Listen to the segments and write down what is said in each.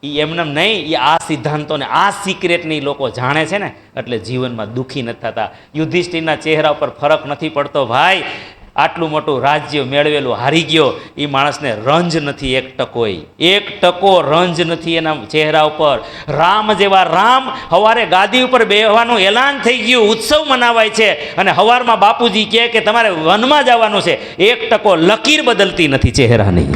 એ એમને નહીં, એ આ સિદ્ધાંતોને આ સિક્રેટની લોકો જાણે છે ને એટલે જીવનમાં દુઃખી નથી થતા. યુધિષ્ઠિરના ચહેરા ઉપર ફરક નથી પડતો ભાઈ. આટલું મોટું રાજ્ય મેળવેલું હારી ગયો, એ માણસને રંજ નથી એક ટકોય, એક ટકો રંજ નથી એના ચહેરા ઉપર. રામ જેવા રામ, સવારે ગાદી ઉપર બેહવાનું એલાન થઈ ગયું, ઉત્સવ મનાવાય છે, અને સવારમાં બાપુજી કહે કે તમારે વનમાં જવાનું છે, એક ટકો લકીર બદલતી નથી ચહેરાની.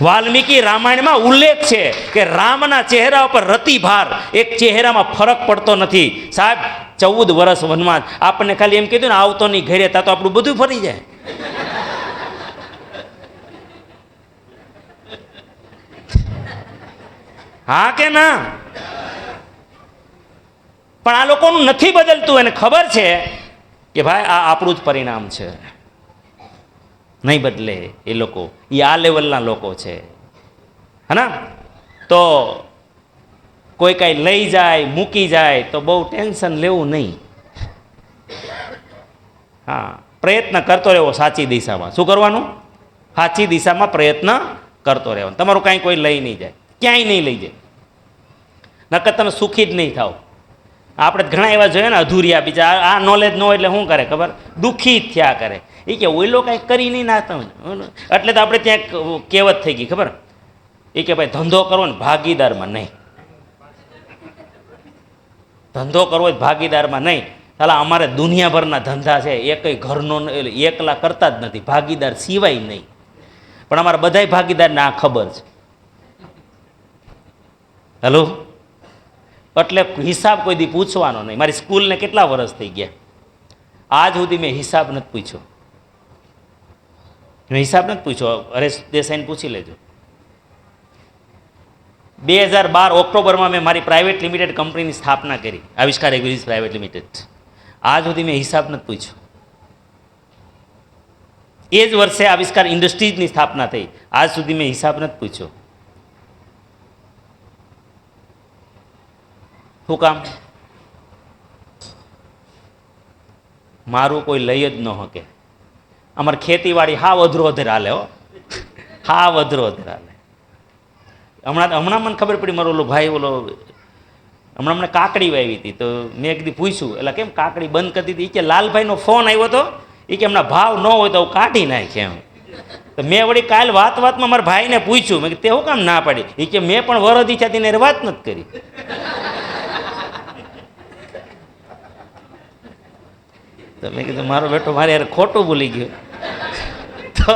વાલ્મીકી રામાયણમાં ઉલ્લેખ છે કે રામના ચહેરા ઉપર રતિભાર, એક ચહેરામાં ફરક પડતો નથી. સાહેબ 14 વર્ષ વનમાં, આપણને ખાલી એમ કીધું ને આવતો નહીં ઘરે, તા તો આપણું બધું ફરી જાય. હા કે ના? પણ આ લોકોનું નથી બદલતું. એને ખબર છે કે ભાઈ આ આપણું જ પરિણામ છે, નહીં બદલે. એ લોકો એ આ લેવલના લોકો છે, હે. તો કોઈ કાંઈ લઈ જાય મૂકી જાય તો બહુ ટેન્શન લેવું નહીં. હા, પ્રયત્ન કરતો રહેવો સાચી દિશામાં. શું કરવાનું? સાચી દિશામાં પ્રયત્ન કરતો રહેવાનો. તમારું કાંઈ કોઈ લઈ નહીં જાય, ક્યાંય નહીં લઈ જાય, નકર તમે સુખી જ નહીં થાવ. આપણે ઘણા એવા જોઈએ ને અધૂરિયા, બીજા આ નોલેજ ન હોય એટલે શું કરે ખબર? દુઃખી જ થયા કરે. એ કે ઓઈલો કાંઈ કરી નહીં ના તમે, એટલે તો આપણે ત્યાં કહેવત થઈ ગઈ ખબર? એ કે ભાઈ ધંધો કરવો ને ભાગીદારમાં નહીં, ધંધો કરવો જ ભાગીદારમાં નહીં. સાલા અમારે દુનિયાભરના ધંધા છે, એકય ઘરનો એકલા કરતા જ નથી, ભાગીદાર સિવાય નહીં. પણ અમારા બધાય ભાગીદારને આ ખબર છે. હેલો, એટલે હિસાબ કોઈ દી પૂછવાનો નહીં. મારી સ્કૂલને કેટલા વર્ષ થઈ ગયા, આજ સુધી મેં હિસાબ નથી પૂછ્યો. મેં હિસાબ નથી પૂછ્યો. હરેશ દેસાઈને પૂછી લેજો. 2012 ઓક્ટોબરમાં મેં મારી પ્રાઇવેટ લિમિટેડ કંપનીની સ્થાપના કરી, આવિષ્કાર એગ્રીઝ પ્રાઇવેટ લિમિટેડ. આજ સુધી મેં હિસાબ નથી પૂછ્યો. એ જ વર્ષે આવિષ્કાર ઇન્ડસ્ટ્રીઝની સ્થાપના થઈ, આજ સુધી મેં હિસાબ નથી પૂછ્યો. શું કામ? મારું કોઈ લઈ જ ન શકે. અમારે ખેતીવાડી હાવ અધરો અધર હાલે, હો, હાવ અધરો અધર હાલે. હમણાં મને ખબર પડી, મારો ઓલો ભાઈ ઓલો હમણાં મને કાકડી વાવી હતી, તો મેં કીધું પૂછ્યું, એટલે કેમ કાકડી બંધ કરી દીધી? એ કે લાલભાઈનો ફોન આવ્યો હતો, એ કે એમના ભાવ ન હોય તો કાઢી નાખે એમ. તો મેં વળી કાલ વાતમાં મારા ભાઈને પૂછ્યું, મેં તે શું કામ ના પાડી? એ કે મેં પણ વરદ ઈચ્છા તેને વાત નથી કરી. તો મેં કીધું મારો બેટો મારે યાર ખોટું ભૂલી ગયો. તો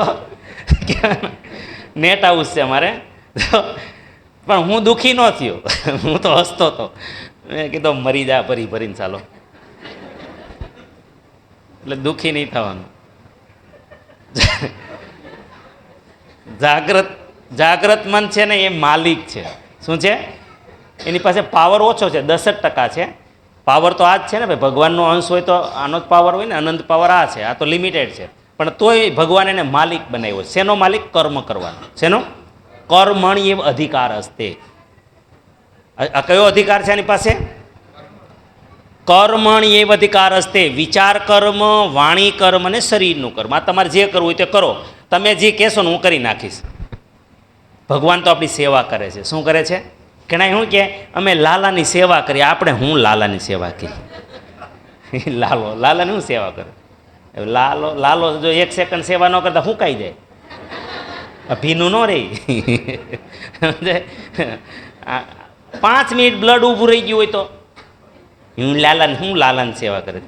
નેટ હાઉસ છે મારે, પણ હું દુઃખી ન થયો, હું તો હસતો હતો. મેં કીધું મરી જા ભરી ભરીને ચાલો, એટલે દુઃખી નહીં થવાનું. જાગ્રત મન છે ને એ માલિક છે. શું છે? એની પાસે પાવર ઓછો છે, 10% છે. પાવર તો આ જ છે ને ભાઈ, ભગવાનનો અંશ હોય તો આનો જ પાવર હોય ને, અનંત પાવર આ છે, આ તો લિમિટેડ છે. પણ તોય ભગવાન એને માલિક બનાવ્યો. શેનો માલિક? કર્મ કરવાનો. શેનો? કર્મણ્ય અધિકાર હસ્તે. આ કયો અધિકાર છે આની પાસે? કર્મણ્ય અધિકાર હસ્તે. વિચાર કર્મ, વાણી કર્મ અને શરીરનું કર્મ. આ તમારે જે કરવું હોય તે કરો. તમે જે કહેશો ને હું કરી નાખીશ. ભગવાન તો આપણી સેવા કરે છે. શું કરે છે? ઘણા શું કે અમે લાલાની સેવા કરીએ. આપણે હું લાલાની સેવા કરી? લાલાની હું સેવા કરે? લાલો જો 1 સેકન્ડ સેવા ન કરતા હુંકાઈ જાય, ભીનું ન રહી. 5 મિનિટ બ્લડ ઊભું રહી ગયું હોય તો હું લાલાની સેવા કરે?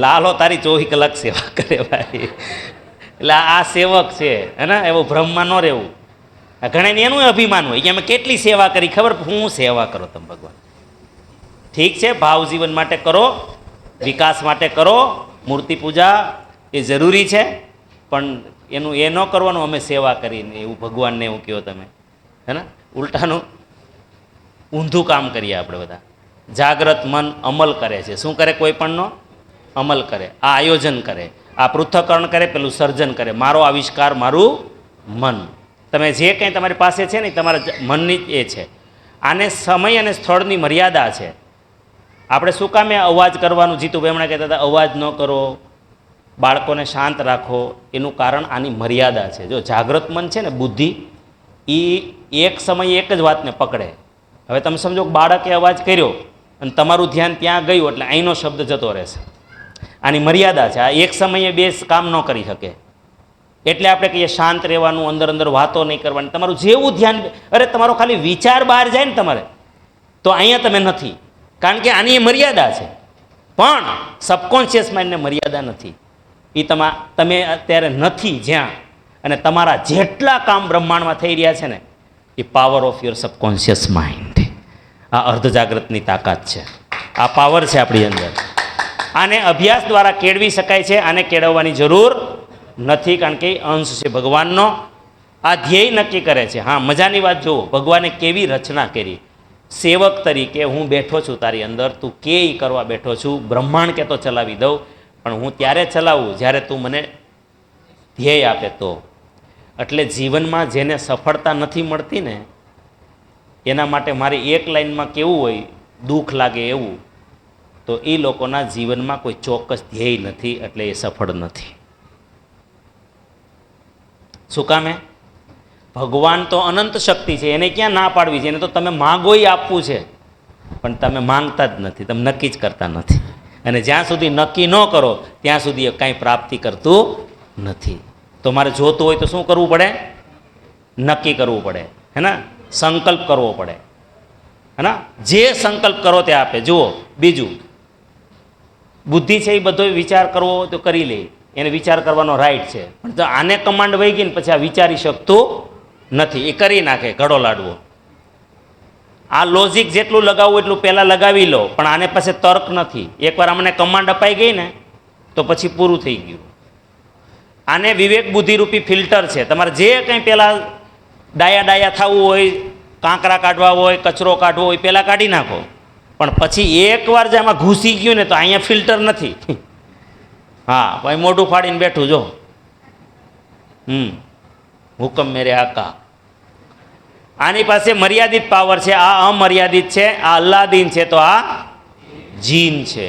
લાલો તારી 24 કલાક સેવા કરે ભાઈ. એટલે આ સેવક છે, હે ને? એવો ભ્રમમાં ન રહેવું. ઘણા એનું અભિમાન હોય કે અમે કેટલી સેવા કરી. ખબર? હું સેવા કરો તમે ભગવાન. ઠીક છે, ભાવ જીવન માટે કરો, વિકાસ માટે કરો, મૂર્તિ પૂજા એ જરૂરી છે, પણ એનું એ ન કરવાનું અમે સેવા કરીને એવું ભગવાનને એવું કહો તમે, હે ને? ઉલટાનું ઊંધું કામ કરીએ આપણે બધા. જાગ્રત મન અમલ કરે છે. શું કરે? કોઈ પણનો અમલ કરે. આ આયોજન કરે, આ પૃથ્થકરણ કરે, પેલું સર્જન કરે. મારો આવિષ્કાર, મારું મન. તમે જે કંઈ તમારી પાસે છે ને તમારા મનની એ છે. આને સમય અને સ્થળની મર્યાદા છે. આપણે શું કામે અવાજ કરવાનું? જીતુભાઈ હમણાં કહેતા હતા અવાજ ન કરો, બાળકોને શાંત રાખો. એનું કારણ આની મર્યાદા છે. જો જાગ્રત મન છે ને, બુદ્ધિ એ એક સમયે એક જ વાતને પકડે. હવે તમે સમજો કે બાળકે અવાજ કર્યો અને તમારું ધ્યાન ત્યાં ગયું એટલે અહીંનો શબ્દ જતો રહેશે. આની મર્યાદા છે. આ એક સમયે બે કામ ન કરી શકે. એટલે આપણે કહીએ શાંત રહેવાનું, અંદર અંદર વાતો નહીં કરવાની. તમારું જેવું ધ્યાન, અરે તમારો ખાલી વિચાર બહાર જાય ને તમારે, તો અહીંયા તમે નથી. કારણ કે આની એ મર્યાદા છે. પણ સબકોન્શિયસ માઇન્ડને મર્યાદા નથી. એ તમે અત્યારે નથી જ્યાં, અને તમારા જેટલા કામ બ્રહ્માંડમાં થઈ રહ્યા છે ને, એ power of your subconscious mind. આ અર્ધજાગ્રતની તાકાત છે. આ પાવર છે આપણી અંદર. આને અભ્યાસ દ્વારા કેળવી શકાય છે. આને કેળવવાની જરૂર નથી, કારણ કે અંશ છે ભગવાનનો. આ ધ્યેય નક્કી કરે છે. હા, મજાની વાત જુઓ, ભગવાને કેવી રચના કરી. સેવક તરીકે હું બેઠો છું તારી અંદર, તું કે કરવા બેઠો છું. બ્રહ્માંડ કે તો ચલાવી દઉં, પણ હું ત્યારે ચલાવું જ્યારે તું મને ધ્યેય આપે તો. એટલે જીવનમાં જેને સફળતા નથી મળતી ને, એના માટે મારે એક લાઈનમાં કેવું હોય, દુઃખ લાગે એવું, તો એ લોકોના જીવનમાં કોઈ ચોક્કસ ધ્યેય નથી, એટલે એ સફળ નથી. શું કામે? ભગવાન તો અનંત શક્તિ છે, એને ક્યાં ના પાડવી છે? એને તો તમે માગો એ આપવું છે, પણ તમે માંગતા જ નથી, તમે નક્કી જ કરતા નથી. અને જ્યાં સુધી નક્કી ન કરો ત્યાં સુધી એ કાંઈ પ્રાપ્તિ કરતું નથી. તો મારે જોતું હોય તો શું કરવું પડે? નક્કી કરવું પડે, હે ને? સંકલ્પ કરવો પડે, હે ને? જે સંકલ્પ કરો તે આપે. જુઓ, બીજું બુદ્ધિ છે એ બધો વિચાર કરવો હોય તો કરી લે, એને વિચાર કરવાનો રાઈટ છે. પણ જો આને કમાન્ડ વહી ગઈ ને પછી આ વિચારી શકતું નથી, એ કરી નાખે ઘડો લાડવો. આ લોજિક જેટલું લગાવવું એટલું પહેલાં લગાવી લો, પણ આને પાસે તર્ક નથી. એકવાર અમને કમાન્ડ અપાઈ ગઈ ને તો પછી પૂરું થઈ ગયું. આને વિવેક બુદ્ધિરૂપી ફિલ્ટર છે. તમારે જે કંઈ પહેલાં ડાયા થવું હોય, કાંકરા કાઢવા હોય, કચરો કાઢવો હોય, પહેલાં કાઢી નાખો. પણ પછી એકવાર જે આમાં ઘૂસી ગયું ને તો અહીંયા ફિલ્ટર નથી. હા ભાઈ, મોઢું ફાડીને બેઠું જો. હુકમ મેરે આકા. આની પાસે મર્યાદિત પાવર છે, આ અમર્યાદિત છે. આ અલ્લાદીન છે તો આ જીન છે.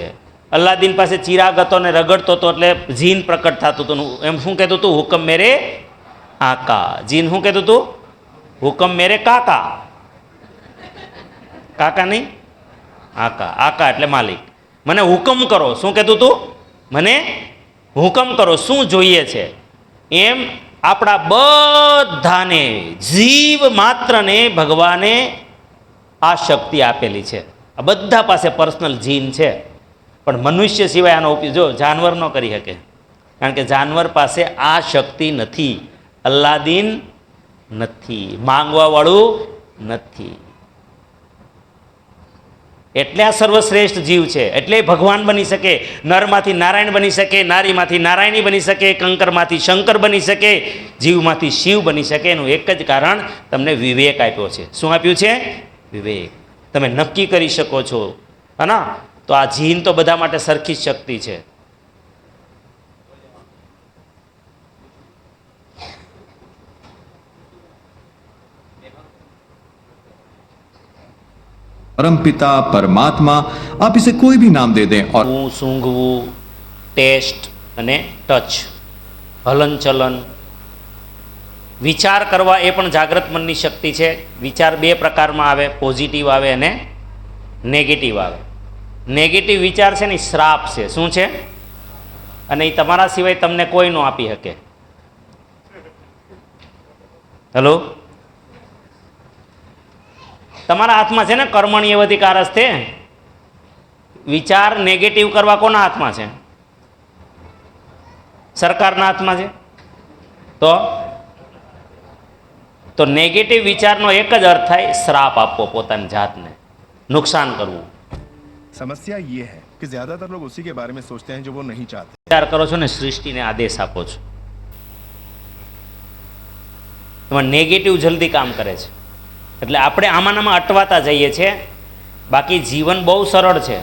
અલ્લાદીન પાસે ચિરાગ હતો ને રગડતો હતો એટલે જીન પ્રકટ થતું હતું. એમ શું કહેતું હતું? હુકમ મેરે આકા. જીન શું કહેતું હતું? હુકમ મેરે કાકા. કાકા નહીં, આકા. આકા એટલે માલિક. મને હુકમ કરો. શું કહેતું હતું? મને હુકમ કરો, શું જોઈએ છે? એમ આપણા બધાને, જીવ માત્રને ભગવાને આ શક્તિ આપેલી છે. આ બધા પાસે પર્સનલ જીન છે, પણ મનુષ્ય સિવાય આનો ઉપયોગ જો જાનવર ન કરી શકે, કારણ કે જાનવર પાસે આ શક્તિ નથી. અલ્લાદીન નથી, માંગવાવાળું નથી. એટલે આ સર્વશ્રેષ્ઠ જીવ છે. એટલે ભગવાન બની શકે, નરમાંથી નારાયણ બની શકે, નારીમાંથી નારાયણી બની શકે, કંકરમાંથી શંકર બની શકે, જીવમાંથી શિવ બની શકે. એનું એક જ કારણ તમને વિવેક આપ્યો છે. શું આપ્યું છે? વિવેક. તમે નક્કી કરી શકો છો, હા. તો આ જીન તો બધા માટે સરખી જ શક્તિ છે. परमपिता परमात्मा, आप इसे कोई भी नाम दे दें और सूंघવું, ટેસ્ટ અને ટચ, હલનચલન, વિચાર કરવા એ પણ જાગ્રત મનની શક્તિ છે. વિચાર બે પ્રકારમાં આવે, પોઝિટિવ આવે અને નેગેટિવ આવે. નેગેટિવ વિચાર છે ને શ્રાપ છે. શું છે? અને એ તમારા સિવાય તમને કોઈ ન આપી શકે. હેલો, તમારા હાથમાં છે ને કર્મણીય અધિકારસ્તે. વિચાર નેગેટિવ કરવા કોના હાથમાં છે? સરકારના હાથમાં છે. તો નેગેટિવ વિચારનો એક જ અર્થ થાય શ્રાપ આપવો, પોતાની જાતને નુકસાન કરવું. समस्या ये है कि ज्यादातर लोग उसी के बारे में सोचते हैं जो वो नहीं चाहते. વિચાર કરો છો ને સૃષ્ટિને આદેશ આપો છો, એમાં નેગેટિવ જલ્દી કામ કરે છે. એટલે આપણે આમાં અટવાતા જઈએ છીએ. બાકી જીવન બહુ સરળ છે,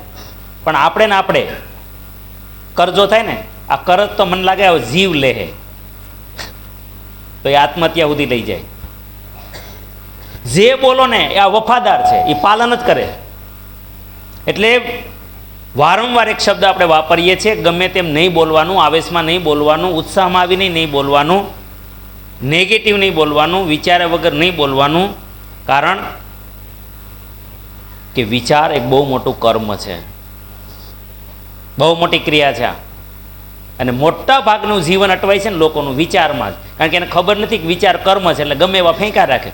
પણ આપણે કરજો થાય ને, આ કરજ તો મને લાગે જીવ લે તો એ આત્મહત્યા સુધી લઈ જાય. જે બોલો ને એ આ વફાદાર છે, એ પાલન જ કરે. એટલે વારંવાર એક શબ્દ આપણે વાપરીએ છીએ, ગમે તેમ નહીં બોલવાનું, આવેશમાં નહીં બોલવાનું, ઉત્સાહમાં આવીને નહીં બોલવાનું. નેગેટિવ નહીં બોલવાનું, વિચાર્યા વગર નહીં બોલવાનું. કારણ કે વિચાર એક બહુ મોટું કર્મ છે, બહુ મોટી ક્રિયા છે. અને મોટા ભાગનું જીવન અટવાય છે ને લોકોનું વિચારમાં જ. કારણ કે એને ખબર નથી કે વિચાર કર્મ છે, એટલે ગમે એવા ફેંકા રાખે,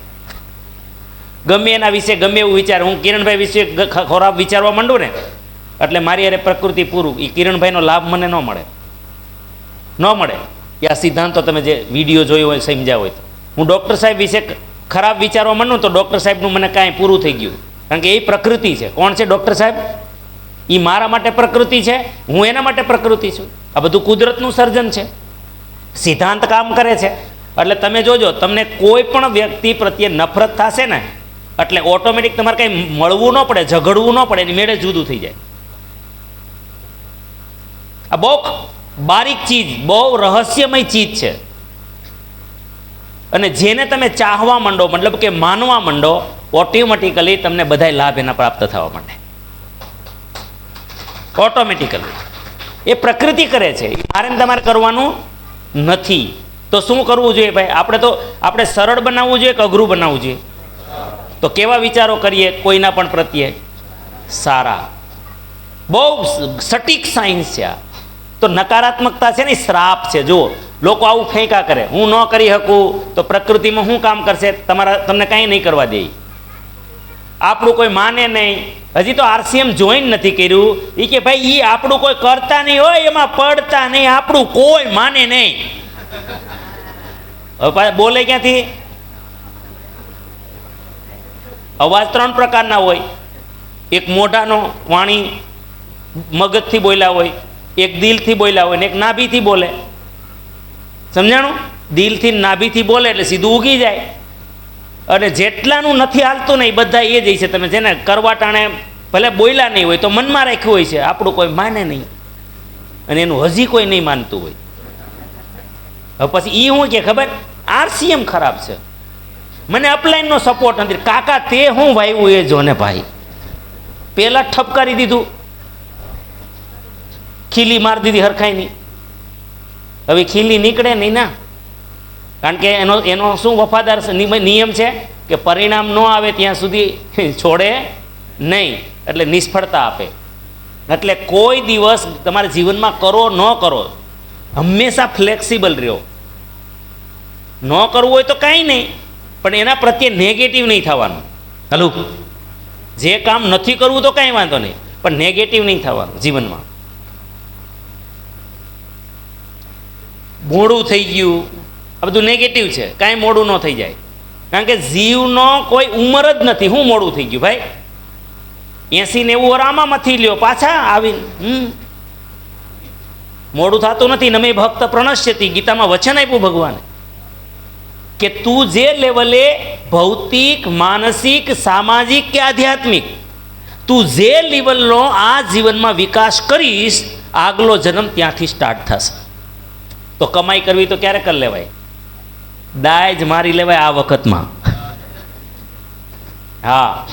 ગમે એના વિશે ગમે એવું વિચાર. હું કિરણભાઈ વિશે ખરાબ વિચારવા માંડું ને એટલે મારી અરે પ્રકૃતિ પૂરું. એ કિરણભાઈનો લાભ મને ન મળે, ન મળે. એ આ સિદ્ધાંતો તમે જે વિડીયો જોયો હોય, સમજ્યા હોય તો. હું ડૉક્ટર સાહેબ વિશે ખરાબ વિચારવા માંડું તો ડૉક્ટર સાહેબનું મને કાંઈ પૂરું થઈ ગયું. કારણ કે એ પ્રકૃતિ છે. કોણ છે ડૉક્ટર સાહેબ? એ મારા માટે પ્રકૃતિ છે, હું એના માટે પ્રકૃતિ છું. આ બધું કુદરતનું સર્જન છે, સિદ્ધાંત કામ કરે છે. એટલે તમે જોજો, તમને કોઈ પણ વ્યક્તિ પ્રત્યે નફરત થશે ને એટલે ઓટોમેટિક તમારે કંઈ મળવું ન પડે, ઝઘડવું ન પડે, એની મેળે જુદું થઈ જાય. આ બહુ બારીક ચીજ, બહુ રહસ્યમય ચીજ છે. અને જેને તમે ચાહવા માંડો, મતલબ કે માનવા માંડો, ઓટોમેટિકલી તમને બધા લાભ એના પ્રાપ્ત થવા માંડે. ઓટોમેટિકલી એ પ્રકૃતિ કરે છે, મારે ને તમારે કરવાનું નથી. તો શું કરવું જોઈએ ભાઈ? આપણે સરળ બનાવવું જોઈએ કે અઘરું બનાવવું જોઈએ? તો કેવા વિચારો કરીએ કોઈના પણ પ્રત્યે? સારા. બહુ સટીક સાયન્સ છે આ. તો નકારાત્મકતા છે ને, શ્રાપ છે. જુઓ, લોકો આવું ફેંકા કરે, હું ન કરી શકું તો પ્રકૃતિમાં શું કામ કરશે? તમને કાંઈ નહીં કરવા દે. આપણું કોઈ માને નહીં. હજી તો RCM જોઈન નથી કર્યું. એ કે ભાઈ એ આપણું કોઈ કરતા નહીં હોય, એમાં પડતા નહીં, આપણું કોઈ માને નહીં. હવે બોલે ક્યાંથી? અવાજ 3 પ્રકારના હોય. એક મોઢાનો વાણી મગજથી બોલ્યા હોય, એક દિલથી બોલ્યા હોય ને એક નાભીથી બોલે. સમજાણું? દિલથી નાભીથી બોલે એટલે સીધું ઉગી જાય. અને જેટલાનું નથી હાલતું ને એ બધા એ જ છે. તમે જેને કરવા ટાણે ભલે બોલ્યા નહીં હોય તો મનમાં રાખ્યું હોય છે, આપણું કોઈ માને નહીં, અને એનું હજી કોઈ નહીં માનતું હોય. હવે પછી એ શું કે ખબર? RCM ખરાબ છે, મને અપલાઇનનો સપોર્ટ નથી. કાકા તે હું વાવ્યું એ જો ને ભાઈ, પહેલાં ઠપકારી દીધું, ખીલી મારી દીધી હરખાઈની. હવે ખીલી નીકળે નહીં ના, કારણ કે એનો શું વફાદાર નિયમ છે કે પરિણામ ન આવે ત્યાં સુધી છોડે નહીં, એટલે નિષ્ફળતા આપે. એટલે કોઈ દિવસ તમારા જીવનમાં કરો ન કરો, હંમેશા ફ્લેક્સિબલ રહ્યો. ન કરવું હોય તો કાંઈ નહીં, પણ એના પ્રત્યે નેગેટિવ નહીં થવાનું. હલો, જે કામ નથી કરવું તો કાંઈ વાંધો નહીં, પણ નેગેટિવ નહીં થવાનું જીવનમાં. મોડું થઈ ગયું, આ બધું નેગેટિવ છે. કાંઈ મોડું ન થઈ જાય, કારણ કે જીવનો કોઈ ઉંમર જ નથી. હું મોડું થઈ ગયું ભાઈ? 80-90 વર્ષ આમાંથી લ્યો, પાછા આવીને મોડું થતું નથી. નમે ભક્ત પ્રણશ્યતિ, ગીતામાં વચન આપ્યું ભગવાને કે તું જે લેવલે ભૌતિક, માનસિક, સામાજિક કે આધ્યાત્મિક, તું જે લેવલનો આ જીવનમાં વિકાસ કરીશ, આગલો જન્મ ત્યાંથી સ્ટાર્ટ થશે. તો કમાઈ કરવી તો ક્યારે કરી લેવાય? દાય જ મારી લેવાય આ વખતમાં. હા,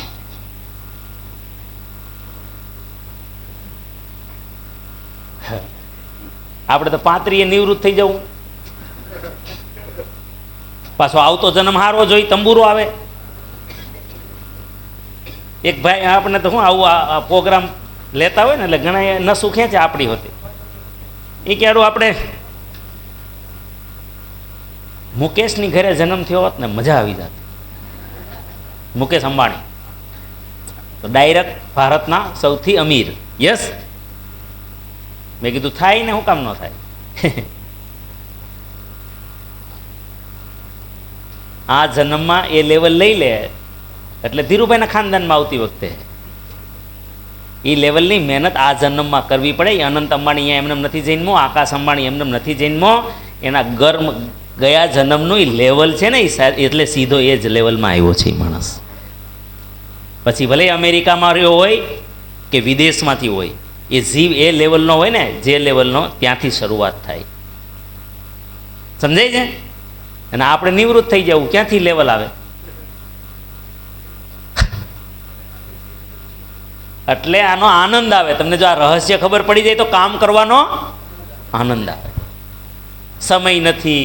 આપણે તો 35 નિવૃત્ત થઈ જવું. પાછો આવતો જન્મ હારો જોઈ તંબુરો આવે. એક ભાઈ આપણે તો શું આવું પ્રોગ્રામ લેતા હોય ને એટલે ઘણા નસું ખેંચે આપણી હોતી. એ ક્યારું આપણે મુકેશની ઘરે જન્મ થયો હોત ને મજા આવી જાત. મુકેશ અંબાણી તો ડાયરેક્ટ ભારતના સૌથી અમીર. યસ, મેં કીધું થાય ને, શું કામ ન થાય? આ જન્મમાં એ લેવલ લઈ લે એટલે ધીરુભાઈના ખાનદાનમાં આવતી વખતે એ લેવલની મહેનત આ જન્મમાં કરવી પડે. અનંત અંબાણી અહીંયા એમને નથી જન્મો, આકાશ અંબાણી એમને નથી જન્મો. એના ગયા જન્મનું એ લેવલ છે ને, એટલે સીધો એ જ લેવલમાં આવ્યો છે એ માણસ. પછી ભલે અમેરિકામાં રહ્યો હોય કે વિદેશમાંથી હોય, એ જીવ એ લેવલનો હોય ને, જે લેવલનો, ત્યાંથી શરૂઆત થાય. સમજાય છે? અને આપણે નિવૃત્ત થઈ જવું, ક્યાંથી લેવલ આવે? એટલે આનો આનંદ આવે. તમને જો આ રહસ્ય ખબર પડી જાય તો કામ કરવાનો આનંદ આવે. સમય નથી,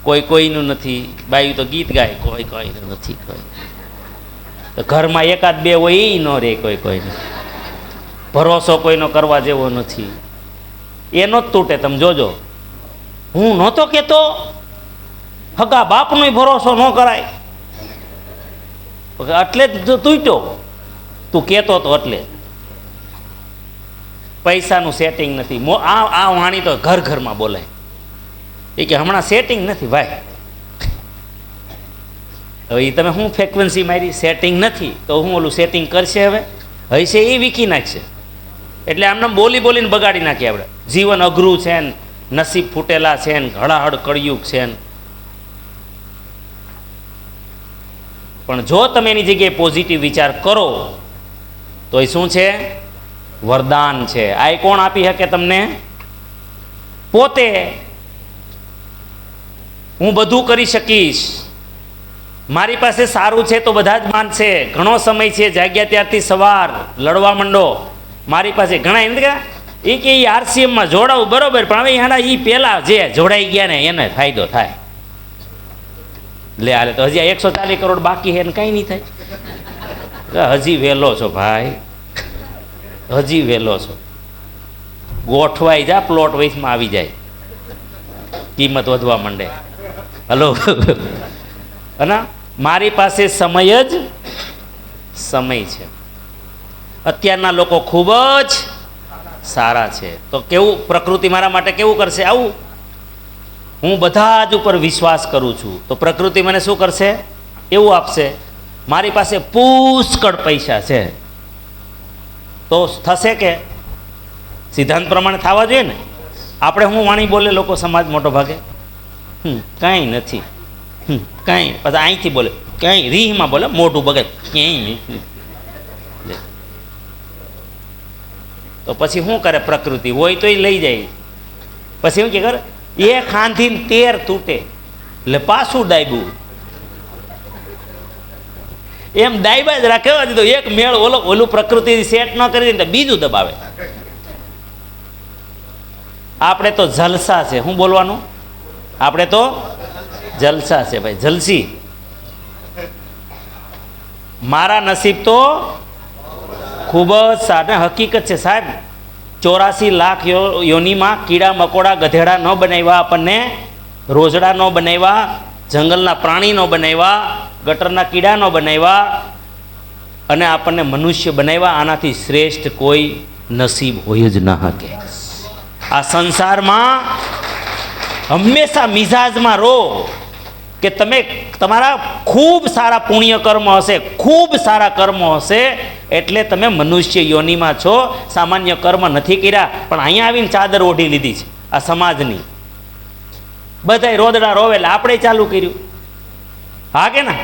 કોઈ કોઈનું નથી, બાયું તો ગીત ગાય, કોઈ કોઈનું નથી, કોઈ તો ઘરમાં એકાદ બે હોય એ ન રહે, કોઈ કોઈને ભરોસો કોઈનો કરવા જેવો નથી, એનો જ તૂટે. તમે જોજો, હું નહોતો કહેતો હગા બાપનો ભરોસો ન કરાય, એટલે જ તૂટ્યો. તું કહેતો તો એટલે. પૈસાનું સેટિંગ નથી. આ વાણી તો ઘર ઘરમાં બોલાય એ કે હમણાં સેટિંગ નથી ભાઈ. હવે એ તમે શું ફ્રેક્વન્સી મારી, સેટિંગ નથી તો હું ઓલું સેટિંગ કરશે, હવે હશે એ વીકી નાખશે. એટલે આમને બોલી બોલીને બગાડી નાખીએ આપણે. જીવન અઘરું છે ને, નસીબ ફૂટેલા છે ને, હળાહળ કળિયુગ છે ને. પણ જો તમે એની જગ્યાએ પોઝિટિવ વિચાર કરો તો એ શું છે? વરદાન છે. આ એ કોણ આપી શકે તમને? પોતે. હું બધું કરી શકીશ, મારી પાસે સારું છે તો બધા જ માનશે, ઘણો સમય છે, જાગ્યા ત્યારથી સવાર લડવા માંડો, મારી પાસે ઘણા એમ એ કે એ આરસીએમમાં જોડાવું બરોબર, પણ હવે એના એ પહેલાં જે જોડાઈ ગયા ને એને ફાયદો થાય. લે હાલે તો હજી 140 કરોડ બાકી છે ને કાંઈ નહીં થાય. હજી વહેલો છો ભાઈ, હજી વહેલો છો. ગોઠવાઈ જા, પ્લોટ વૈસમાં આવી જાય, કિંમત વધવા માંડે. હલો અને મારી પાસે સમય જ સમય છે. અત્યારના લોકો ખૂબ જ સારા છે તો કેવું પ્રકૃતિ મારા માટે કેવું કરશે? આવું. હું બધા જ ઉપર વિશ્વાસ કરું છું તો પ્રકૃતિ મને શું કરશે? એવું આપશે. મારી પાસે પુષ્કળ પૈસા છે તો થશે કે? સિદ્ધાંત પ્રમાણે થવા જોઈએ ને. આપણે હું વાણી બોલે લોકો સમાજ મોટો ભાગે કાંઈ નથી, કાંઈ પછી અહીંથી બોલે, કાંઈ રીહમાં બોલે, મોટું બગડ ક્યાંય. તો પછી શું કરે પ્રકૃતિ? હોય તો એ લઈ જાય. પછી શું કે કરે? એ ખાંધીને 13 તૂટે એટલે પાછું ડાયબું. એમ ડાયબા જ રાખે. તો એક મેળ ઓલું પ્રકૃતિ સેટ ન કરી દે બીજું દબાવે. આપણે તો જલસા છે. શું બોલવાનું? આપણે તો જલસા છે ભાઈ, જલસી. મારા નસીબ તો ખૂબ જ સારા. હકીકત છે સાહેબ, 84 લાખ યોનીમાં કીડા મકોડા ગધેડા ન બનાવ્યા, આપણને રોજડા ન બનાવ્યા, જંગલના પ્રાણી ન બનાવ્યા, ગટરના કીડા ન બનાવ્યા, અને આપણને મનુષ્ય બનાવ્યા. આનાથી શ્રેષ્ઠ કોઈ નસીબ હોય જ ન શકે. આ સંસારમાં હંમેશા મિજાજમાં રહો કે તમે તમારા ખૂબ સારા પુણ્ય કર્મ હશે, ખૂબ સારા કર્મો હશે એટલે તમે મનુષ્ય યોનિમાં છો. સામાન્ય કર્મ નથી કર્યા પણ અહીંયા આવીને ચાદર ઓઢી લીધી છે આ સમાજની. બધાય રોદડા રોવે એટલે આપણે ચાલુ કર્યું. હા કે ના?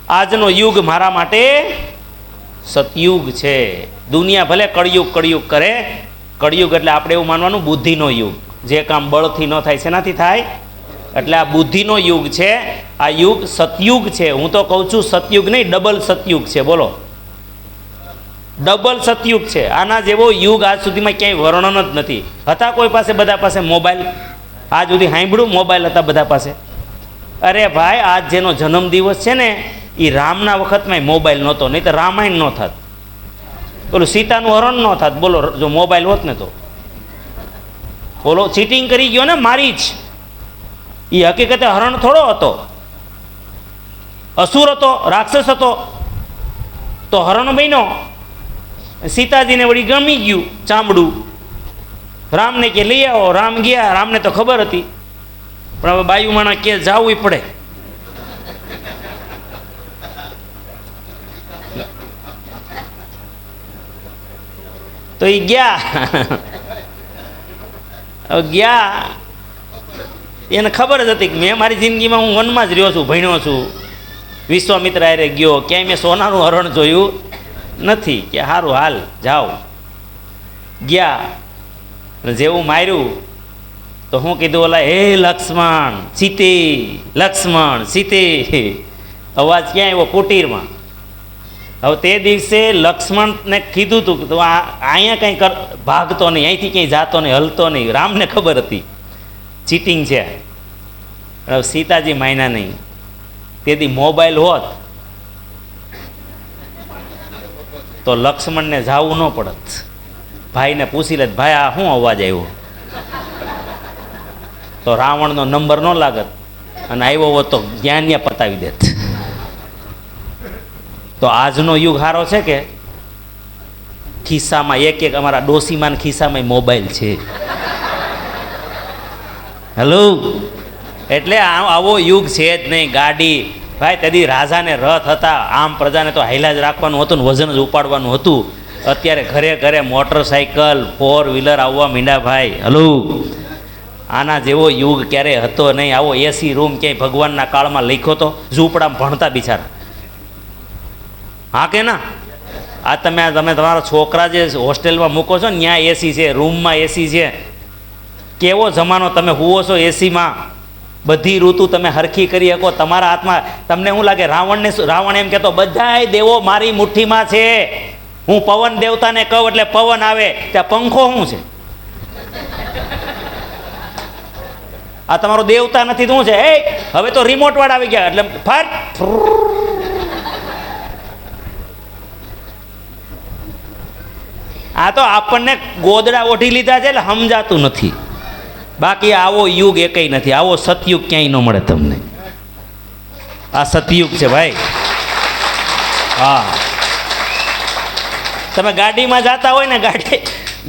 આજનો યુગ મારા માટે સતયુગ છે. દુનિયા ભલે કળિયુગ કળિયુગ કરે, કળિયુગ એટલે આપણે એવું માનવાનું બુદ્ધિનો યુગ. જે કામ બળથી ન થાય શેનાથી થાય? એટલે આ બુદ્ધિનો યુગ છે. આ યુગ સતયુગ છે. હું તો કહું છું સતયુગ નહીં, ડબલ સતયુગ છે. બોલો, ડબલ સતયુગ છે. આના જેવો યુગ આજ સુધીમાં ક્યાંય વર્ણન જ નથી. હતા કોઈ પાસે? બધા પાસે મોબાઈલ. આજ સુધી સાંભળ્યું મોબાઈલ હતા બધા પાસે? અરે ભાઈ, આજ જેનો જન્મદિવસ છે ને એ રામના વખતમાં મોબાઈલ નહોતો, નહીં તો રામાયણ ન થાત, બોલો સીતાનું હરણ ન થાત. બોલો જો મોબાઈલ હોત ને તો. બોલો ચીટિંગ કરી ગયો ને મારી જ. એ હકીકતે હરણ થોડો હતો, અસુર હતો, રાક્ષસ હતો, તો હરણ બન્યો. સીતાજીને વળી ગમી ગયું ચામડું, રામને કે લઈ આવો. રામ ગયા. રામને તો ખબર હતી પણ હવે બાયુ માણા કે જવું પડે. તો એ ગયા. ગયા એને ખબર જ હતી કે મેં મારી જિંદગીમાં હું વનમાં જ રહ્યો છું, ભણ્યો છું. વિશ્વામિત્ર હારે ગયો, ક્યાંય મેં સોનાનું હરણ જોયું નથી. કે સારું હાલ જાઓ. ગયા, જેવું માર્યું તો હું કીધું ઓલા, હે લક્ષ્મણ સીતે, લક્ષ્મણ સીતે. અવાજ ક્યાં આવ્યો? કુટીરમાં. હવે તે દિવસે લક્ષ્મણને કીધું હતું કે તું અહીંયા કંઈ ભાગતો નહીં, અહીંથી ક્યાંય જાતો નહીં, હલતો નહીં. રામને ખબર હતી ચીટિંગ છે. હવે સીતાજી માયના નહીં. તેથી મોબાઈલ હોત તો લક્ષ્મણને જાવું ન પડત. ભાઈને પૂછી લેત, ભાઈ આ શું અવાજ આવ્યો? તો રાવણનો નંબર ન લાગત, અને આવ્યો હોત તો જ્ઞાનને પતાવી દેત. તો આજનો યુગ સારો છે કે ખિસ્સામાં એક અમારા ડોસીમાન ખિસ્સામાં મોબાઈલ છે. હેલો, એટલે આવો યુગ છે જ નહીં. ગાડી ભાઈ તેથી રાજાને રથ હતા, આમ પ્રજાને તો હાઈલા જ રાખવાનું હતું ને વજન જ ઉપાડવાનું હતું. અત્યારે ઘરે ઘરે મોટરસાઇકલ 4 વ્હીલર આવવા માંડ્યા ભાઈ. હલો, આના જેવો યુગ ક્યારેય હતો નહીં. આવો એસી રૂમ ક્યાંય ભગવાનના કાળમાં લખ્યો તો? ઝૂંપડામાં ભણતા બિચારા. હા કે ના? આ તમે તમારા છોકરા જે હોસ્ટેલમાં મૂકો છો ને ત્યાં એસી છે, રૂમમાં એસી છે. કેવો જમાનો તમે હુવો છો એસીમાં? બધી ઋતુ તમે હરખી કરી શકો તમારા હાથમાં. તમને શું લાગે રાવણ એમ કહેતો બધાય દેવો મારી મુઠ્ઠીમાં છે, હું પવન દેવતાને કહું એટલે પવન આવે. ત્યાં પંખો શું છે? આ તમારો દેવતા નથી શું છે? એ હવે તો રિમોટ વાળા આવી ગયા એટલે ફટ. આ તો આપણને ગોદડા ઓઢી લીધા છે એટલે સમજાતું નથી. બાકી આવો યુગ એકેય નથી. આવો સતયુગ ક્યાંય ન મળે તમને. આ સતયુગ છે ભાઈ. હા, તમે ગાડીમાં જતા હોય ને,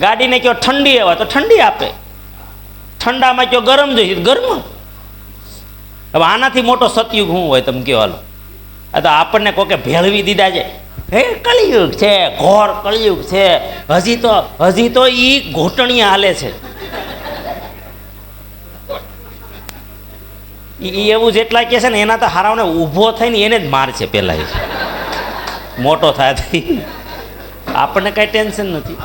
ગાડીને કહો ઠંડી હવા તો ઠંડી આપે, ઠંડામાં કહો ગરમ જોઈએ ગરમ. હવે આનાથી મોટો સતયુગ શું હોય તમે કહો? હાલો, આ તો આપણને કોકે ભેળવી દીધા છે. હે કળિયુગ છે, ઘોર કળિયુગ છે. હજી તો ઈ ઘૂંટણીયા હાલે છે. એ એવું જેટલા કે છે ને એના તો હારાઓને ઊભો થઈને એને જ માર છે પહેલાં. મોટો થાય આપણને કાંઈ ટેન્શન નથી.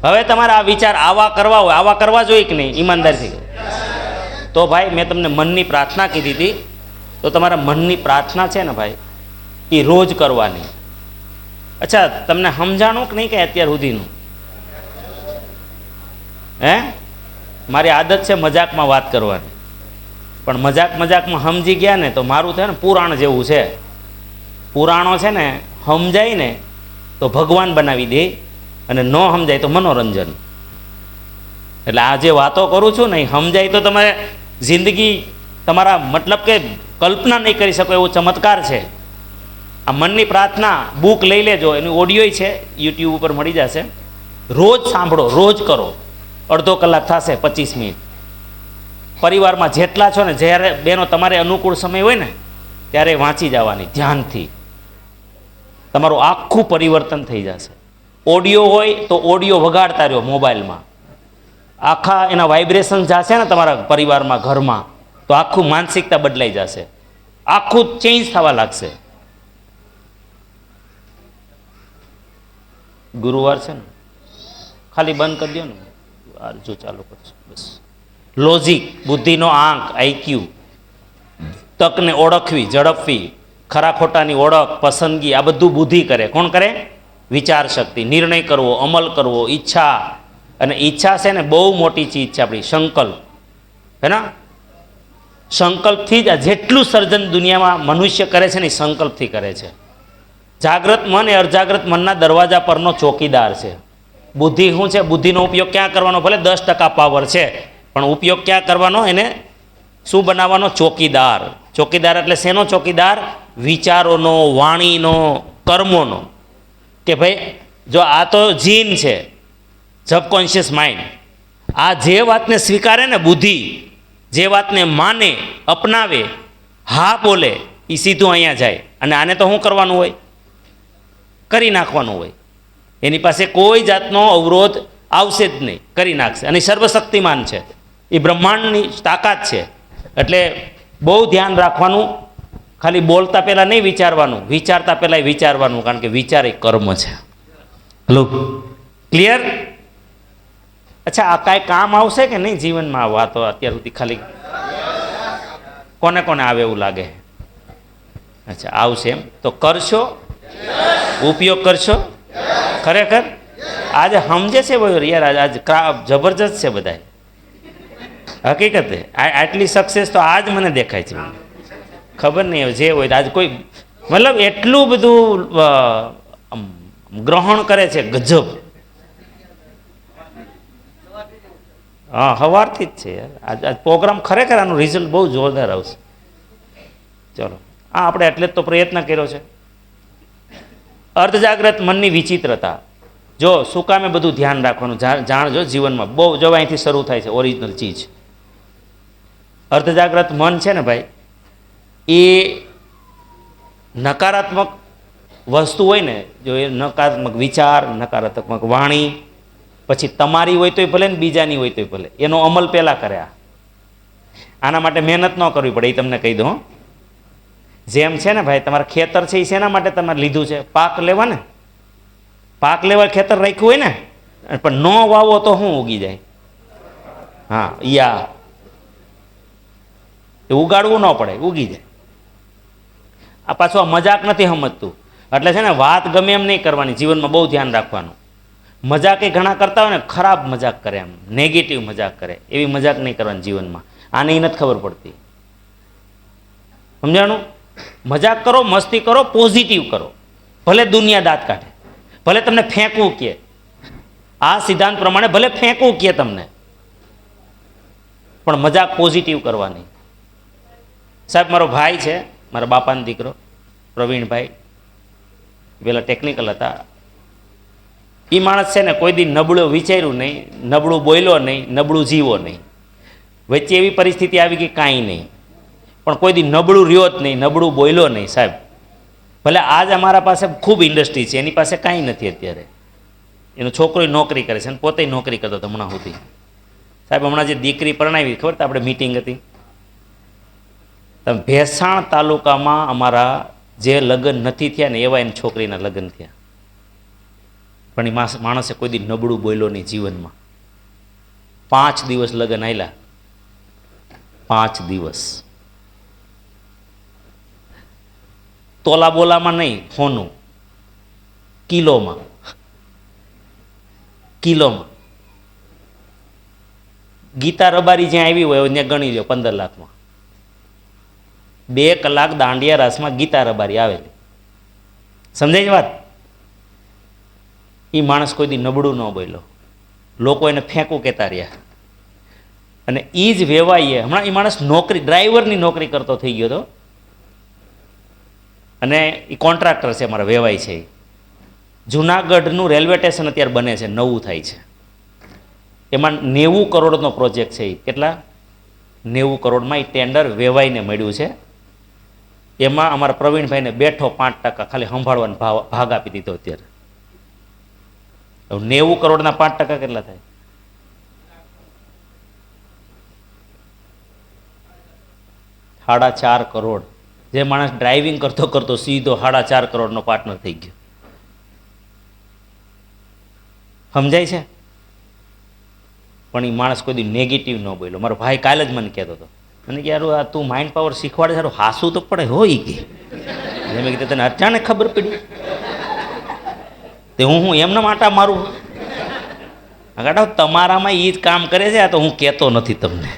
હવે તમારે આ વિચાર આવા કરવા હોય, આવા કરવા જોઈએ કે નહીં ઈમાનદારથી? તો ભાઈ મેં તમને મનની પ્રાર્થના કીધી હતી, તો તમારા મનની પ્રાર્થના છે ને ભાઈ એ રોજ કરવાની. અચ્છા, તમને સમજાણું કે નહીં કે અત્યાર સુધીનું? હે, મારી આદત છે મજાકમાં વાત કરવાની, પણ મજાકમાં સમજી ગયા ને તો મારું છે ને પુરાણ જેવું છે. પુરાણો છે ને સમજાય ને તો ભગવાન બનાવી દે, અને ન સમજાય તો મનોરંજન. એટલે આ જે વાતો કરું છું ને એ સમજાય તો તમે જિંદગી તમારા મતલબ કે કલ્પના નહીં કરી શકો એવો ચમત્કાર છે. આ મનની પ્રાર્થના બુક લઈ લેજો, એનું ઓડિયો છે યુટ્યુબ ઉપર મળી જશે. રોજ સાંભળો, રોજ કરો. અડધો કલાક થશે, 25 મિનિટ. પરિવારમાં જેટલા છો ને, જ્યારે બેનો તમારે અનુકૂળ સમય હોય ને ત્યારે વાંચી જવાની ધ્યાનથી. તમારું આખું પરિવર્તન થઈ જશે. ઓડિયો હોય તો ઓડિયો વગાડતા રહ્યો મોબાઈલમાં, આખા એના વાઇબ્રેશન જશે ને તમારા પરિવારમાં, ઘરમાં, તો આખું માનસિકતા બદલાઈ જશે, આખું ચેન્જ થવા લાગશે. ગુરુવાર છે ને, ખાલી બંધ કરી દો ને, જો ચાલુ કરશો બસ. લોજિક, બુદ્ધિનો આંક, આઈક્યુ, તકને ઓળખવી, ઝડપવી, ખરા ખોટાની ઓળખ, પસંદગી, આ બધું બુદ્ધિ કરે. કોણ કરે? વિચાર શક્તિ. નિર્ણય કરવો, અમલ કરવો, ઈચ્છા. અને ઈચ્છા છે ને બહુ મોટી ચીજ છે આપણી, સંકલ્પ. હે ને? સંકલ્પથી જ જેટલું સર્જન દુનિયામાં મનુષ્ય કરે છે ને એ સંકલ્પથી કરે છે. જાગ્રત મન એ અર્જાગ્રત મનના દરવાજા પરનો ચોકીદાર છે. બુદ્ધિ શું છે? બુદ્ધિનો ઉપયોગ ક્યાં કરવાનો? ભલે 10% પાવર છે, પણ ઉપયોગ ક્યાં કરવાનો? એને શું બનાવવાનો? ચોકીદાર. ચોકીદાર એટલે શેનો ચોકીદાર? વિચારોનો, વાણીનો, કર્મોનો. કે ભાઈ જો આ તો જીન છે, સબકોન્શિયસ માઇન્ડ, આ જે વાતને સ્વીકારે ને બુદ્ધિ, જે વાતને માને, અપનાવે, હા બોલે, એ સીધું અહીંયા જાય. અને આને તો શું કરવાનું હોય? કરી નાખવાનું હોય. એની પાસે કોઈ જાતનો અવરોધ આવશે જ નહીં, કરી નાખશે. અને સર્વશક્તિમાન છે, એ બ્રહ્માંડની તાકાત છે. એટલે બહુ ધ્યાન રાખવાનું. ખાલી બોલતા પહેલાં નહીં વિચારવાનું, વિચારતા પહેલાં વિચારવાનું, કારણ કે વિચાર એ કર્મ છે. Hello, clear? અચ્છા, આ કાંઈ કામ આવશે કે નહીં જીવનમાં? આ વાતો અત્યાર સુધી ખાલી કોને કોને આવે એવું લાગે? અચ્છા, આવશે એમ તો કરશો, ઉપયોગ કરશો ખરેખર? આજે સમજે છે ભાઈ યાર, આજ જબરજસ્ત છે બધા. હકીકતે આટલી સક્સેસ તો આજ મને દેખાય છે. ખબર નહીં જે હોય આજ કોઈ મતલબ એટલું બધું ગ્રહણ કરે છે, ગજબ. હા, સવારથી જ છે યાર. આજ પ્રોગ્રામ ખરેખર આનું રિઝલ્ટ બહુ જોરદાર આવશે. ચલો, આપણે એટલે જ તો પ્રયત્ન કર્યો છે. અર્ધજાગ્રત મનની વિચિત્રતા. જો શું કામે બધું ધ્યાન રાખવાનું જાણજો જીવનમાં. બહુ જો અહીંથી શરૂ થાય છે ઓરિજિનલ ચીજ. અર્ધજાગ્રત મન છે ને ભાઈ, એ નકારાત્મક વસ્તુ હોય ને, જો એ નકારાત્મક વિચાર, નકારાત્મક વાણી, પછી તમારી હોય તોય ભલે ને બીજાની હોય તોય ભલે, એનો અમલ પહેલાં કર્યા. આના માટે મહેનત ન કરવી પડે, એ તમને કહી દઉં. જેમ છે ને ભાઈ, તમારા ખેતર છે એ શેના માટે તમારે લીધું છે? પાક લેવા ને. પાક લેવા ખેતર રાખ્યું હોય ને, પણ ન વાવો તો શું ઉગી જાય? હા, યા એ ઉગાડવું ન પડે, ઉગી જાય. આ પાછું આ મજાક નથી સમજતું. એટલે છે ને વાત ગમે એમ નહીં કરવાની, જીવનમાં બહુ ધ્યાન રાખવાનું. મજાક એ ઘણા કરતા હોય ને, ખરાબ મજાક કરે, એમ નેગેટિવ મજાક કરે, એવી મજાક નહીં કરવાની જીવનમાં. આને એ નથી ખબર પડતી. સમજાણું? મજાક કરો, મસ્તી કરો, પોઝિટિવ કરો. ભલે દુનિયા દાંત કાઢે, ભલે તમને ફેંકવું કહે, આ સિદ્ધાંત પ્રમાણે ભલે ફેંકવું કહે તમને, પણ મજાક પોઝિટિવ કરવાની. સાહેબ, મારો ભાઈ છે, મારા બાપાનો દીકરો પ્રવીણભાઈ, પેલા ટેકનિકલ હતા. એ માણસ છે ને કોઈ દી નબળું વિચાર્યું નહીં, નબળું બોલ્યો નહીં, નબળું જીવો નહીં. વચ્ચે એવી પરિસ્થિતિ આવી ગઈ કાંઈ નહીં, પણ કોઈ દી નબળું રહ્યો જ નહીં, નબળું બોલ્યો નહીં. સાહેબ, ભલે આજ અમારા પાસે ખૂબ ઇન્ડસ્ટ્રી છે, એની પાસે કાંઈ નથી અત્યારે. એનો છોકરો નોકરી કરે છે અને પોતે નોકરી કરતો હતો હમણાં સુધી. સાહેબ, હમણાં જે દીકરી પરણાવી, ખબર આપણે મીટિંગ હતી, ભેસાણ તાલુકામાં અમારા જે લગ્ન નથી થયા ને એવા એની છોકરીના લગ્ન થયા. પણ એ માણસે કોઈ દી નબળું બોલ્યો નહીં જીવનમાં. 5 દિવસ લગ્ન આવેલા, 5 દિવસ. તોલા બોલામાં નહીં, હોનું કિલોમાં, કિલોમાં. ગીતા રબારી જ્યાં આવી હોય ત્યાં ગણી લો 15 લાખમાં. 2 કલાક દાંડિયા રાસમાં ગીતા રબારી આવેલી. સમજાય વાત? એ માણસ કોઈ દી નબળું ન બોલ્યો, લોકો એને ફેંકું કહેતા રહ્યા. અને એ જ વેવાઈએ હમણાં એ માણસ નોકરી, ડ્રાઈવરની નોકરી કરતો થઈ ગયો હતો, અને એ કોન્ટ્રાક્ટર છે, મારા વેવાઈ છે. જુનાગઢનું રેલવે સ્ટેશન અત્યારે બને છે, નવું થાય છે. એમાં 90 કરોડનો પ્રોજેક્ટ છે. એ કેટલા? 90 કરોડમાં એ ટેન્ડર વેવાઈને મળ્યું છે. એમાં અમારા પ્રવીણભાઈને બેઠો 5% ખાલી સંભાળવાનો ભાગ આપી દીધો. અત્યારે 90 કરોડના 5% કેટલા થાય? 4.5 કરોડ. જે માણસ ડ્રાઇવિંગ કરતો કરતો સીધો 4.5 કરોડનો પાર્ટનર થઈ ગયો. સમજાય છે? પણ એ માણસ કોઈ દી નેગેટિવ ન બોલ્યો. મારો ભાઈ કાલે જ મને કહેતો હતો, મને કે યાર આ તું માઇન્ડ પાવર શીખવાડે, સારું હાસું તો પડે હોય કે. મેં કીધું તને અચાનક ખબર પડી તે હું એમના માટે મારું ગાડા તમારામાં એ જ કામ કરે છે. આ તો હું કહેતો નથી તમને,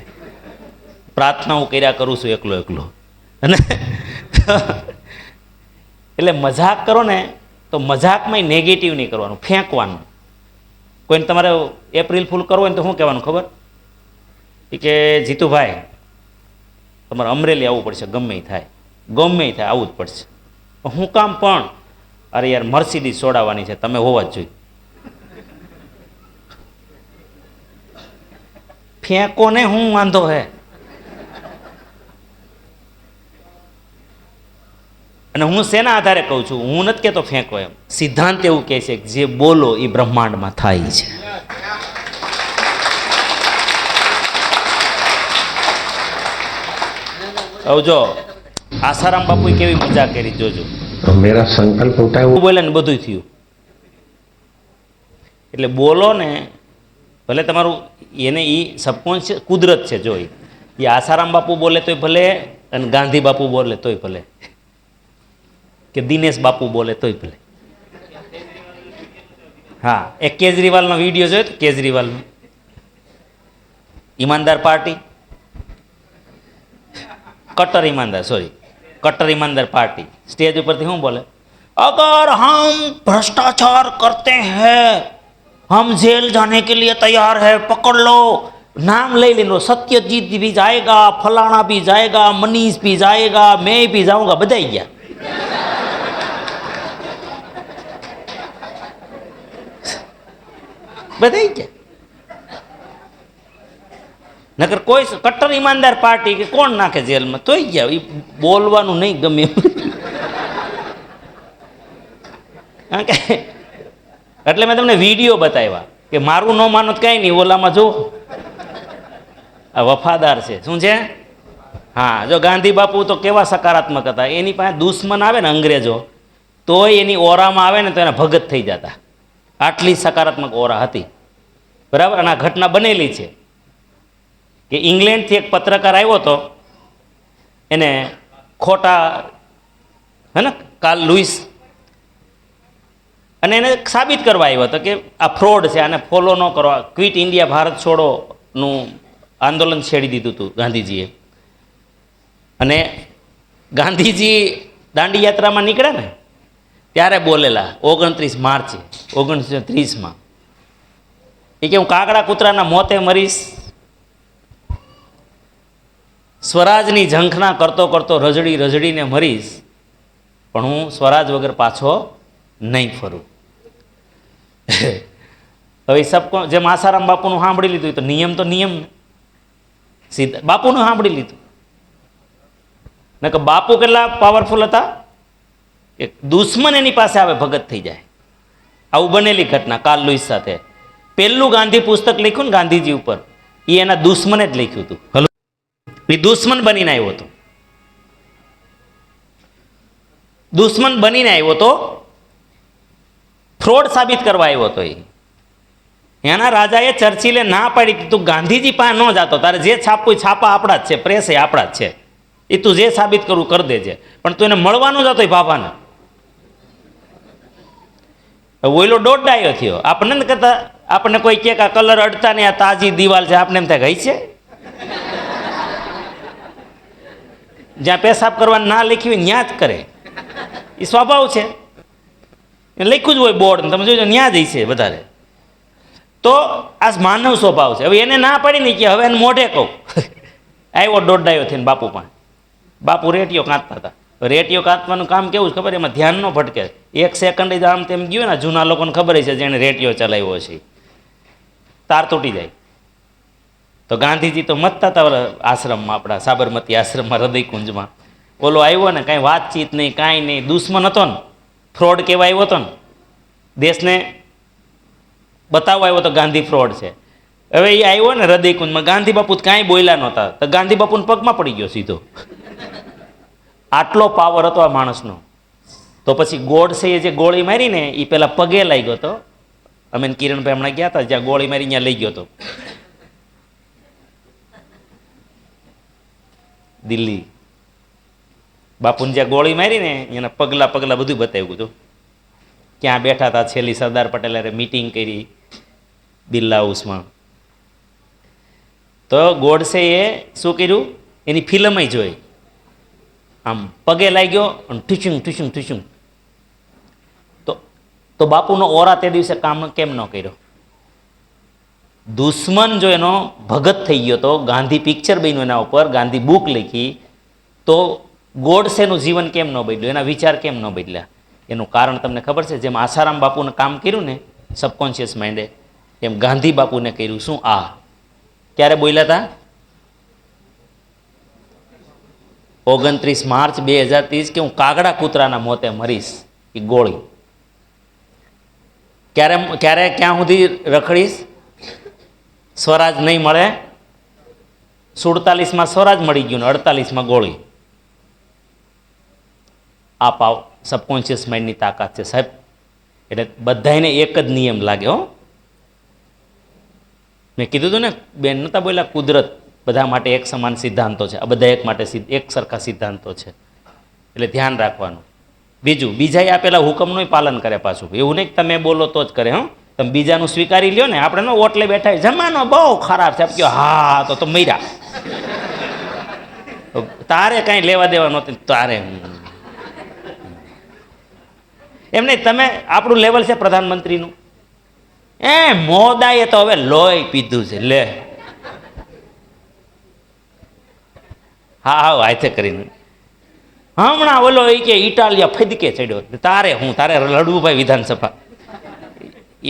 પ્રાર્થના હું કર્યા કરું છું એકલો એકલો. અને એટલે મજાક કરો ને તો મજાકમાં નેગેટિવ નહીં કરવાનું, ફેંકવાનું. કોઈને તમારે એપ્રિલ ફૂલ કરવો હોય ને તો શું કહેવાનું ખબર? કે જીતુભાઈ તમારે અમરેલી આવવું પડશે, ગમે થાય, ગમે થાય આવવું જ પડશે. હું કામ? પણ અરે યાર મર્સિડીઝ છોડાવવાની છે, તમે હોવા જ જોઈએ. ફેંકો ને, હું વાંધો હે? અને હું શેના આધારે કહું છું? હું નથી કહેતો ફેંકો એમ. સિદ્ધાંત એવું કહે છે કે જે બોલો એ બ્રહ્માંડમાં થાય છે. હવે જો આસારામ બાપુએ કેવી મજા કરી, જોજો. मेरा संकल्प होता है वो બોલે ને બધું થયું. એટલે બોલો ને, ભલે તમારું એને એ સબકોન્શિયસ કુદરત છે. જો એ આસારામ બાપુ બોલે તોય ભલે, અને ગાંધી બાપુ બોલે તોય ભલે, કે દિનેશ બાપુ બોલે તોય ભલે. હા, એક કેજરીવાલનો વિડીયો જોયો તો, કેજરીવાલનો ઈમાનદાર પાર્ટી, कट्टर ईमानदार सॉरी कट्टर ईमानदार पार्टी स्टेज ऊपर थी हूँ बोले अगर हम भ्रष्टाचार करते हैं हम जेल जाने के लिए तैयार है पकड़ लो नाम ले लो सत्यजीत भी जाएगा फलाना भी जाएगा मनीष भी जाएगा मैं भी जाऊंगा बधाई गया बधाई गया नकर कोई कट्टर ईमानदार पार्टी के कोण नाखे जेल में तो गया बोलवानुं नहीं गमे એટલે મેં તમને વિડીયો બતાવ્યા કે મારું ન માનો તો કાંઈ નહીં ઓલામાં જો આ વફાદાર છે શું છે હા જો ગાંધી બાપુ તો કેવા સકારાત્મક હતા એની પાસે દુશ્મન આવે ને અંગ્રેજો તોય એની ઓરામાં આવે ને તો એના ભગત થઈ જતા આટલી સકારાત્મક ઓરા હતી બરાબર અને આ ઘટના બનેલી છે કે ઇંગ્લેન્ડથી એક પત્રકાર આવ્યો હતો એને ખોટા હે ને કાર્લ લુઈસ અને એને સાબિત કરવા આવ્યો હતો કે આ ફ્રોડ છે આને ફોલો ન કરવા ક્વિટ ઇન્ડિયા ભારત છોડોનું આંદોલન છેડી દીધું હતું ગાંધીજીએ અને ગાંધીજી દાંડી યાત્રામાં નીકળ્યા ને ત્યારે બોલેલા 29 માર્ચે 1930માં એ કે હું કાગડા કૂતરાના મોતે મરીશ સ્વરાજની ઝંખના કરતો કરતો રજડી રજડીને મરીશ પણ હું સ્વરાજ વગર પાછો નહીં ફરું હવે સબકો જેમ આસારામ બાપુનું સાંભળી લીધું તો નિયમ ને સીધા બાપુનું સાંભળી લીધું ને કે બાપુ કેટલા પાવરફુલ હતા કે દુશ્મન એની પાસે આવે ભગત થઈ જાય આવું બનેલી ઘટના કાર્લ લુઈસ સાથે પહેલું ગાંધી પુસ્તક લખ્યું ને ગાંધીજી ઉપર એ એના દુશ્મને જ લખ્યું હતું હલો એ દુશ્મન બનીને આવ્યો હતો દુશ્મન બનીને આવ્યો તો ફ્રોડ સાબિત કરવા આવ્યો હતો એના રાજાએ ચર્ચિલે ના પાડી તું ગાંધીજી પાસે ન જાતો તારે જે છાપવું છાપા આપણા જ છે પ્રેસ એ આપણા જ છે એ તું જે સાબિત કરવું કરી દેજે પણ તું એને મળવાનું જતો એ બાબાને ઓઈલો દોડાયો થયો આપણને ને કરતા આપણને કોઈ કે આ કલર અડતા ને આ તાજી દિવાલ છે આપણે એમ થાય ગઈ છે જ્યાં પેશાબ કરવાનું ના લખ્યું હોય ત્યાં જ કરે એ સ્વભાવ છે લખ્યું જ હોય બોર્ડ તમે જોજો ત્યાં જ છે વધારે તો આ માનવ સ્વભાવ છે હવે એને ના પાડી નહીં કે હવે એને મોઢે કહું આવ્યો દોડાયો થઈને બાપુ પણ બાપુ રેટિયો કાંતતા હતા રેટિયો કાંતવાનું કામ કેવું છે ખબર એમાં ધ્યાન ન ભટકે એક સેકન્ડ જ આમ તેમ ગયું ને જૂના લોકોને ખબર છે જેણે રેટિયો ચલાવ્યો છે તાર તૂટી જાય તો ગાંધીજી તો મતતા હતા આશ્રમમાં આપણા સાબરમતી આશ્રમમાં હૃદયકુંજમાં ઓલો આવ્યો ને કાંઈ વાતચીત નહીં કાંઈ નહીં દુશ્મન હતો ને ફ્રોડ કહેવા આવ્યો હતો ને દેશને બતાવવા આવ્યો તો ગાંધી ફ્રોડ છે હવે એ આવ્યો ને હૃદયકુંજમાં ગાંધી બાપુ કાંઈ બોલ્યા નહોતા તો ગાંધી બાપુને પગમાં પડી ગયો સીધો આટલો પાવર હતો આ માણસનો તો પછી ગોડસે જે ગોળી મારી ને એ પેલા પગે લાગ્યો હતો અમે કિરણભાઈ હમણાં ગયા હતા જ્યાં ગોળી મારી ત્યાં લઈ ગયો હતો દિલ્હી બાપુને જ્યાં ગોળી મારી ને એના પગલા બધું બતાવ્યું હતું ક્યાં બેઠા હતા છેલ્લી સરદાર પટેલે મીટિંગ કરી બિરલા હાઉસમાં તો ગોડસે એ શું કર્યું એની ફિલ્મ જોઈ આમ પગે લાગ્યો અને ઠુચુંગ તો બાપુનો ઓરા તે દિવસે કામ કેમ ન કર્યો દુશ્મન જો એનો ભગત થઈ ગયો તો ગાંધી પિક્ચર બન્યું એના ઉપર ગાંધી બુક લખી તો ગોડસેનું જીવન કેમ ન બદલ્યું એના વિચાર કેમ ન બદલ્યા એનું કારણ તમને ખબર છે જેમ આસારામ બાપુને કામ કર્યું ને સબકોન્શિયસ માઇન્ડે એમ ગાંધી બાપુને કર્યું શું આ ક્યારે બોલ્યા હતા 29 માર્ચ 2030 કે હું કાગડા કૂતરાના મોતે મરીશ એ ગોળી ક્યારે ક્યાં સુધી રખડીશ સ્વરાજ નહીં મળે 47માં સ્વરાજ મળી ગયું ને 48માં ગોળી આ પાવ સબકોન્શિયસ માઇન્ડની તાકાત છે સાહેબ એટલે બધાને એક જ નિયમ લાગે હો મેં કીધું હતું ને બેન નતા બોલ્યા કુદરત બધા માટે એક સમાન સિદ્ધાંતો છે આ બધા એક માટે એક સરખા સિદ્ધાંતો છે એટલે ધ્યાન રાખવાનું બીજાએ આપેલા હુકમનું પાલન કરે પાછું એવું નહીં તમે બોલો તો જ કરે હં તમે બીજાનું સ્વીકારી લ્યો ને આપણે ઓટલે બેઠા જમાનો બહુ ખરાબ છે કહો હા તો મર્યા તારે કાંઈ લેવા દેવા નહોતી, તારે એમ નહીં. તમે આપણું લેવલ છે પ્રધાનમંત્રીનું, મોદાએ તો હવે લોહી પીધું છે. લે હા હાથે કરીને હમણાં ઓલો એ કે ઇટાલિયા ફદકે ચડ્યો, તારે હું તારે લડવું ભાઈ વિધાનસભા,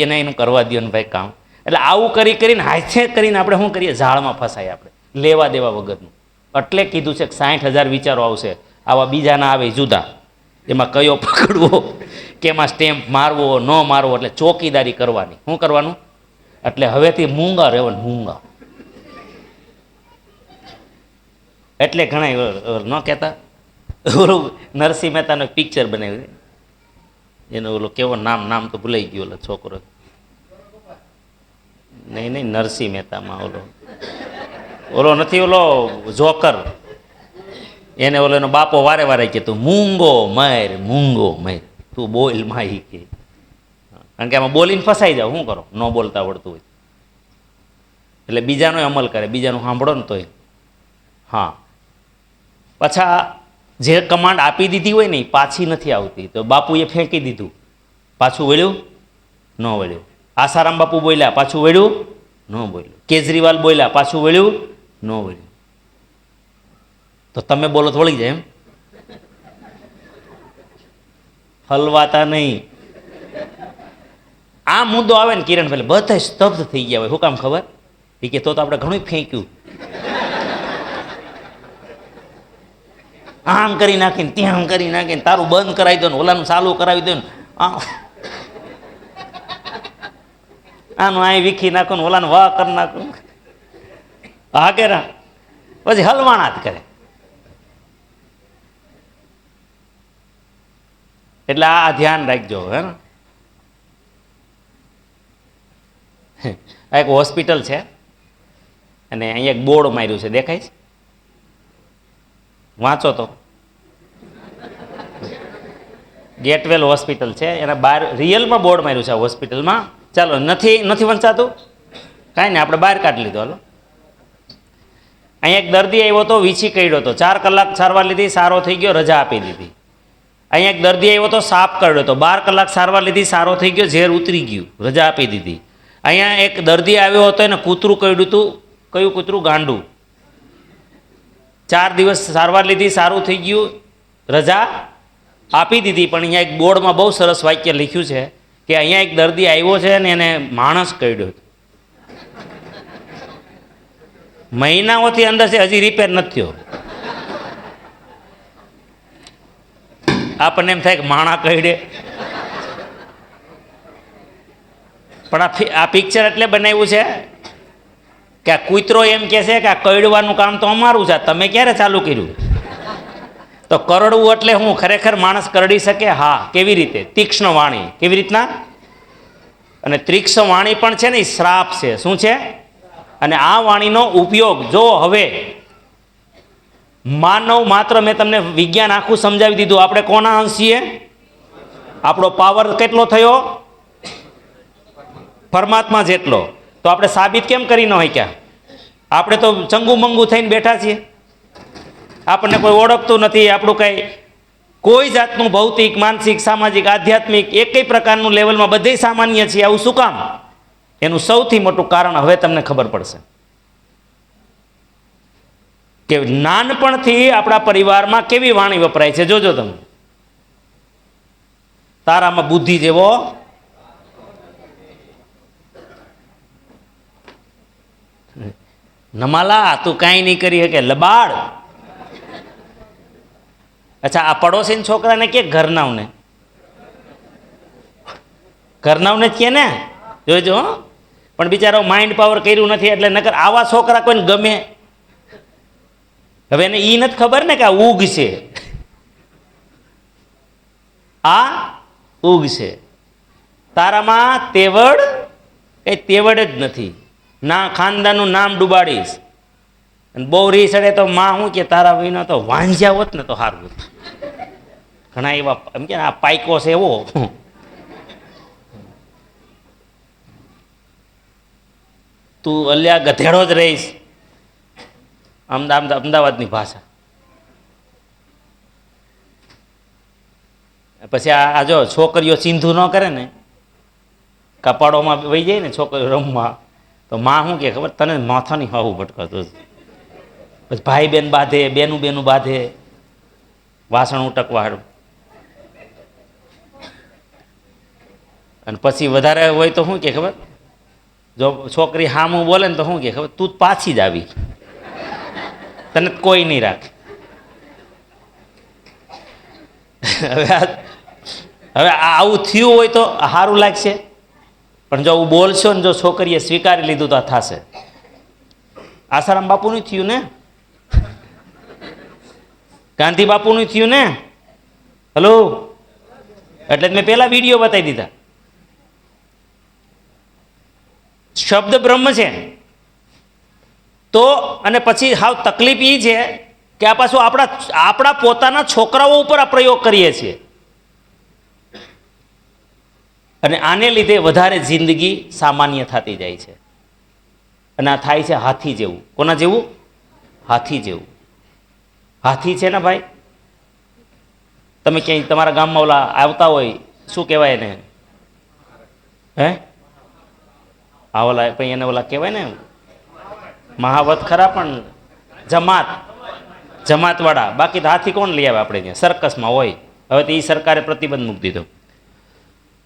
એને એનું કરવા દો ને ભાઈ કામ. એટલે આવું કરીને હાથે કરીને આપણે શું કરીએ, ઝાડમાં ફસાય આપણે લેવા દેવા વગરનું. એટલે કીધું છે કે 60,000 વિચારો આવશે, આવા બીજા ના આવે જુદા, એમાં કયો પકડવો કે એમાં સ્ટેમ્પ મારવો ન મારવો, એટલે ચોકીદારી કરવાની. શું કરવાનું? એટલે હવેથી મૂંગા રહેવાનું, મૂંગા. એટલે ઘણા ન કહેતા, ઓલું નરસિંહ મહેતાનું એક પિક્ચર બનાવ્યું, એનું ઓલો કેવો નામ તો ભૂલાઈ ગયું, ઓલો છોકરો, નહીં નરસિંહ મહેતામાં ઓલો નથી, ઓલો જોકર, એને ઓલો એનો બાપો વારે વારે કે તું મૂંગો મર, તું બોલ માહી કે. કારણ કે આમાં બોલીને ફસાઈ જાવ, શું કરો, ન બોલતા આવડતું હોય એટલે બીજાનો અમલ કરે, બીજાનું સાંભળો ને તોય. હા, પાછા જે કમાન્ડ આપી દીધી હોય ને એ પાછી નથી આવતી, તો બાપુએ ફેંકી દીધું, પાછું વળ્યું ન વળ્યું. આસારામ બાપુ બોલ્યા, પાછું વળ્યું ન બોલ્યું. કેજરીવાલ બોલ્યા, પાછું વળ્યું ન વળ્યું. તો તમે બોલો તો વળી જાય એમ, હલવાતા નહીં. આ મુદ્દો આવે ને કિરણ ભાઈ બધા સ્તબ્ધ થઈ ગયા હોય. શું કામ ખબર? એ કે તો આપણે ઘણું ફેંક્યું, આમ કરી નાખીને ત્યાં કરી નાખીને, તારું બંધ કરાવી દો ને ઓલાનું ચાલુ કરાવી દો ને, આનું અહીં વીખી નાખો ને ઓલાનું વાહ કરી નાખો. હા કે ના, પછી હલવાણા જ કરે. એટલે આ ધ્યાન રાખજો. હે ને, આ એક હોસ્પિટલ છે અને અહીંયા એક બોર્ડ માર્યું છે, દેખાય છે? વાંચો તો. ગેટવેલ હોસ્પિટલ છે, એના બહાર રિયલમાં બોર્ડ માર્યું છે આ હોસ્પિટલમાં. ચાલો, નથી વંચાતું, કાંઈ નહીં, આપણે બહાર કાઢી લીધો. હાલો, અહીંયા એક દર્દી આવ્યો હતો, વીછી કર્યો હતો, 4 કલાક સારવાર લીધી, સારો થઈ ગયો, રજા આપી દીધી. અહીંયા એક દર્દી આવ્યો હતો, સાપ કરડ્યો હતો, 12 કલાક સારવાર લીધી, સારો થઈ ગયો, ઝેર ઉતરી ગયું, રજા આપી દીધી. અહીંયા એક દર્દી આવ્યો હતો, એને કૂતરું કરડ્યું હતું. કયું કૂતરું? ગાંડું. 4 દિવસ સારવાર લીધી, સારું થઈ ગયું, રજા આપી દીધી. પણ અહીંયા એક બોર્ડમાં બહુ સરસ વાક્ય લખ્યું છે કે અહીંયા એક દર્દી આવ્યો છે ને એને માણસ કરડ્યો. મહિનાઓથી અંદર છે, હજી રિપેર નથી થયો. આપણને એમ થાય કે માણા કરડે, પણ આ પિક્ચર એટલે બનાવ્યું છે કે આ કૂતરો એમ કહે છે કે આ કરડવાનું કામ તો અમારું છે, તમે ક્યારે ચાલુ કર્યું? તો કરડવું એટલે હું ખરેખર માણસ કરડી શકે? હા. કેવી રીતે? તીક્ષ્ણ વાણી. કેવી રીતના? અને તીક્ષ્ણ વાણી પણ છે ને એ શ્રાપ છે. શું છે? અને આ વાણીનો ઉપયોગ જો હવે માનવ માત્ર, મેં તમને વિજ્ઞાન આખું સમજાવી દીધું, આપણે કોના અંશ છીએ? આપણો પાવર કેટલો થયો? પરમાત્મા જેટલો. તો આપણે સાબિત કેમ કરી ન હોય? ક્યાં આપણે તો ચંગુ મંગુ થઈને બેઠા છીએ, આપણને કોઈ ઓળખતું નથી, આપણું કંઈ કોઈ જાતનું ભૌતિક, માનસિક, સામાજિક, આધ્યાત્મિક એકેય પ્રકારનું લેવલમાં બધે સામાન્ય છીએ. આવું શું કામ? એનું સૌથી મોટું કારણ હવે તમને ખબર પડશે કે નાનપણથી આપણા પરિવારમાં કેવી વાણી વપરાય છે. જોજો તમે, તારામાં બુદ્ધિ જેવો નમાલા, તું કાંઈ નહીં કરી શકે, લબાડ. અચ્છા, આ પડોશી છોકરાને કે ઘરનાવને જ કે ને, જોજો. પણ બિચારો માઇન્ડ પાવર કર્યું નથી એટલે નકર આવા છોકરા કોઈને ગમે. હવે એને ઈ નથી ખબર ને કે આ ઉગ છે, આ ઉગ છે. તારામાં તેવડ કઈ તેવડ જ નથી, ના ખાનદાનનું નામ ડૂબાડીશ. અને બહુ રી ચડે તો માં શું કે તારા વિના તો વાંઝ્યા હોત ને તો સારું. ઘણા એવા એમ કે આ પાઈકો છે એવો. તું અલ્યા ગધેડો જ રહીશ. અમદાવાદની ભાષા. પછી આ જો છોકરીઓ સિંધુ ન કરે ને, કપાળોમાં વહી જાય ને છોકરીઓ રમવા, તો માં શું કે ખબર, તને માથાની હાવું ભટકાતું. પછી ભાઈ બેન બાંધે, બેનું બાંધે, વાસણ ઉટકવા હાડું. અને પછી વધારે હોય તો શું કે ખબર, જો છોકરી હામું બોલે ને તો શું કે ખબર, તું પાછી જ આવી, તને કોઈ નહીં રાખે. હવે આવું થયું હોય તો સારું લાગશે, પણ જો આવું બોલશો ને જો છોકરીએ સ્વીકારી લીધું તો આ થશે. આસારામ બાપુનું થયું ને, ગાંધી બાપુનું થયું ને. હલો, એટલે મેં પહેલા વિડીયો બતાવી દીધા. શબ્દ બ્રહ્મ છે તો, અને પછી હાવ તકલીફ એ છે કે આ પાછું આપણા પોતાના છોકરાઓ ઉપર આ પ્રયોગ કરીએ છીએ, અને આને લીધે વધારે જિંદગી સામાન્ય થતી જાય છે. અને આ થાય છે હાથી જેવું. કોના જેવું? હાથી જેવું. હાથી છે ને ભાઈ, તમે ક્યાંય તમારા ગામમાં ઓલા આવતા હોય, શું કહેવાય એને? હે આ ઓલા પછી એને ઓલા કહેવાય ને, મહાવત ખરા, પણ જમાતવાળા. બાકી તો હાથી કોણ લઈ આવે આપણે ત્યાં? સર્કસમાં હોય. હવે તો એ સરકારે પ્રતિબંધ મૂકી દીધો.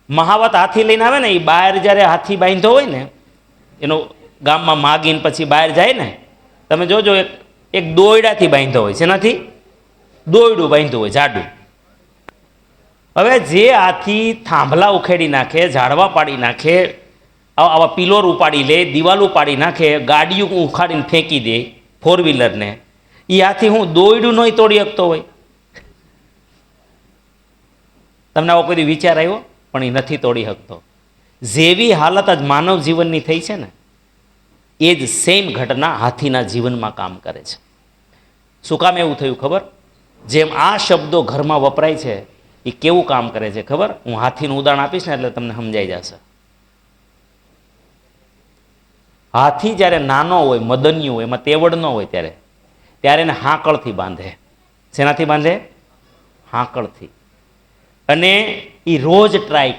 મહાવત હાથી લઈને આવે ને, એ બહાર જ્યારે હાથી બાંધ્યો હોય ને, એનો ગામમાં માગીને પછી બહાર જાય ને, તમે જોજો એક દોયડાથી બાંધ્યો હોય. શેનાથી? દોયડું બાંધ્યું હોય, જાડું. હવે જે હાથી થાંભલા ઉખેડી નાખે, ઝાડવા પાડી નાખે, આવા પિલોર ઉપાડી લે, દિવાલ ઉપાડી નાખે, ગાડીઓ ઉખાડીને ફેંકી દે, 4 વ્હીલરને, એ હાથી હું દોયડું નહીં તોડી શકતો હોય? તમને આવો કોઈ વિચાર આવ્યો? પણ એ નથી તોડી શકતો. જેવી હાલત જ માનવ જીવનની થઈ છે ને, એ જ સેમ ઘટના હાથીના જીવનમાં કામ કરે છે. શું કામ એવું થયું ખબર? જેમ આ શબ્દો ઘરમાં વપરાય છે, એ કેવું કામ કરે છે ખબર? હું હાથીનું ઉદાહરણ આપીશ ને એટલે તમને સમજાઈ જશે. હાથી જ્યારે નાનો હોય, મદન્યું હોય, એમાં તેવડ ન હોય, ત્યારે એને હાંકળથી બાંધે. શેનાથી બાંધે? હાંકળથી. અને એ રોજ ટ્રાય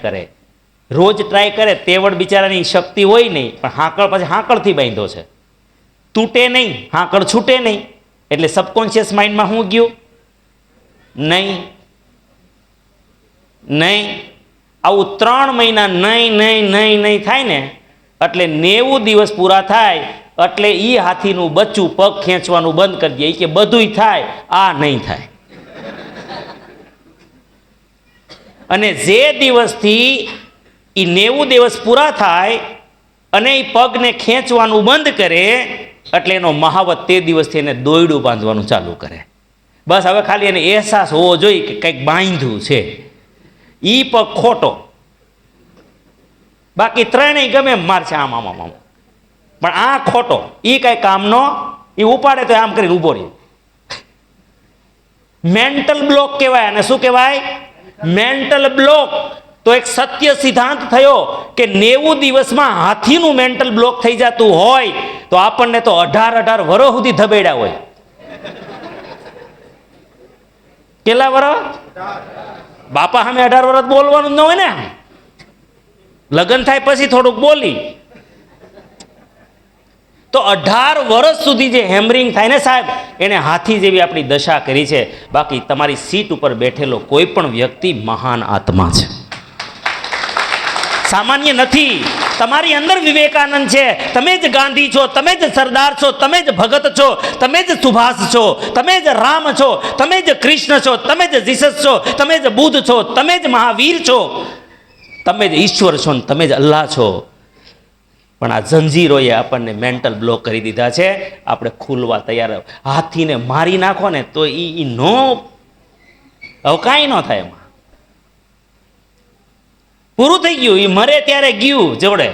કરે. તેવડ બિચારાની શક્તિ હોય નહીં, પણ હાંકળ પછી હાંકળથી બાંધ્યો છે. તૂટે નહીં, હાંકળ છૂટે નહીં. એટલે સબકોન્શિયસ માઇન્ડમાં શું ગયું? નહીં. આવું 3 મહિના નહીં થાય ને, એટલે 90 દિવસ પૂરા થાય એટલે એ હાથીનું બચ્ચું પગ ખેંચવાનું બંધ કરી દે કે બધુંય થાય, આ નહીં થાય. અને જે દિવસથી એ 90 દિવસ પૂરા થાય અને એ પગને ખેંચવાનું બંધ કરે, એટલે એનો મહાવત તે દિવસથી એને દોયડું બાંધવાનું ચાલુ કરે. બસ હવે ખાલી એને અહેસાસ હોવો જોઈએ કે કંઈક બાંધ્યું છે. એ પગ ખોટો, બાકી ત્રણેય ગમે મારશે આમ. પણ આ ખોટો, એ કાંઈ કામનો, એ ઉપાડે તો આમ કરીને ઊભો રહે. મેન્ટલ બ્લોક કહેવાય. અને શું કહેવાય? Mental block. તો એક સત્ય સિદ્ધાંત થયો કે 90 દિવસમાં હાથીનું મેન્ટલ બ્લોક થઈ જતું હોય તો આપણને તો 18 વર્ષ સુધી ધબેડા હોય. કેટલા વર્ષ? બાપા સામે 18 વર્ષ બોલવાનું ન હોય ને. લગ્ન થાય પછી થોડુંક બોલી, તો 18 વર્ષ સુધી જે હેમરિંગ થાય ને સાહેબ, એને હાથી જેવી આપણી દશા કરી છે. બાકી તમારી સીટ ઉપર બેઠેલો કોઈ પણ વ્યક્તિ મહાન આત્મા છે, સામાન્ય નથી. તમારી અંદર વિવેકાનંદ છે. તમે જ ગાંધી છો, તમે જ સરદાર છો, તમે જ ભગત છો, તમે જ સુભાષ છો, તમે જ રામ છો, તમે જ કૃષ્ણ છો, તમે જ જીસસ છો, તમે જ બુદ્ધ છો, તમે જ મહાવીર છો, તમે જ ઈશ્વર છો, તમે જ અલ્લાહ છો. પણ આ જંજીરોએ આપણને મેન્ટલ બ્લોક કરી દીધા છે. આપણે ખુલવા તૈયાર. હાથીને મારી નાખો ને તો એ નો, હવે કાંઈ ન થાય એમાં. પૂરું થઈ ગયું. એ મરે ત્યારે ગયું જોડે,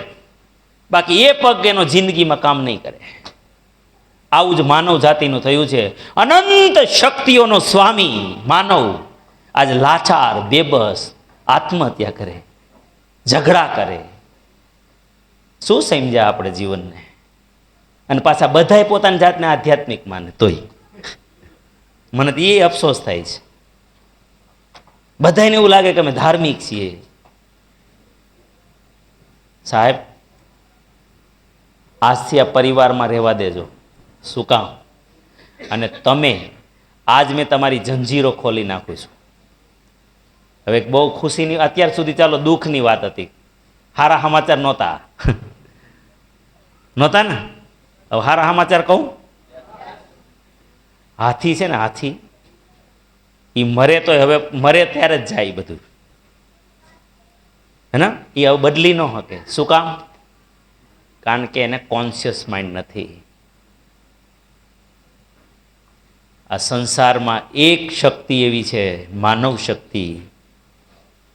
બાકી એ પગ એનો જિંદગીમાં કામ નહીં કરે. આવું જ માનવ જાતિનું થયું છે. અનંત શક્તિઓનો સ્વામી માનવ આજ લાચાર, બેબસ, આત્મહત્યા કરે, ઝઘડા કરે. શું સમજ્યા આપણે જીવનને? અને પાછા બધાય પોતાની જાતને આધ્યાત્મિક માને. તોય મને તો એ અફસોસ થાય છે. બધાને એવું લાગે કે અમે ધાર્મિક છીએ. સાહેબ, આજથી આ પરિવારમાં રહેવા દેજો. શું કામ? અને તમે આજ મેં તમારી જંજીરો ખોલી નાખું છું. હવે એક બહુ ખુશીની, અત્યાર સુધી ચાલો દુઃખની વાત હતી, સારા સમાચાર નહોતા નહોતા ને. હવે સારા સમાચાર કહું. હાથી છે ને, હાથી એ મરે તો હવે મરે ત્યારે જ જાય બધું, હે ને. એ હવે બદલી ન શકે. શું કામ? કારણ કે એને કોન્શિયસ માઇન્ડ નથી. આ સંસારમાં એક શક્તિ એવી છે, માનવ શક્તિ,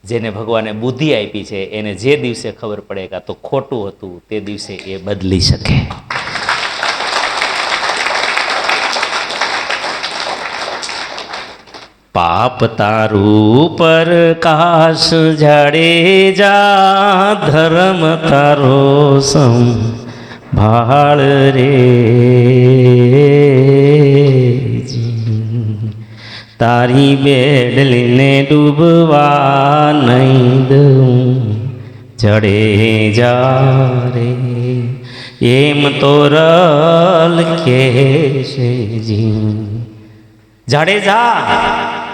જેને ભગવાને બુદ્ધિ આપી છે. એને જે દિવસે ખબર પડે કે આ તો ખોટું હતું, તે દિવસે એ બદલી શકે. પાપ તારું પ્રકાશ જાડેજા, ધર્મ તારો સંભાળ રે. તારી બેડલીને ડૂબવા નહીં દઉં જાડેજા રે. એમ તો રલ કે છે જી. જાડેજા,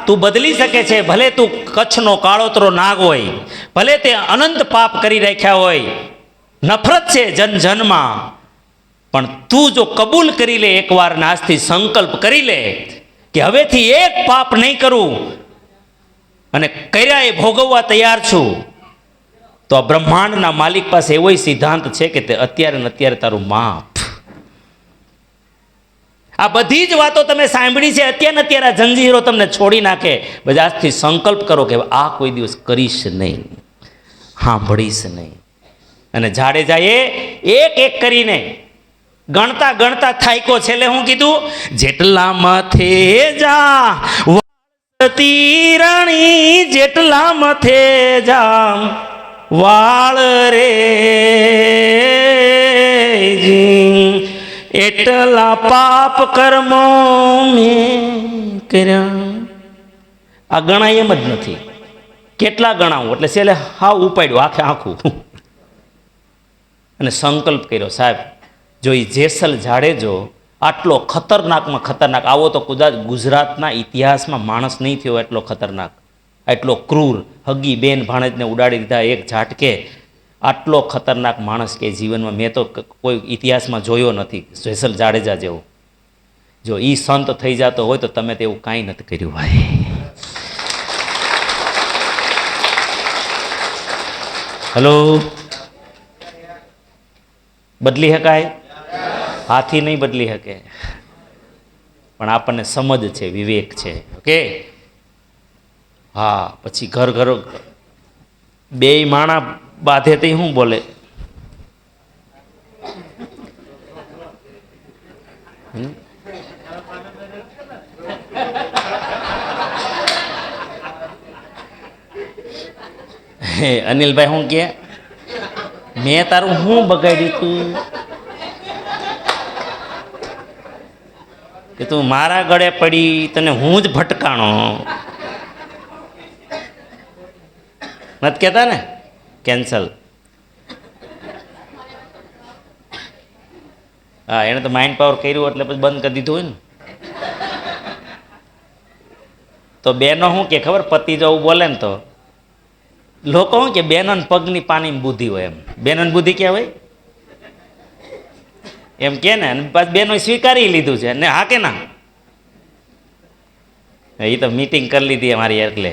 તું બદલી શકે છે. ભલે તું કચ્છનો કાળોતરો નાગ હોય, ભલે તે અનંત પાપ કરી રાખ્યા હોય, નફરત છે જન જનમાં, પણ તું જો કબૂલ કરી લે એકવાર, આજથી સંકલ્પ કરી લે કે હવેથી એક પાપ નહીં કરું અને કર્યા એ ભોગવવા તૈયાર છું, તો આ બ્રહ્માંડના માલિક પાસે એવો સિદ્ધાંત છે કે તે અત્યારે ને અત્યારે તારું માપ. આ બધી જ વાતો તમે સાંભળી છે. અત્યારે અત્યારે આ જંજીરો તમને છોડી નાખે. બધા આજથી સંકલ્પ કરો કે આ કોઈ દિવસ કરીશ નહીં, સાંભળીશ નહીં. અને જાડેજાએ એક એક કરીને ગણતા ગણતા થાયકો છેલ્લે હું કીધું? જેટલા માથે જા તીરણી, જેટલા માથે જા વાળ રે જી, એટલા પાપ કર્મો મેં કર્યા. આ ગણાય એમ જ નથી. કેટલા ગણાવું? એટલે છેલ્લે હાવ ઉપાડ્યું આખે આખું અને સંકલ્પ કર્યો. સાહેબ, જો એ જેસલ જાડેજો આટલો ખતરનાકમાં ખતરનાક, આવો તો કદાચ ગુજરાતના ઇતિહાસમાં માણસ નહીં થયો એટલો ખતરનાક, એટલો ક્રૂર, હગી બેન ભાણેજને ઉડાડી દીધા એક ઝાટકે. આટલો ખતરનાક માણસ કે જીવનમાં મેં તો કોઈ ઇતિહાસમાં જોયો નથી જેસલ જાડેજા જેવો. જો એ સંત થઈ જતો હોય તો તમે તેવું કાંઈ નથી કર્યું ભાઈ. હલો, બદલી શકાય? હાથી નહીં બદલી શકે, પણ આપણને સમજ છે, વિવેક છે. ઓકે, હા. પછી ઘર ઘર બે માણા બાંધે તે શું બોલે? અનિલભાઈ શું કે મેં તારું શું બગાડ્યું તું કે તું મારા ગળે પડી, તને હું જ ભટકાણો? નથી કહેતા ને? કેન્સલ. હા, એણે તો માઇન્ડ પાવર કર્યું એટલે પછી બંધ કરી દીધું હોય ને. તો બેનો શું કે ખબર? પતિ જવું બોલે ને તો લોકો શું કે બેનન પગની પાણીની બુદ્ધિ હોય. એમ બેનન બુદ્ધિ ક્યાં હોય એમ કે ને. અને પાછું બેનો સ્વીકારી લીધું છે ને. હા કે ના? એ તો મીટિંગ કરી લીધી અમારી એટલે.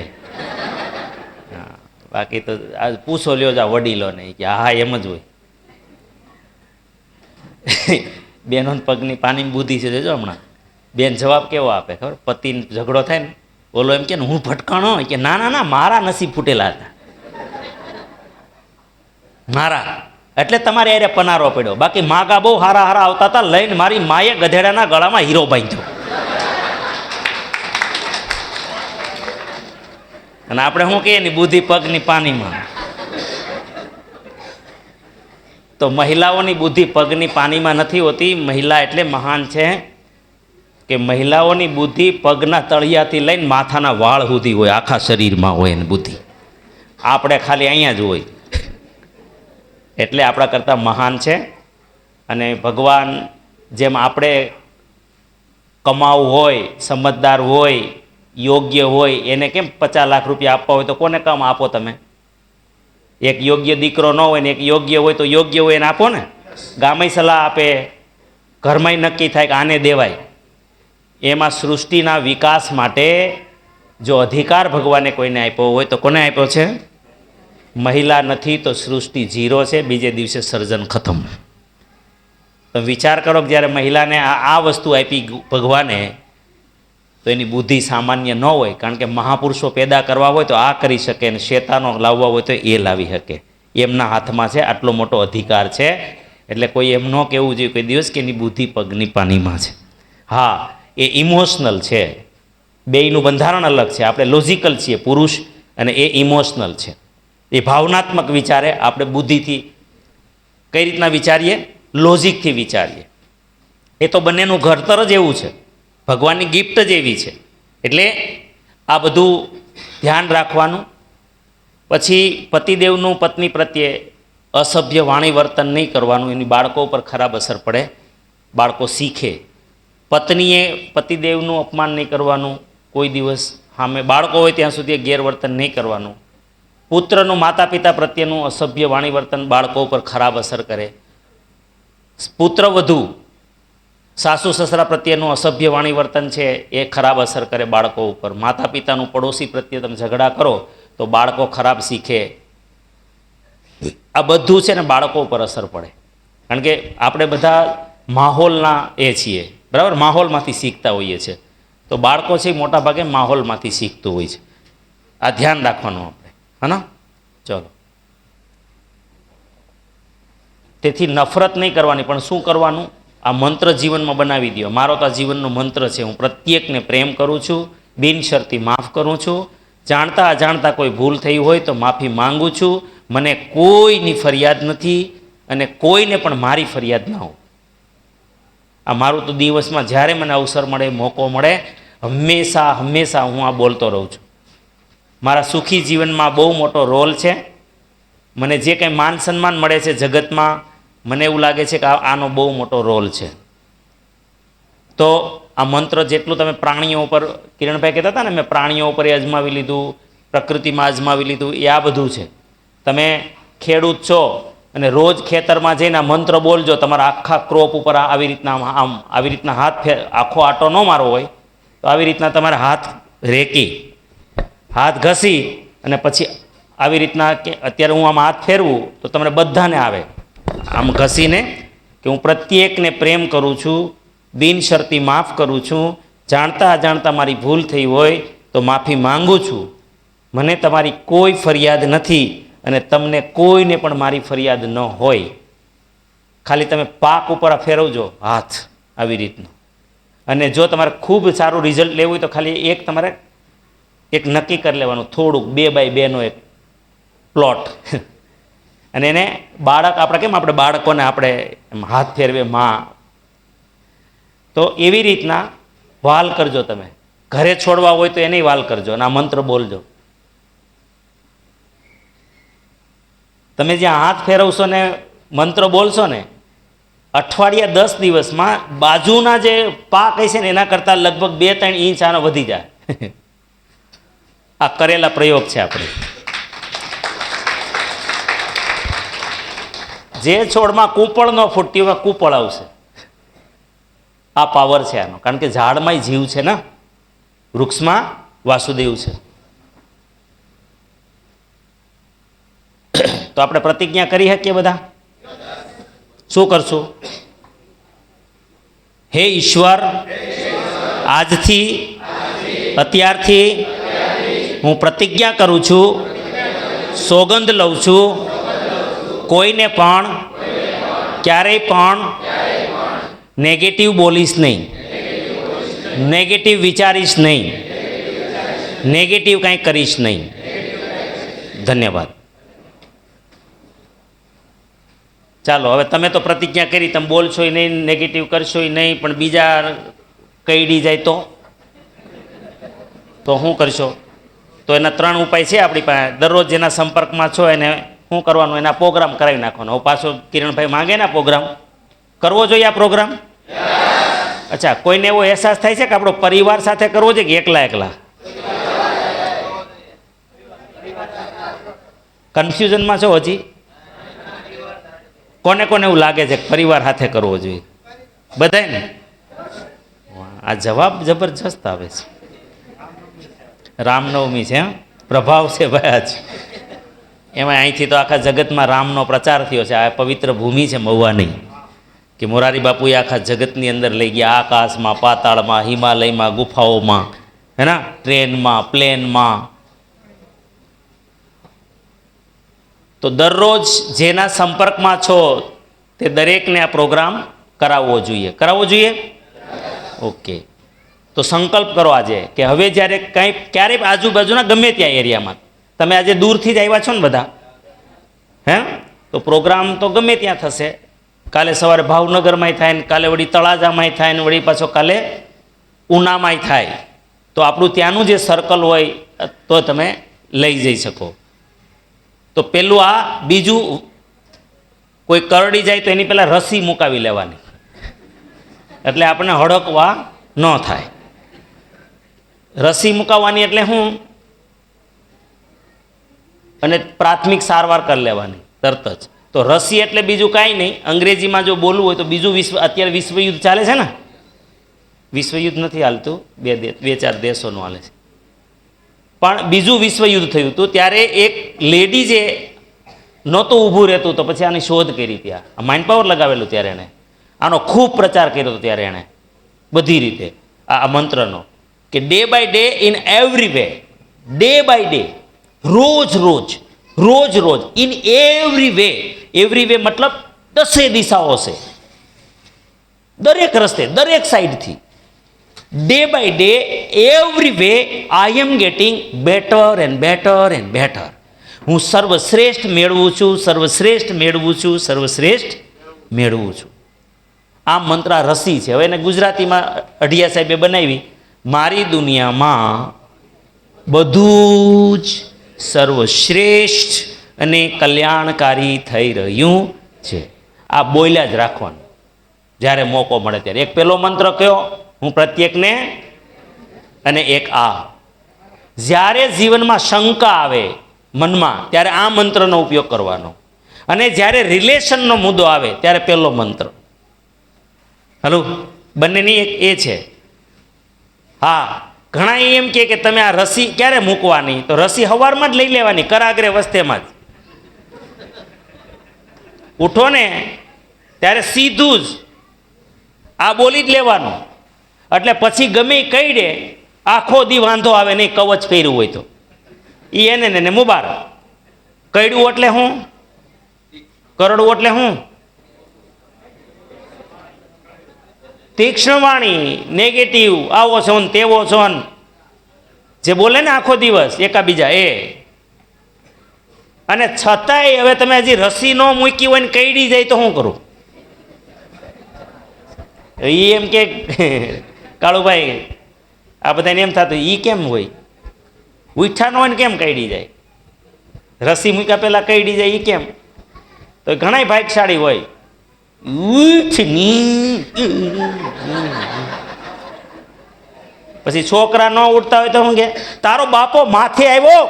હા, બાકી તો આજ પૂછો લ્યો જા વડીલો ને કે હા એમ જ હોય. બેનો પગની પાણીની બુદ્ધિ છે. જોજો હમણાં બેન જવાબ કેવો આપે ખબર? પતિને ઝઘડો થાય ને, બોલો એમ કે ને હું ભટકાણો, કે ના ના ના મારા નસીબ ફૂટેલા હતા, મારા. એટલે તમારે યારે પનારો પડ્યો. બાકી માગા બહુ હારા હારા આવતા હતા, લઈને મારી માએ ગધેડાના ગળામાં હીરો બાંધ્યો. અને આપણે શું કહીએ ને, બુદ્ધિ પગની પાણીમાં. તો મહિલાઓની બુદ્ધિ પગની પાણીમાં નથી હોતી. મહિલા એટલે મહાન છે કે મહિલાઓની બુદ્ધિ પગના તળિયાથી લઈને માથાના વાળ સુધી હોય, આખા શરીરમાં હોય એની બુદ્ધિ. આપણે ખાલી અહીંયા જ હોય. એટલે આપણા કરતાં મહાન છે. અને ભગવાન જેમ આપણે કમાવું હોય, સમજદાર હોય, યોગ્ય હોય, એને કેમ 50 લાખ રૂપિયા આપવા હોય તો કોને કામ આપો તમે? એક યોગ્ય દીકરો ન હોય ને એક યોગ્ય હોય તો યોગ્ય હોય એને આપો ને. ગામે સલાહ આપે, ઘરમાં નક્કી થાય કે આને દેવાય. એમાં સૃષ્ટિના વિકાસ માટે જો અધિકાર ભગવાને કોઈને આપ્યો હોય તો કોને આપ્યો છે? મહિલા નથી તો સૃષ્ટિ 0 છે, બીજે દિવસે સર્જન ખતમ. તો વિચાર કરો કે જ્યારે મહિલાને આ વસ્તુ આપી ભગવાને તો એની બુદ્ધિ સામાન્ય ન હોય, કારણ કે મહાપુરુષો પેદા કરવા હોય તો આ કરી શકે અને શેતાનો લાવવા હોય તો એ લાવી શકે. એમના હાથમાં છે, આટલો મોટો અધિકાર છે. એટલે કોઈ એમ ન કહેવું જોઈએ કોઈ દિવસ કે એની બુદ્ધિ પગની પાનીમાં છે. હા, એ ઇમોશનલ છે. બેયનું બંધારણ અલગ છે. આપણે લોજિકલ છીએ પુરુષ અને એ ઇમોશનલ છે. એ ભાવનાત્મક વિચારે, આપણે બુદ્ધિથી કઈ રીતના વિચારીએ? લોજિકથી વિચારીએ. એ તો બંનેનું ઘડતર જ એવું છે, ભગવાનની ગિફ્ટ જ એવી છે. એટલે આ બધું ધ્યાન રાખવાનું. પછી પતિદેવનું પત્ની પ્રત્યે અસભ્ય વાણી વર્તન નહીં કરવાનું, એની બાળકો ઉપર ખરાબ અસર પડે, બાળકો શીખે. પત્નીએ પતિદેવનું અપમાન નહીં કરવાનું કોઈ દિવસ, સામે બાળકો હોય ત્યાં સુધી ગેરવર્તન નહીં કરવાનું. પુત્રનું માતા પિતા પ્રત્યેનું અસભ્ય વાણી વર્તન બાળકો ઉપર ખરાબ અસર કરે. પુત્ર વધુ સાસુ સસરા પ્રત્યેનું અસભ્ય વાણી વર્તન છે એ ખરાબ અસર કરે બાળકો ઉપર. માતા પિતાનું પડોશી પ્રત્યે તમે ઝઘડા કરો તો બાળકો ખરાબ શીખે. આ બધું છે ને બાળકો ઉપર અસર પડે, કારણ કે આપણે બધા માહોલના એ છીએ, બરાબર? માહોલમાંથી શીખતા હોઈએ છીએ. તો બાળકો છે મોટા ભાગે માહોલમાંથી શીખતું હોય છે. આ ધ્યાન રાખવાનું આપણે, હા. ચલો, તેથી નફરત નહીં કરવાની, પણ શું કરવાનું? આ મંત્ર જીવનમાં બનાવી દો. મારો તો આ જીવનનો મંત્ર છે. હું પ્રત્યેકને પ્રેમ કરું છું, બિનશરતી માફ કરું છું. જાણતા અજાણતા કોઈ ભૂલ થઈ હોય તો માફી માંગુ છું. મને કોઈની ફરિયાદ નથી અને કોઈને પણ મારી ફરિયાદ ના હોય. આ મારું તો દિવસમાં જ્યારે મને અવસર મળે, મોકો મળે, હંમેશા હંમેશા હું આ બોલતો રહું છું. મારા સુખી જીવનમાં બહુ મોટો રોલ છે. મને જે કંઈ માન સન્માન મળે છે જગતમાં, મને એવું લાગે છે કે આનો બહુ મોટો રોલ છે. તો આ મંત્ર જેટલું તમે પ્રાણીઓ ઉપર, કિરણભાઈ કહેતા હતા ને, મેં પ્રાણીઓ ઉપર એ અજમાવી લીધું, પ્રકૃતિમાં અજમાવી લીધું, એ આ બધું છે. તમે ખેડૂત છો અને રોજ ખેતરમાં જઈને આ મંત્ર બોલજો, તમારા આખા ક્રોપ ઉપર આવી રીતના આમ આવી રીતના હાથ આખો આટો ન મારવો હોય તો આવી રીતના તમારે હાથ રેકી, હાથ ઘસી અને પછી આવી રીતના કે અત્યારે હું આમ હાથ ફેરવું તો તમને બધાને આવે આમ ઘસીને કે હું પ્રત્યેકને પ્રેમ કરું છું, બિનશરતી માફ કરું છું. જાણતા અજાણતા મારી ભૂલ થઈ હોય તો માફી માંગુ છું. મને તમારી કોઈ ફરિયાદ નથી અને તમને કોઈને પણ મારી ફરિયાદ ન હોય. ખાલી તમે પાક ઉપર ફેરવજો હાથ આવી રીતનું. અને જો તમારે ખૂબ સારું રિઝલ્ટ લેવું હોય તો ખાલી તમારે એક નક્કી કરી લેવાનું, થોડુંક 2 બાય 2 નો એક પ્લોટ. અને એને બાળક, આપણે કેમ આપણે બાળકોને આપણે હાથ ફેરવે માં, તો એવી રીતના વાલ કરજો. તમે ઘરે છોડવા હોય તો એને વાલ કરજો અને આ મંત્ર બોલજો. તમે જ્યાં હાથ ફેરવશો ને મંત્ર બોલશો ને, અઠવાડિયા 10 દિવસમાં બાજુના જે પાક હશે ને એના કરતાં લગભગ 2-3 ઇંચ આનો વધી જાય. આ કરેલા પ્રયોગ છે આપણે. જે છોડમાં કૂંપળ ન ફૂટતી હોય કૂંપળ આવશે. આ પાવર છે આનો, કારણ કે ઝાડમાંય જીવ છે ને, વૃક્ષમાં વાસુદેવ છે. તો આપણે પ્રતિજ્ઞા કરી શકીએ બધા? શું કરશું? હે ઈશ્વર, આજથી અત્યારથી હું પ્રતિજ્ઞા કરું છું, સોગંદ લઉં છું, કોઈને પણ ક્યારેય પણ નેગેટિવ બોલીશ નહીં, નેગેટિવ વિચારીશ નહીં, નેગેટિવ કાંઈ કરીશ નહીં. ધન્યવાદ. ચાલો હવે તમે તો પ્રતિજ્ઞા કરી, તમે બોલશો નહીં, નેગેટિવ કરશો નહીં, પણ બીજા કઈડી જાય તો શું કરશો? તો એના 3 ઉપાય છે આપણી પાસે. દરરોજ જેના સંપર્કમાં છો એને શું કરવાનું? એના પ્રોગ્રામ કરાવી નાખવાનો. હવે પાછો કિરણભાઈ માંગે ને પ્રોગ્રામ કરવો જોઈએ. આ પ્રોગ્રામ અચ્છા, કોઈને એવો અહેસાસ થાય છે કે આપણો પરિવાર સાથે કરવો જોઈએ કે એકલા એકલા? કન્ફ્યુઝનમાં છો હજી? કોને કોને એવું લાગે છે કે પરિવાર સાથે કરવો જોઈએ? બધાને? આ જવાબ જબરજસ્ત આવે છે. રામનવમી છે, પ્રભાવ છે ભાઈ આજ. એમાં અહીંથી તો આખા જગતમાં રામનો પ્રચાર થયો છે. આ પવિત્ર ભૂમિ છે મહુવાની, કે મોરારી બાપુએ આખા જગતની અંદર લઈ ગયા. આકાશમાં, પાતાળમાં, હિમાલયમાં, ગુફાઓમાં, હેના, ટ્રેનમાં, પ્લેનમાં. તો દરરોજ જેના સંપર્કમાં છો તે દરેકને આ પ્રોગ્રામ કરાવવો જોઈએ. કરાવવો જોઈએ? ઓકે. તો સંકલ્પ કરો આજે કે હવે જ્યારે કંઈ ક્યારેય આજુબાજુના ગમે ત્યાં એરિયામાં, તમે આજે દૂરથી જ આવ્યા છો ને બધા, હે, તો પ્રોગ્રામ તો ગમે ત્યાં થશે. કાલે સવારે ભાવનગરમાંય થાય ને કાલે વળી તળાજામાંય થાય ને વળી પાછો કાલે ઉનામાંય થાય. તો આપણું ત્યાંનું જે સર્કલ હોય તો તમે લઈ જઈ શકો. તો પેલું આ. બીજું, કોઈ કરડી જાય તો એની પહેલાં રસી મુકાવી લેવાની, એટલે આપણને હડકવા ન થાય. રસી મુકાવવાની એટલે શું? અને પ્રાથમિક સારવાર કરી લેવાની તરત જ. તો રસી એટલે બીજું કાંઈ નહીં. અંગ્રેજીમાં જો બોલવું હોય તો બીજું અત્યારે વિશ્વયુદ્ધ ચાલે છે ને? વિશ્વયુદ્ધ નથી હાલતું, 2-4 દેશોનું હાલે છે. પણ બીજું વિશ્વયુદ્ધ થયું હતું ત્યારે એક લેડી જે નહોતું ઊભું રહેતું, તો પછી આની શોધ કરી. ત્યાં માઇન્ડ પાવર લગાવેલું ત્યારે એણે આનો ખૂબ પ્રચાર કર્યો હતો. ત્યારે એણે બધી રીતે આ મંત્રનો, કે day by day in every way, day by day, રોજ રોજ, રોજ રોજ, in every way. Every way મતલબ 10 દિશાઓ છે, દરેક રસ્તે, દરેક સાઈડથી. Day by day, every way, I am getting better and better and better. હું સર્વશ્રેષ્ઠ મેળવું છું, સર્વશ્રેષ્ઠ મેળવું છું, સર્વશ્રેષ્ઠ મેળવું છું. આ મંત્ર રસી છે. હવે એને ગુજરાતીમાં અઢિયા સાહેબે બનાવી. મારી દુનિયામાં બધું જ સર્વશ્રેષ્ઠ અને કલ્યાણકારી થઈ રહ્યું છે. આ બોલ્યા જ રાખવાનું જ્યારે મોકો મળે ત્યારે. એક પેલો મંત્ર કયો? હું પ્રત્યેકને, અને એક આ. જ્યારે જીવનમાં શંકા આવે મનમાં, ત્યારે આ મંત્રનો ઉપયોગ કરવાનો. અને જ્યારે રિલેશનનો મુદ્દો આવે ત્યારે પેલો મંત્ર. હલો, બંનેની એક એ છે. હા, ઘણા એમ કે તમે આ રસી ક્યારે મૂકવાની? તો રસી સવારમાં જ લઈ લેવાની, કરાગ્રે વસ્તેમાં જ. ઉઠો ને ત્યારે સીધું જ આ બોલી જ લેવાનું. એટલે પછી ગમે કહી દે, આખો દી વાંધો આવે નહીં. કવચ પહેર્યું હોય તો એ એને મુબારક. કઈડું એટલે શું? કરડવું એટલે શું? તીક્ષ્ણ વાણી, નેગેટિવ, આવો છો ને તેવો છો ને જે બોલે ને આખો દિવસ એકાબીજા એ. અને છતાંય હવે તમે હજી રસી ન મૂકી હોય ને કઈડી જાય તો શું કરું? એ એમ કે કાળુભાઈ, આ બધાને એમ થતું એ કેમ હોય? ઉઠા ન હોય ને કેમ કઈડી જાય? રસી મૂક્યા પહેલાં કઈડી જાય એ કેમ? તો ઘણાય ભાગશાળી હોય. પછી છોકરા ન ઉઠતા હોય તો શું કે? તારો બાપો માથે આવ્યો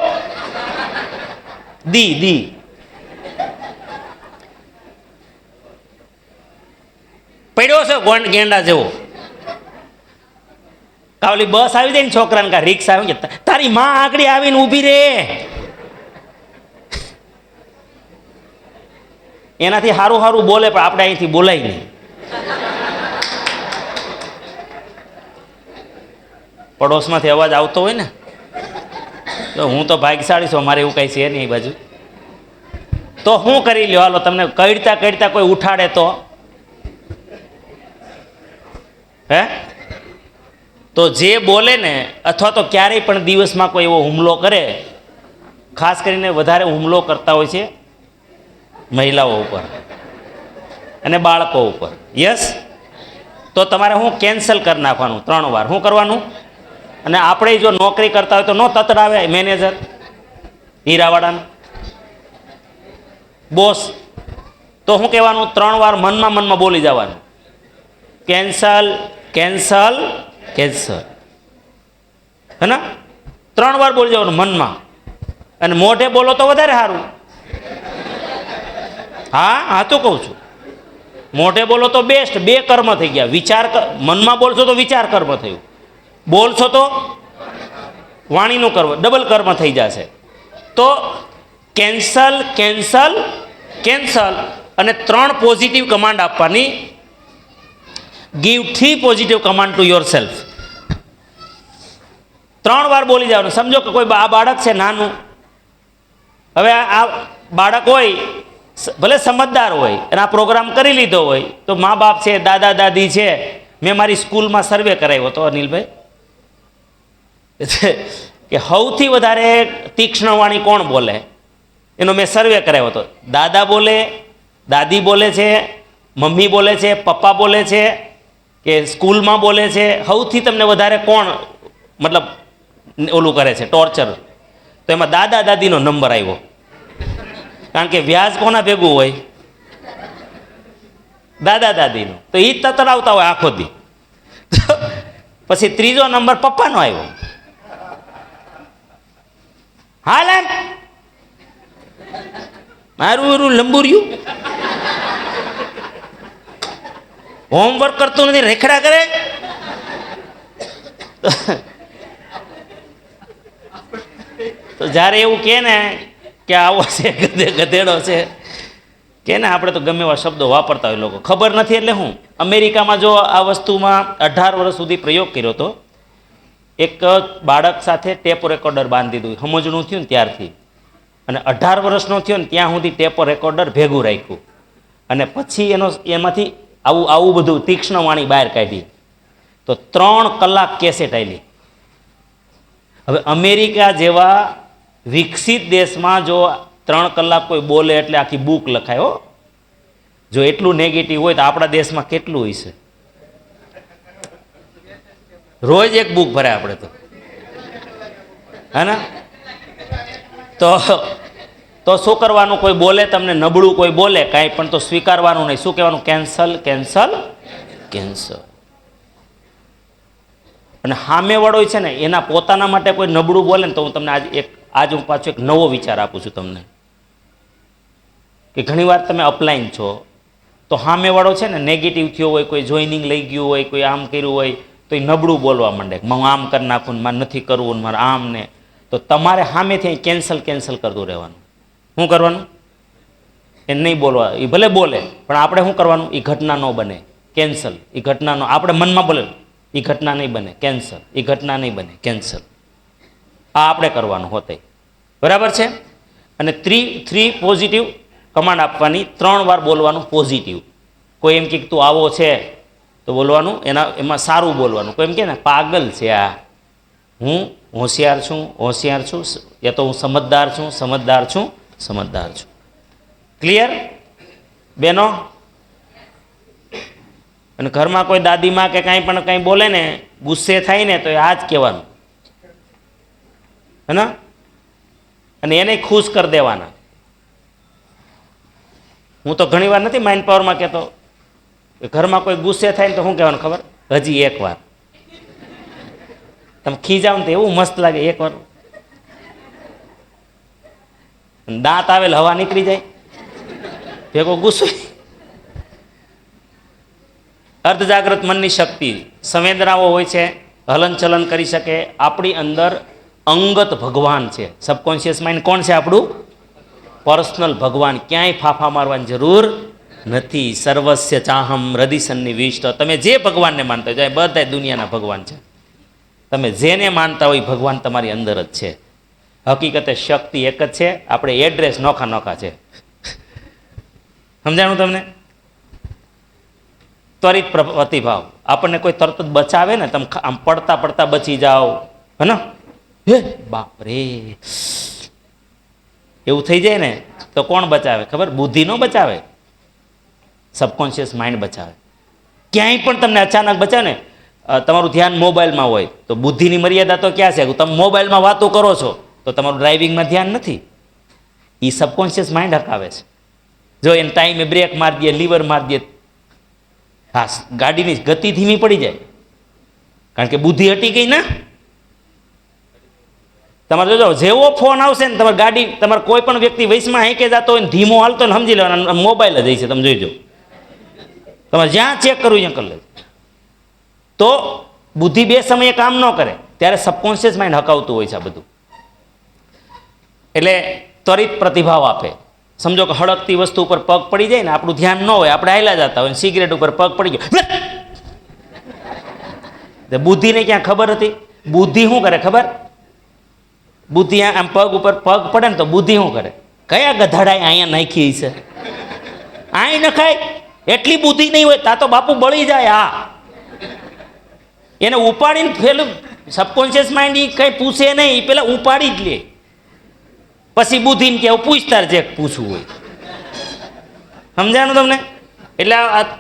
દી દી. પડ્યો છે ગેંડા જેવો. કાવલી બસ આવી જાય ને છોકરાને, કા રિક્ષા આવી જાય, તારી માં આગળ આવીને ઊભી રે. એનાથી સારું સારું બોલે, પણ આપણે અહીંથી બોલાય નહીં. પડોશમાંથી અવાજ આવતો હોય ને તો હું તો ભાગ્યશાળી છું, અમારે એવું કઈ છે નહીં એ બાજુ. તો શું કરી લ્યો? હાલો, તમને કડતા કડતા કોઈ ઉઠાડે તો હે? તો જે બોલે ને, અથવા તો ક્યારેય પણ દિવસમાં કોઈ એવો હુમલો કરે, ખાસ કરીને વધારે હુમલો કરતા હોય છે મહિલાઓ ઉપર અને બાળકો ઉપર. યસ, તો તો તમારે હું કેન્સલ કરી નાખવાનું 3 વાર. શું કરવાનું? અને આપણે જો નોકરી કરતા હોય તો નો તતડાવે મેનેજર હીરાવાળાને બોસ, તો શું કહેવાનું? 3 વાર મનમાં બોલી જવાનું, કેન્સલ કેન્સલ કેન્સલ, હે ને? 3 વાર બોલી જવાનું મનમાં, અને મોઢે બોલો તો વધારે સારું. હા તો કહું છું, મોઢે બોલો તો બેસ્ટ. 2 કર્મ થઈ ગયા. વિચાર મનમાં બોલશો તો વિચાર કર્મ થયું, બોલશો તો વાણીનું કર્મ, ડબલ કર્મ થઈ જશે. તો કેન્સલ કેન્સલ કેન્સલ, અને 3 પોઝિટિવ કમાન્ડ આપવાની. Give 3 positive command to your self. 3 વાર બોલી જવાનું. સમજો કે કોઈ આ બાળક છે નાનું, હવે આ બાળક હોય ભલે સમજદાર હોય અને આ પ્રોગ્રામ કરી લીધો હોય, તો મા બાપ છે, દાદા દાદી છે. મેં મારી સ્કૂલમાં સર્વે કરાવ્યો હતો અનિલભાઈ, કે સૌથી વધારે તીક્ષ્ણ વાણી કોણ બોલે એનો મેં સર્વે કરાવ્યો હતો. દાદા બોલે, દાદી બોલે છે, મમ્મી બોલે છે, પપ્પા બોલે છે, કે સ્કૂલમાં બોલે છે, સૌથી તમને વધારે કોણ મતલબ ઓલું કરે છે ટોર્ચર? તો એમાં દાદા દાદીનો નંબર આવ્યો, કારણ કે વ્યાજ કોના ભેગું હોય? દાદા દાદીનો. તો એ જ તતડાવતા હોય આખો દી. પછી 3જો નંબર પપ્પાનો આવ્યો. હાલ એમ મારું લંબુર્યું હોમવર્ક કરતું નથી, રેખડા કરે. તો જ્યારે એવું કહે ને કે આવો છે ગધેડો છે, કે ને આપણે તો ગમે એવા શબ્દો વાપરતા હોય લોકો, ખબર નથી એટલે હું. અમેરિકામાં જો આ વસ્તુમાં 18 વર્ષ સુધી પ્રયોગ કર્યો હતો. એક બાળક સાથે ટેપ રેકોર્ડર બાંધી દીધું, સમજણું થયું ને ત્યારથી, અને 18 વર્ષનો થયો ને ત્યાં સુધી ટેપ રેકોર્ડર ભેગું રાખ્યું, અને પછી એમાંથી આવું બધું તીક્ષ્ણ વાણી બહાર કાઢી. તો 3 કલાક કેસેટ આવેલી. હવે અમેરિકા જેવા વિકસિત દેશમાં જો 3 કલાક કોઈ બોલે એટલે આખી બુક લખાય હો. જો એટલું નેગેટિવ હોય તો આપણા દેશમાં કેટલું હોય છે? રોજ એક બુક ભરાય આપણે તો, હે ને? તો શું કરવાનું? કોઈ બોલે તમને નબળું, કોઈ બોલે કાંઈ, પણ તો સ્વીકારવાનું નહીં. શું કહેવાનું? Cancel cancel cancel. અને સામેવાળો છે ને એના પોતાના માટે કોઈ નબળું બોલે ને, તો હું તમને આજ હું પાછો એક નવો વિચાર આપું છું તમને, કે ઘણીવાર તમે અપલાઈન છો, તો સામેવાળો છે ને નેગેટિવ થયો હોય, કોઈ જોઈનિંગ લઈ ગયું હોય, કોઈ આમ કર્યું હોય, તો એ નબળું બોલવા માંડે, હું આમ કરી નાખું ને મારે નથી કરવું ને મારે આમ ને. તો તમારે સામેથી કેન્સલ કેન્સલ કરતું રહેવાનું. શું કરવાનું? એ નહીં બોલવા. એ ભલે બોલે પણ આપણે શું કરવાનું? એ ઘટના ન બને, કેન્સલ. એ ઘટના ન, આપણે મનમાં બોલે એ ઘટના નહીં બને, કેન્સલ. એ ઘટના નહીં બને, કેન્સલ. આ આપણે કરવાનું હોતે. બરાબર છે? અને 3 પોઝિટિવ કમાન્ડ આપવાની, 3 વાર બોલવાનું પોઝિટિવ. કોઈ એમ કે તું આવો છે તો બોલવાનું એમાં સારું બોલવાનું. કોઈ એમ કે ને પાગલ છે આ, હું હોશિયાર છું હોશિયાર છું, યા તો હું સમજદાર છું સમજદાર છું સમજદાર છું. ક્લિયર બેનો? અને ઘરમાં કોઈ દાદીમાં કે કાંઈ પણ કંઈ બોલે ને, ગુસ્સે થાય ને, તો આ જ કહેવાનું, હે ને? અને એને ખુશ કરી દેવાના. હું તો ઘણી વાર નથી માઇન્ડ પાવરમાં કહેતો, ઘરમાં કોઈ ગુસ્સે થાય ને તો શું કહેવાનું ખબર? હજી એક વાર. તમે ખીજાવ ને તો એવું મસ્ત લાગે, એક વાર. દાંત આવેલ હવા નીકળી જાય, ભેગો ગુસ્સો. અર્ધજાગ્રત મનની શક્તિ, સંવેદનાઓ હોય છે, હલનચલન કરી શકે. આપણી અંદર અંગત ભગવાન છે. સબકોન્શિયસ માઇન્ડ કોણ છે? આપણું પર્સનલ ભગવાન. ક્યાંય ફાફા મારવાની જરૂર નથી. સર્વસ્ય ચાહમ હૃદિસન્નિવિષ્ટ. તમે જે ભગવાનને માનતા હોય, બધા દુનિયાના ભગવાન છે. તમે જેને માનતા હોય ભગવાન તમારી અંદર જ છે. હકીકતે શક્તિ એક જ છે, આપણે એડ્રેસ નોખા નોખા છે. સમજાણું તમને? ત્વરિત પ્રતિભાવ. આપણને કોઈ તરત જ બચાવે ને, તમે આમ પડતા પડતા બચી જાઓ, હે ને? હે બાપ રે, એવું થઈ જાય ને તો કોણ બચાવે ખબર? બુદ્ધિ નો બચાવે, સબકોન્શિયસ માઇન્ડ બચાવે. ક્યાંય પણ તમને અચાનક બચે ને તમારું ધ્યાન મોબાઈલમાં હોય તો બુદ્ધિની મર્યાદા તો ક્યાં છે? તમે મોબાઈલમાં વાતો કરો છો તો તમારું ડ્રાઇવિંગમાં ધ્યાન નથી. એ સબકોન્શિયસ માઇન્ડ હકાવે છે. જો એને ટાઈમે બ્રેક મારી દે, લીવર મારી દે, હા, ગાડીની ગતિ ધીમી પડી જાય, કારણ કે બુદ્ધિ હટી ગઈ ને. તમારે જોજો, જેવો ફોન આવશે ને તમારી ગાડી, તમારે કોઈ પણ વ્યક્તિ વયસમાં હાંકે જતો હોય ને ધીમો હાલતો ને સમજી લેવાના મોબાઈલ જ હશે. તમે જોઈજો, તમારે જ્યાં ચેક કરવું ત્યાં કરી લેજો. તો બુદ્ધિ બે સમયે કામ ન કરે ત્યારે સબકોન્શિયસ માઇન્ડ હકાવતું હોય છે આ બધું. એટલે ત્વરિત પ્રતિભાવ આપે. સમજો કે હળકતી વસ્તુ ઉપર પગ પડી જાય ને, આપણું ધ્યાન ન હોય, આપણે હાલ્યા જતા હોય, સિગરેટ ઉપર પગ પડી ગયો, બુદ્ધિને ક્યાં ખબર હતી? બુદ્ધિ શું કરે ખબર? બુદ્ધિ આમ પગ ઉપર પગ પડે ને તો બુદ્ધિ શું કરે? કયા ગધાડાએ અહીંયા નાખી છે, અહીં નખાય એટલી બુદ્ધિ નહીં હોય તા તો બાપુ બળી જાય. હા, એને ઉપાડીને પેલું સબકોન્શિયસ માઇન્ડ એ કંઈ પૂછે નહીં, એ પેલા ઉપાડી જ લે, પછી બુદ્ધિને કે પૂછતાર જે પૂછવું હોય. સમજાણું તમને? એટલે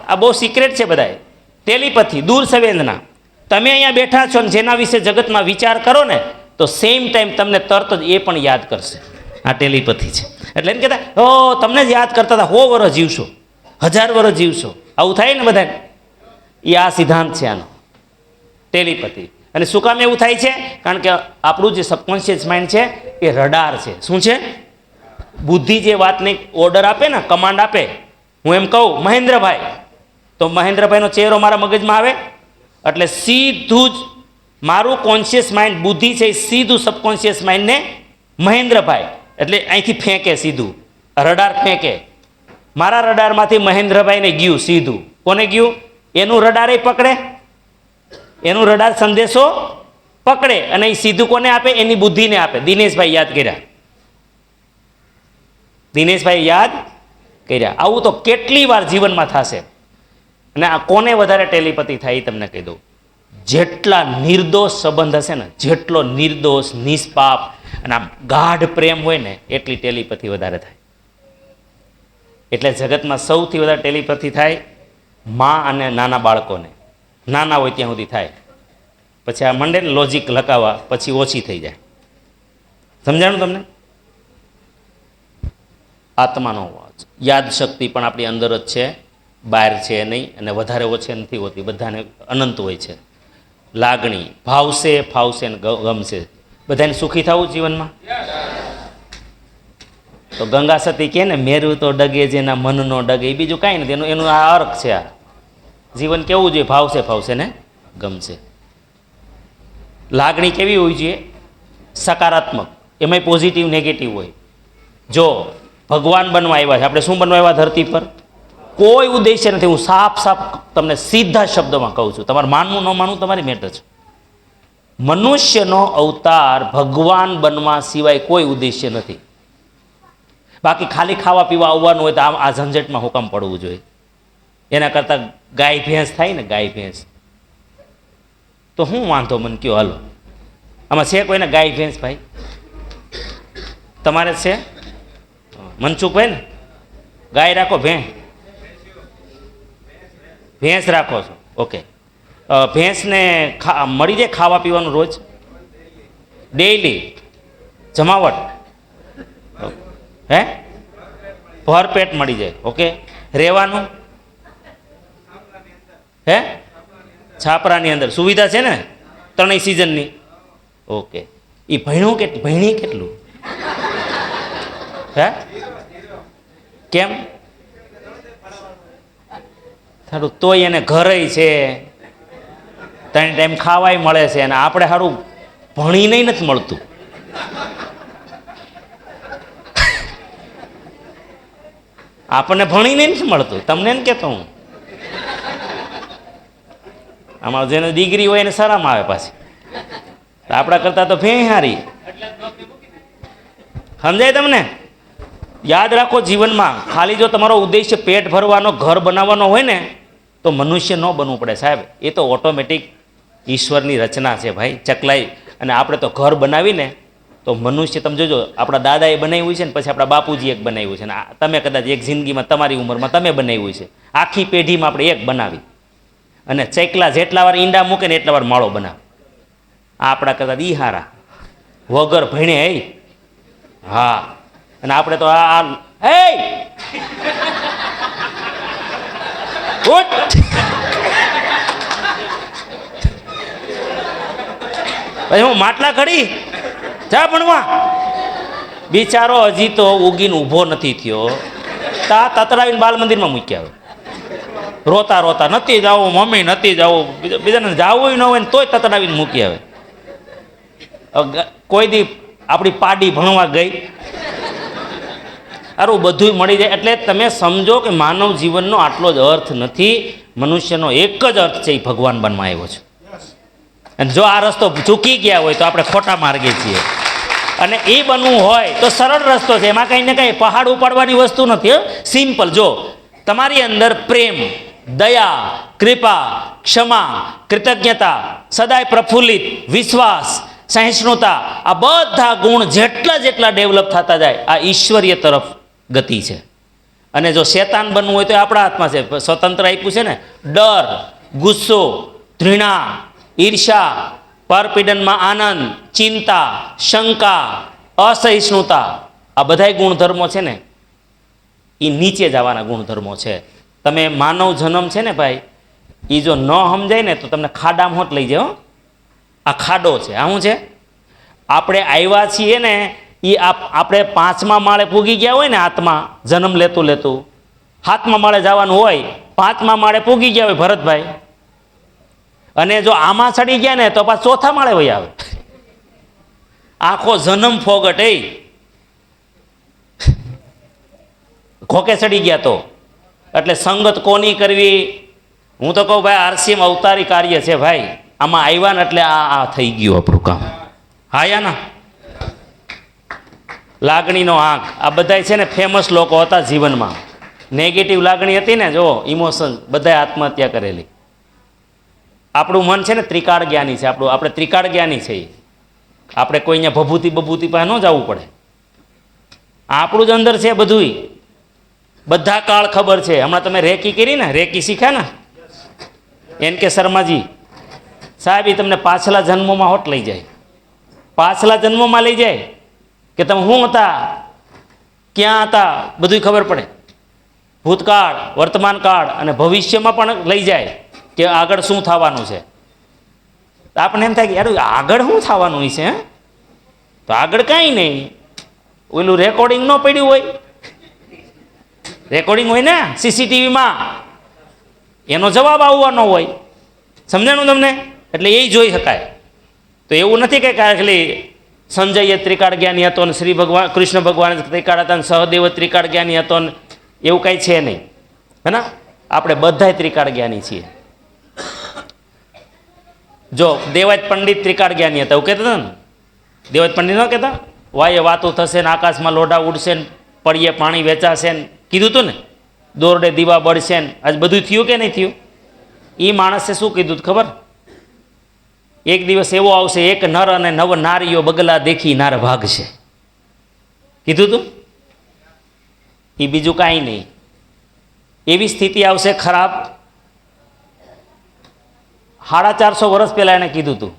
આ બહુ સિક્રેટ છે બધાએ. ટેલિપથી, દૂર સંવેદના. તમે અહીંયા બેઠા છો ને જેના વિશે જગતમાં વિચાર કરો ને તો સેમ ટાઈમ તમને તરત જ એ પણ યાદ કરશે. આ ટેલિપથી છે. એટલે એમ કહેતા હો તમને જ યાદ કરતા હતા, 100 વર્ષ જીવશો, 1000 વર્ષ જીવશો, આવું થાય ને બધાને. એ આ સિદ્ધાંત છે આનો, ટેલિપથી. અને શું કામ એવું થાય છે? કારણ કે આપણું જે સબકોન્શિયસ માઇન્ડ છે એ રડાર છે. શું છે? બુદ્ધિ જે વાતને ઓર્ડર આપે ને, કમાન્ડ આપે, હું એમ કહું મહેન્દ્રભાઈ, તો મહેન્દ્રભાઈનો ચહેરો મારા મગજમાં આવે એટલે સીધું જ મારું કોન્શિયસ માઇન્ડ બુદ્ધિ છે એ સીધું સબકોન્શિયસ માઇન્ડને મહેન્દ્રભાઈ એટલે અહીંથી ફેંકે, સીધું રડાર ફેંકે. મારા રડારમાંથી મહેન્દ્રભાઈને ગયું સીધું. કોને ગયું? એનું રડાર એ પકડે, એનું રડાર સંદેશો પકડે અને એ સીધું કોને આપે? એની બુદ્ધિને આપે. દિનેશભાઈ યાદ કર્યા, દિનેશભાઈ યાદ કર્યા. આવું તો કેટલી વાર જીવનમાં થશે. અને આ કોને વધારે ટેલિપથી થાય એ તમને કહી દઉં. જેટલા નિર્દોષ સંબંધ હશે ને, જેટલો નિર્દોષ, નિષ્પાપ અને આમ ગાઢ પ્રેમ હોય ને, એટલી ટેલિપથી વધારે થાય. એટલે જગતમાં સૌથી વધારે ટેલિપથી થાય મા અને નાના બાળકોને. નાના હોય ત્યાં સુધી થાય, પછી આ મંડે ને લોજિક લગાવવા, પછી ઓછી થઈ જાય. સમજાણું તમને? આત્માનો અવાજ, યાદ શક્તિ પણ આપણી અંદર જ છે, બહાર છે નહીં, અને વધારે ઓછી નથી હોતી, બધાને અનંત હોય છે. લાગણી ભાવશે, ફાવશે ને ગમશે. બધાને સુખી થવું જીવનમાં. તો ગંગા સતી કહે ને, મેરું તો ડગે જેના મનનો ડગે, એ બીજું કાંઈ નથી, એનું આ અર્થ છે. આ જીવન કેવું જોઈએ? ભાવશે, ફાવશે ને ગમશે. લાગણી કેવી હોવી જોઈએ? સકારાત્મક, એમાંય પોઝિટિવ નેગેટિવ હોય. જો ભગવાન બનવા આવ્યા છે, આપણે શું બનવા આવ્યા ધરતી પર? કોઈ ઉદ્દેશ્ય નથી. હું સાફ સાફ તમને સીધા શબ્દોમાં કહું છું, તમારે માનવું ન માનવું તમારી મેટર છે. મનુષ્યનો અવતાર ભગવાન બનવા સિવાય કોઈ ઉદ્દેશ્ય નથી. બાકી ખાલી ખાવા પીવા આવવાનું હોય તો આ ઝંઝટમાં હુકમ પડવું જોઈએ. એના કરતાં ગાય ભેંસ થાય ને, ગાય ભેંસ તો શું વાંધો મને કયો? હાલો, આમાં છે કોઈને ગાય ભેંસ? ભાઈ તમારે છે? મનસુખભાઈ ને ગાય રાખો, ભેંસ રાખો છો? ઓકે. ભેંસને મળી જાય ખાવા પીવાનું રોજ? ડેઈલી જમાવટ? હે? ભરપેટ મળી જાય. ઓકે. રહેવાનું? હે? છાપરાની અંદર સુવિધા છે ને ત્રણેય સિઝનની? ઓકે. એ ભણી કેટલું? હે? કેમ? સારું, તોય એને ઘરે છે, 3 ટાઈમ ખાવાય મળે છે, અને આપણે સારું ભણીને નથી મળતું. આપણને ભણીને નથી મળતું. તમને ને કહેતો હું, આમાં જેને ડિગ્રી હોય એને શરમ આવે પાછી. આપણા કરતાં તો ભેં હારી. સમજાય તમને? યાદ રાખો, જીવનમાં ખાલી જો તમારો ઉદ્દેશ્ય પેટ ભરવાનો, ઘર બનાવવાનો હોય ને તો મનુષ્ય ન બનવું પડે સાહેબ. એ તો ઓટોમેટિક ઈશ્વરની રચના છે ભાઈ, ચકલાઈ. અને આપણે તો ઘર બનાવીને તો મનુષ્ય, તમે જોજો, આપણા દાદાએ બનાવ્યું છે ને પછી આપણા બાપુજી એક બનાવ્યું છે, ને તમે કદાચ એક જિંદગીમાં તમારી ઉંમરમાં તમે બનાવ્યું છે. આખી પેઢીમાં આપણે એક બનાવી. અને ચેકલા જેટલા વાર ઈંડા મૂકે ને એટલા વાર માળો બનાવે. આ આપણા કરતા ઈ હારા વગર ભણે હે. હા, અને આપણે તો આ હે ઉઠ. પછી હું માટલા ઘડી જા ભણવા. બિચારો હજી તો ઉગીને ઊભો નથી થયો, તા તતડાવીને બાલ મંદિરમાં મૂક્યા આવે. રોતા રોતા નથી જાવું મમ્મી, નથી જાવું. બીજાને જાવું ન હોય ને તોય તતડાવીને મૂકી આવે. કોઈ દી આપણી પાડી ભણવા ગઈ, આરું બધું મળી જાય. એટલે તમે સમજો કે માનવ જીવનનો આટલો જ અર્થ નથી. મનુષ્યનો એક જ અર્થ છે, એ ભગવાન બનવા આવ્યો છે. અને જો આ રસ્તો ચૂકી ગયા હોય તો આપણે ખોટા માર્ગે છીએ. અને એ બનવું હોય તો સરળ રસ્તો છે, એમાં કંઈ ને કંઈ પહાડ ઉપાડવાની વસ્તુ નથી. સિમ્પલ. જો તમારી અંદર પ્રેમ, દયા, કૃપા, ક્ષમા, કૃતજ્ઞતા, સદાય પ્રફુલ્લિત, વિશ્વાસ, સહિષ્ણુતા, આ બધા ગુણ જેટલા ડેવલપ થતા જાય, આ ઈશ્વરીય તરફ ગતિ છે. અને જો શેતાન બનવું હોય તો એ આપણા હાથમાં છે. સ્વતંત્ર આપ્યું છે ને. ડર, ગુસ્સો, ઘૃણા, ઈર્ષા, પરપીડનમાં આનંદ, ચિંતા, શંકા, અસહિષ્ણુતા, આ બધાય ગુણધર્મો છે ને, એ નીચે જવાના ગુણધર્મો છે. તમે માનવ જન્મ છે ને ભાઈ, એ જો ન સમજાય ને તો તમને ખાડામાં હોત લઈ જાઓ. આ ખાડો છે. આ શું છે? આપણે આવ્યા છીએ ને, એ આપણે 5મા માળે પૂગી ગયા હોય ને, હાથમાં જન્મ લેતું 7મા માળે જવાનું હોય, 5મા માળે પૂગી ગયા હોય ભરતભાઈ, અને જો આમાં ચડી ગયા ને તો પાછા 4થા માળે વહી આવે. આખો જન્મ ફોગટ એ ખોકે ચડી ગયા તો. એટલે સંગત કોની કરવી? હું તો કહું ભાઈ, આરસીએમ અવતારી કાર્ય છે ભાઈ. આમાં આવ્યા ને એટલે આ થઈ ગયું આપણું કામ. હા ના, લાગણીનો આંક, આ બધા છે ને ફેમસ લોકો હતા જીવનમાં. નેગેટિવ લાગણી હતી ને, જો ઇમોશન, બધાએ આત્મહત્યા કરેલી. આપણું મન છે ને ત્રિકાળ જ્ઞાની છે. આપણે ત્રિકાળ જ્ઞાની છે. આપણે કોઈ અહીંયા ભભૂતિ પાસે ન જવું પડે. આપણું જ અંદર છે બધું. બધા કાળ ખબર છે. હમણાં તમે રેકી કરી ને, રેકી શીખ્યા ને, એન કે શર્માજી સાહેબ, એ તમને પાછલા જન્મોમાં હોટ લઈ જાય. પાછલા જન્મોમાં લઈ જાય કે તમે શું હતા, ક્યાં હતા, બધું ખબર પડે. ભૂતકાળ, વર્તમાન કાળ અને ભવિષ્યમાં પણ લઈ જાય કે આગળ શું થવાનું છે. આપણને એમ થાય કે યાર આગળ શું થવાનું છે? તો આગળ કાંઈ નહીં. ઓલું રેકોર્ડિંગ ન પડ્યું હોય, રેકોર્ડિંગ હોય ને સીસીટીવીમાં, એનો જવાબ આવવાનો હોય. સમજાણું તમને? એટલે એ જોઈ શકાય. તો એવું નથી કે ખાલી સંજય ત્રિકાળ જ્ઞાની હતો ને શ્રી ભગવાન કૃષ્ણ ભગવાન ત્રિકાળ હતા ને સહદેવ ત્રિકાળ જ્ઞાની હતો ને એવું કાંઈ છે નહીં. હે ને? આપણે બધાય ત્રિકાળ જ્ઞાની છીએ. જો દેવાજ પંડિત ત્રિકાળ જ્ઞાની હતા, એવું કહેતા હતા ને. દેવાજ પંડિત ન કહેતા? વાયે વાતો થશે ને, આકાશમાં લોઢા ઉડશે ને, પડીએ પાણી વેચાશે ને, કીધું હતું ને. દોરડે દીવા બળશે ને. આજ બધું થયું કે નહીં થયું? એ માણસે શું કીધું ખબર? એક દિવસ એવો આવશે, એક નર અને 9 નારીઓ બગલા દેખી નાર ભાગશે. કીધું તું? એ બીજું કાંઈ નહીં. એવી સ્થિતિ આવશે ખરાબ. 450 વર્ષ પહેલા એને કીધું હતું.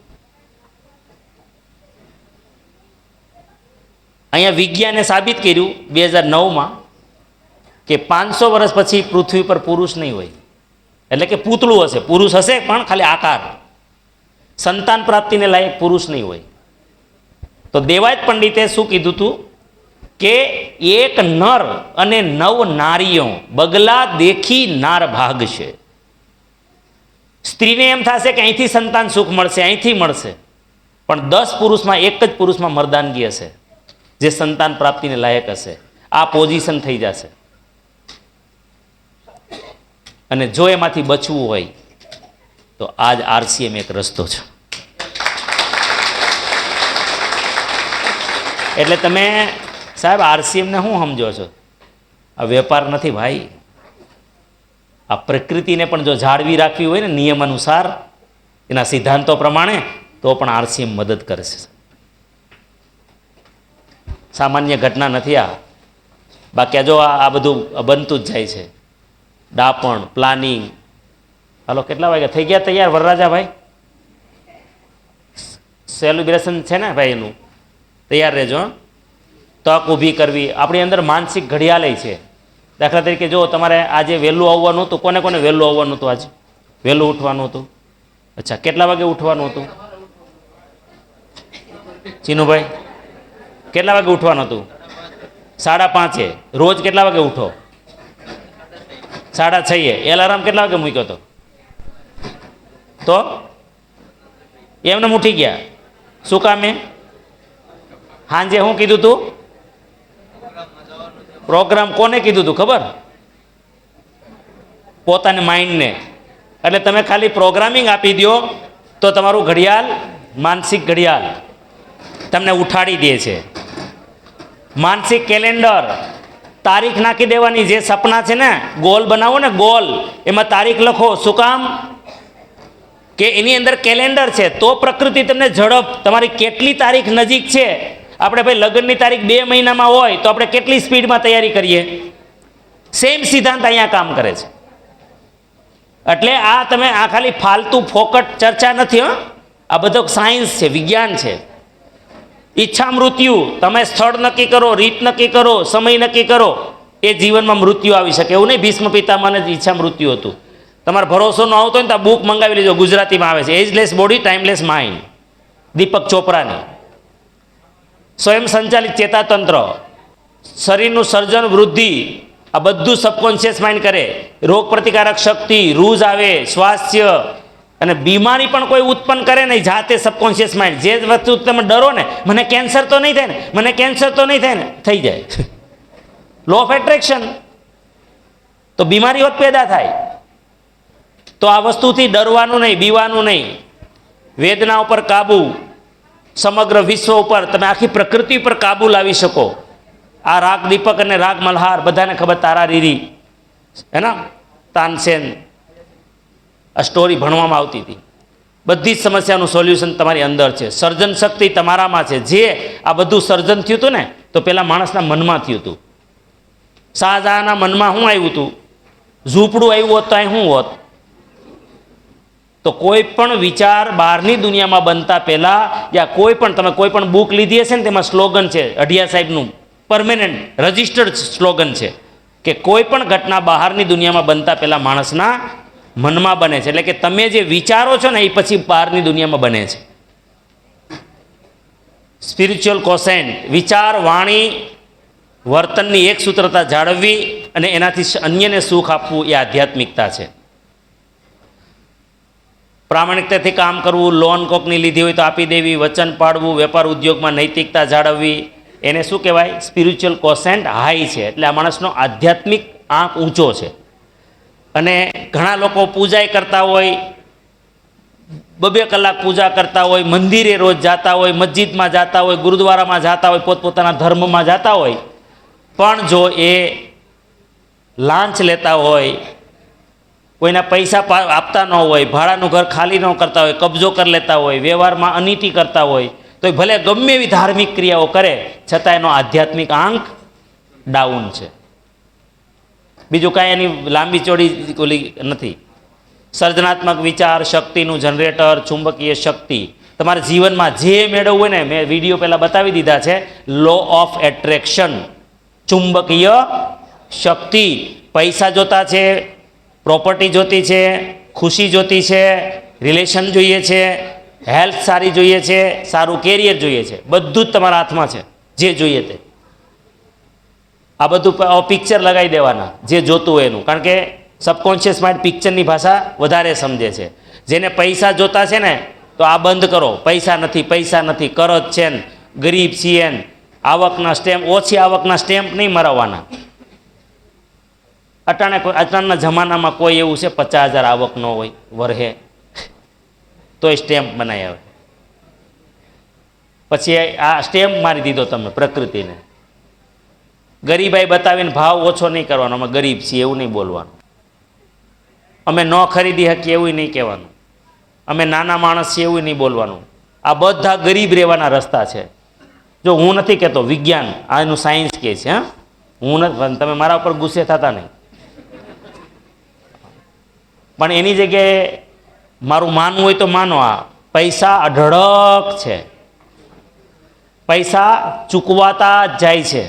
અહીંયા વિજ્ઞાને સાબિત કર્યું 2009માં કે 500 વર્ષ પછી પૃથ્વી પર પુરુષ નહીં હોય. એટલે કે પૂતળું હશે, પુરુષ હશે પણ ખાલી આકાર. સંતાન પ્રાપ્તિને લાયક પુરુષ નહીં હોય. તો દેવાયત પંડિતે શું કીધું હતું કે એક નર અને 9 નારીઓ બગલા દેખી નાર ભાગશે. સ્ત્રીને એમ થશે કે અહીંથી સંતાન સુખ મળશે, અહીંથી મળશે, પણ 10 પુરુષમાં એક જ પુરુષમાં મર્દાનગી હશે જે સંતાન પ્રાપ્તિને લાયક હશે. આ પોઝિશન થઈ જશે. અને જો એમાંથી બચવું હોય તો આ જ આરસીએમ એક રસ્તો છે. એટલે તમે સાહેબ આરસીએમને શું સમજો છો? આ વેપાર નથી ભાઈ. આ પ્રકૃતિને પણ જો જાળવી રાખવી હોય ને નિયમ અનુસાર, એના સિદ્ધાંતો પ્રમાણે, તો પણ આરસીએમ મદદ કરશે. સામાન્ય ઘટના નથી આ. બાકી જો આ બધું બનતું જ જાય છે. ડાપણ, પ્લાનિંગ, હાલો કેટલા વાગ્યા થઈ ગયા તૈયાર વરરાજાભાઈ? સેલિબ્રેશન છે ને ભાઈ એનું, તૈયાર રહેજો. તક ઊભી કરવી આપણી અંદર માનસિક ઘડિયાળે છે. દાખલા તરીકે જો તમારે આજે વહેલું આવવાનું હતું, કોને કોને વહેલું આવવાનું હતું? આજે વહેલું ઉઠવાનું હતું. અચ્છા, કેટલા વાગે ઉઠવાનું હતું ચીનુભાઈ? કેટલા વાગે ઉઠવાનું હતું? 5:30. રોજ કેટલા વાગે ઉઠો? 6:30. એલાર્મ કેટલા વાગે મૂક્યો હતો? તો એમને ઉઠી ગયા. શું કામે? સાંજે શું કીધું તું? પ્રોગ્રામ કોને કીધું તું ખબર? પોતાના માઇન્ડને. એટલે તમે ખાલી પ્રોગ્રામિંગ આપી દો તો તમારું ઘડિયાળ, માનસિક ઘડિયાળ તમને ઉઠાડી દે છે. માનસિક કેલેન્ડર, તારીખ નાખી દેવાની. જે સપના છે ને, ગોલ બનાવો ને, ગોલ એમાં તારીખ લખો. શું કામ? કે એની અંદર કેલેન્ડર છે. તો પ્રકૃતિ તમને ઝડપ, તમારી કેટલી તારીખ નજીક છે. આપણે ભાઈ લગ્નની તારીખ 2 મહિનામાં હોય તો આપણે કેટલી સ્પીડમાં તૈયારી કરીએ? સેમ સિદ્ધાંત અહીંયા કામ કરે છે. એટલે આ તમે આ ખાલી ફાલતુ ફોકટ ચર્ચા નથી. આ બધો સાયન્સ છે, વિજ્ઞાન છે. ઈચ્છા મૃત્યુ, તમે સ્થળ નક્કી કરો, રીત નક્કી કરો, સમય નક્કી કરો, એ જીવનમાં મૃત્યુ આવી શકે એવું નહીં. ભીષ્મ પિતામહને જ ઈચ્છા મૃત્યુ હતું. તમારે ભરોસો ન આવતો હોય ને તો આ બુક મંગાવી લેજો, ગુજરાતીમાં આવે છે, એજલેસ બોડી ટાઈમલેસ માઇન્ડ, દીપક ચોપરાની. સ્વયં સંચાલિત ચેતાતંત્ર, શરીરનું સર્જન, વૃદ્ધિ, આ બધું સબકોન્શિયસ માઇન્ડ કરે. રોગ પ્રતિકારક શક્તિ, રૂઝ આવે, સ્વાસ્થ્ય અને બીમારી પણ કોઈ ઉત્પન્ન કરે નહીં, જાતે સબકોન્શિયસ માઇન્ડ. જે વસ્તુ તમે ડરો ને, મને કેન્સર તો નહીં થાય ને, મને કેન્સર તો નહીં થાય ને, થઈ જાય. Law of attraction. તો બીમારીઓ પેદા થાય. તો આ વસ્તુથી ડરવાનું નહીં, બીવાનું નહીં. વેદના ઉપર કાબુ, સમગ્ર વિશ્વ ઉપર, તમે આખી પ્રકૃતિ ઉપર કાબુ લાવી શકો. આ રાગ દીપક અને રાગ મલ્હાર બધાને ખબર, તારા રીરી હે ને, તાનસેન, આ સ્ટોરી ભણવામાં આવતી હતી. બધી જ સમસ્યાનું સોલ્યુશન તમારી અંદર છે. સર્જન શક્તિ તમારામાં છે. જે આ બધું સર્જન થયું હતું ને, તો પેલા માણસના મનમાં થયું હતું. શાહજહાંના મનમાં શું આવ્યું હતું? ઝૂંપડું આવ્યું હોત તો અહીં શું હોત? તો કોઈ પણ વિચાર બહારની દુનિયામાં બનતા પહેલા, યા કોઈ પણ, તમે કોઈ પણ બુક લીધી હશે ને, તેમાં સ્લોગન છે અઢિયા સાહેબનું, પરમેનન્ટ રજિસ્ટર્ડ સ્લોગન છે કે કોઈ પણ ઘટના બહારની દુનિયામાં બનતા પહેલા માણસના મનમાં બને છે. એટલે કે તમે જે વિચારો છો ને, એ પછી બહારની દુનિયામાં બને છે. સ્પિરિચ્યુઅલ કોસેન્ટ, વિચાર, વાણી, વર્તનની એક સૂત્રતા જાળવવી અને એનાથી અન્યને સુખ આપવું, એ આધ્યાત્મિકતા છે. પ્રામાણિકતાથી કામ કરવું, લોન કોકની લીધી હોય તો આપી દેવી, વચન પાડવું, વેપાર ઉદ્યોગમાં નૈતિકતા જાળવવી, એને શું કહેવાય? સ્પિરિચ્યુઅલ કોસેન્ટ હાઈ છે. એટલે આ માણસનો આધ્યાત્મિક આંક ઊંચો છે. અને ઘણા લોકો પૂજા કરતા હોય, 2-2 કલાક પૂજા કરતા હોય, મંદિરે રોજ જાતા હોય, મસ્જિદમાં જાતા હોય, ગુરુદ્વારામાં જાતા હોય, પોતપોતાના ધર્મમાં જાતા હોય, પણ જો એ લાંચ લેતા હોય, કોઈના પૈસા આપતા ન હોય, ભાડાનું ઘર ખાલી ન કરતા હોય, કબજો કરી લેતા હોય, વ્યવહારમાં અનીતિ કરતા હોય, તો એ ભલે ગમે એવી ધાર્મિક ક્રિયાઓ કરે, છતાં એનો આધ્યાત્મિક આંક ડાઉન છે. બીજું કાંઈ એની લાંબી ચોડી ઓલી નથી. સર્જનાત્મક વિચાર શક્તિનું જનરેટર, ચુંબકીય શક્તિ. તમારા જીવનમાં જે મેળવવું હોય ને, મેં વિડીયો પહેલાં બતાવી દીધા છે. લો ઓફ એટ્રેક્શન, ચુંબકીય શક્તિ. પૈસા જોતા છે, પ્રોપર્ટી જોતી છે, ખુશી જોતી છે, રિલેશન જોઈએ છે, હેલ્થ સારી જોઈએ છે, સારું કેરિયર જોઈએ છે. બધું જ તમારા હાથમાં છે, જે જોઈએ તે. આ બધું પિક્ચર લગાવી દેવાના, જે જોતું હોય એનું. કારણ કે સબકોન્શિયસ માઇન્ડ પિક્ચરની ભાષા વધારે સમજે છે. જેને પૈસા જોતા છે ને, તો આ બંધ કરો. પૈસા નથી, પૈસા નથી, કરજ છે ને, ગરીબ છીએ ને, આવકના સ્ટેમ્પ, ઓછી આવકના સ્ટેમ્પ નહીં મરાવવાના. અટાણના જમાનામાં કોઈ એવું છે 50,000 આવક ન હોય વરહે, તોય સ્ટેમ્પ બનાવી આવે. પછી આ સ્ટેમ્પ મારી દીધો તમે પ્રકૃતિને. ગરીબાઈ બતાવીને ભાવ ઓછો નહીં કરવાનો, અમે ગરીબ છીએ એવું નહીં બોલવાનું. અમે ન ખરીદી શકીએ એવું નહીં કહેવાનું. અમે નાના માણસ છીએ એવું નહીં બોલવાનું. આ બધા ગરીબ રહેવાના રસ્તા છે. જો હું નથી કહેતો, વિજ્ઞાન આ એનું સાયન્સ કહે છે. હા, હું નથી. તમે મારા ઉપર ગુસ્સે થતા નહીં. પણ એની જગ્યાએ મારું માનવું હોય તો માનો, આ પૈસા અઢળક છે, પૈસા ચૂકવાતા જ જાય છે,